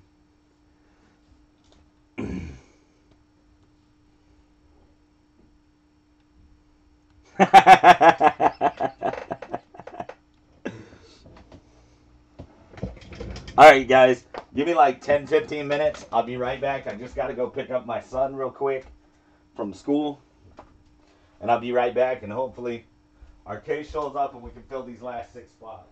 All right, guys. Give me like 10, 15 minutes. I'll be right back. I just got to go pick up my son real quick from school. And I'll be right back. And hopefully our case shows up and we can fill these last 6 spots.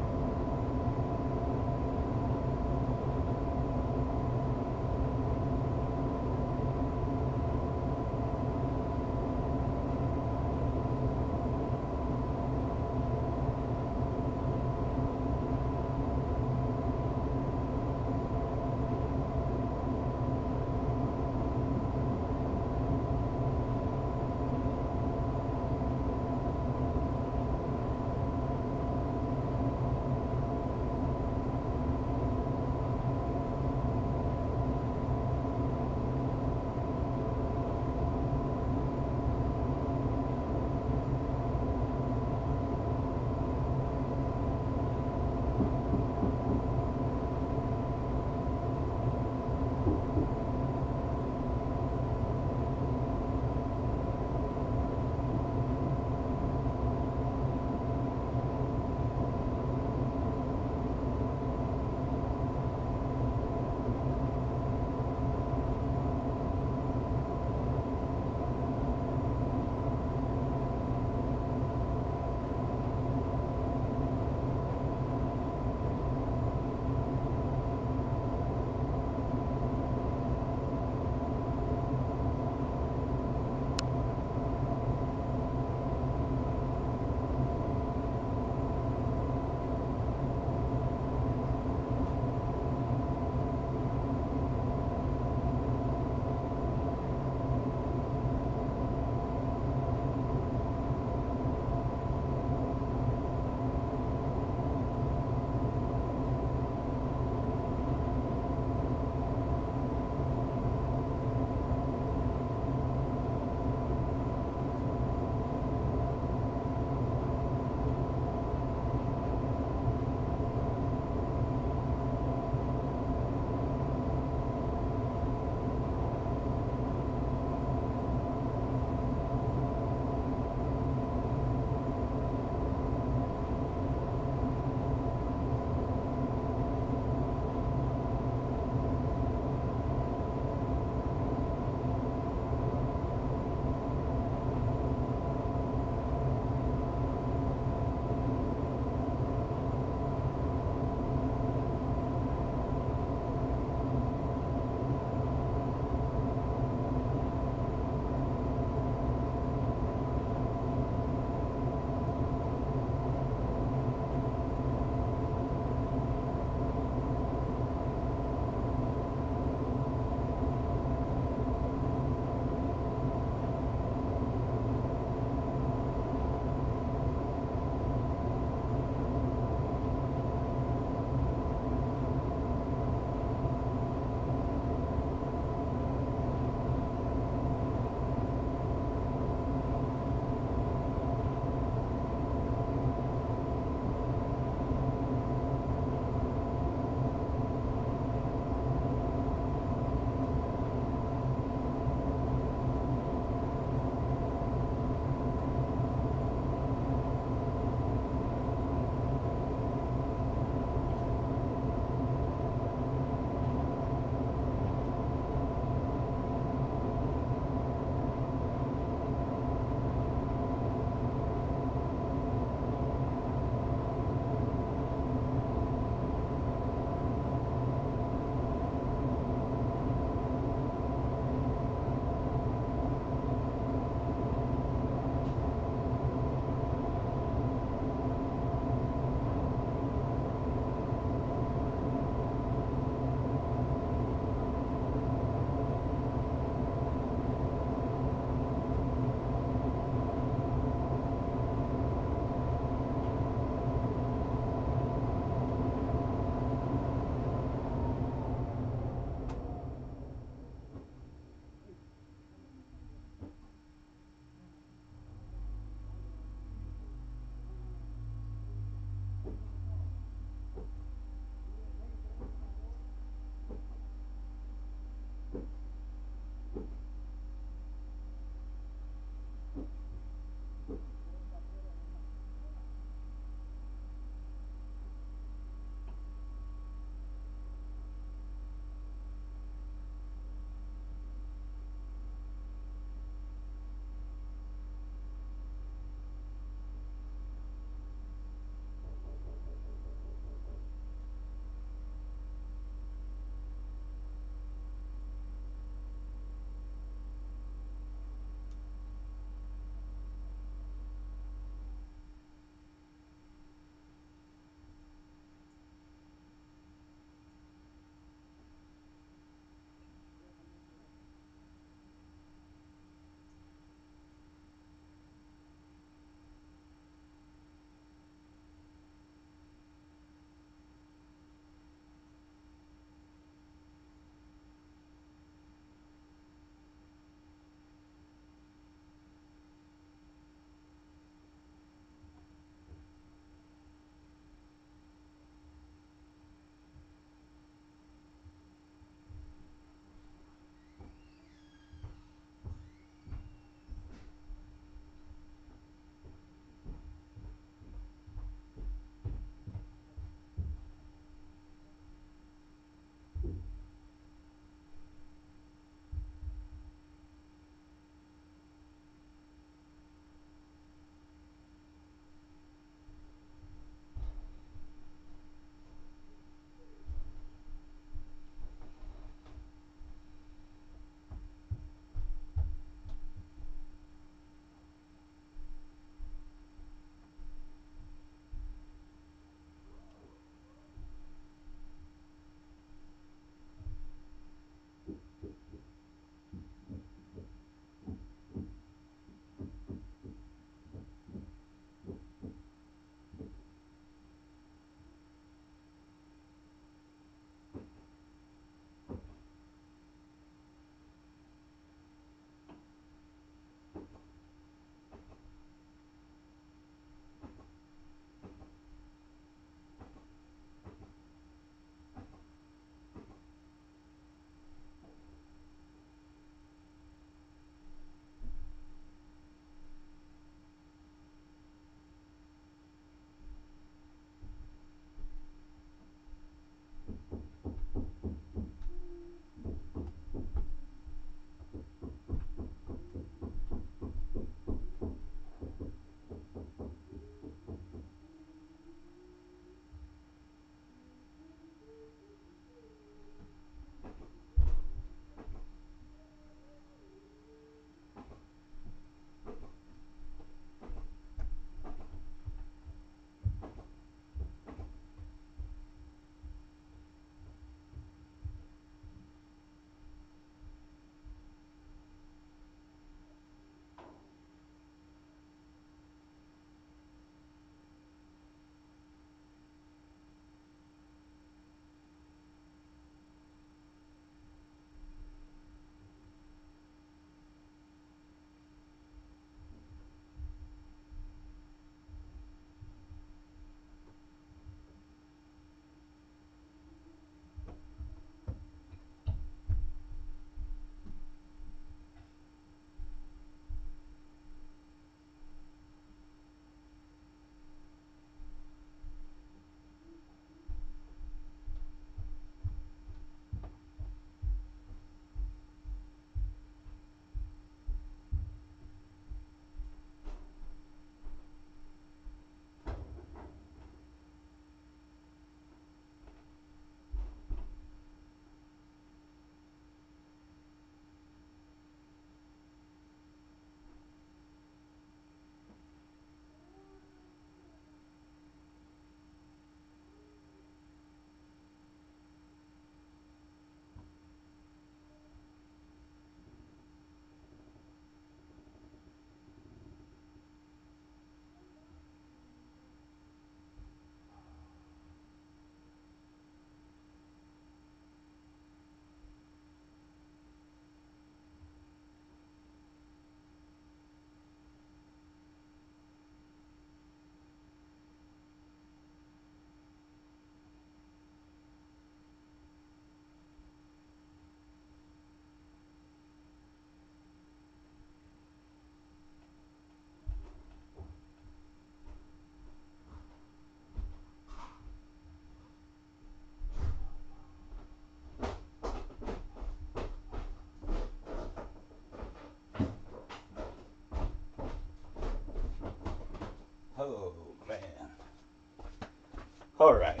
All right.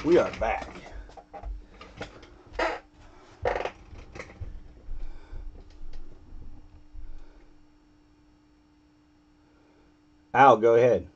We are back. Al, go ahead.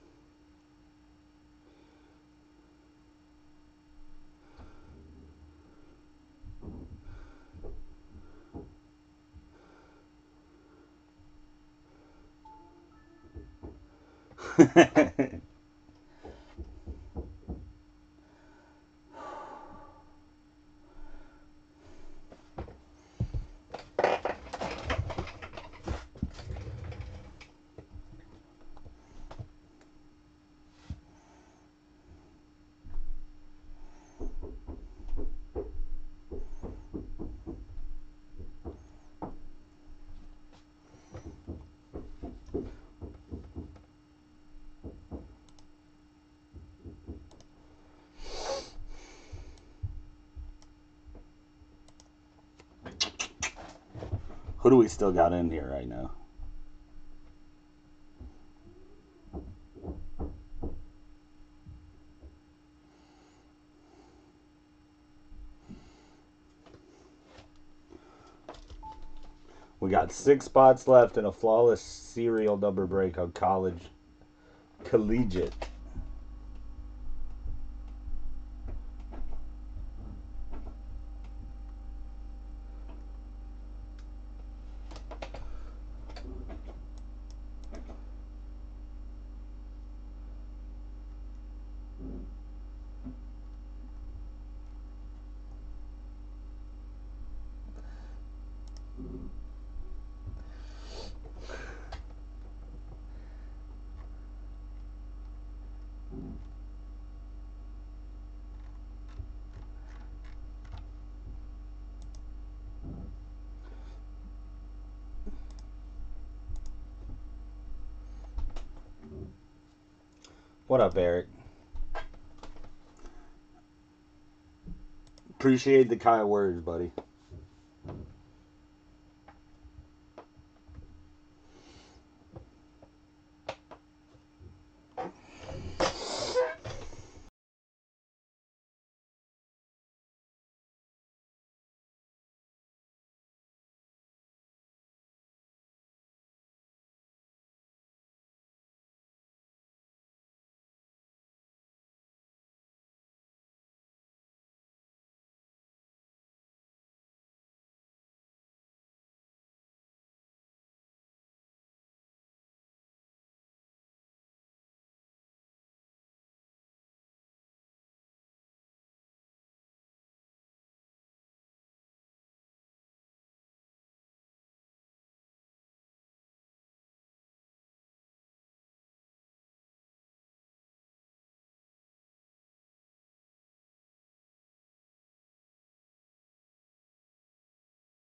Who do we still got in here right now? We got 6 spots left in a flawless serial number break on collegiate. What up, Eric? Appreciate the kind words, buddy.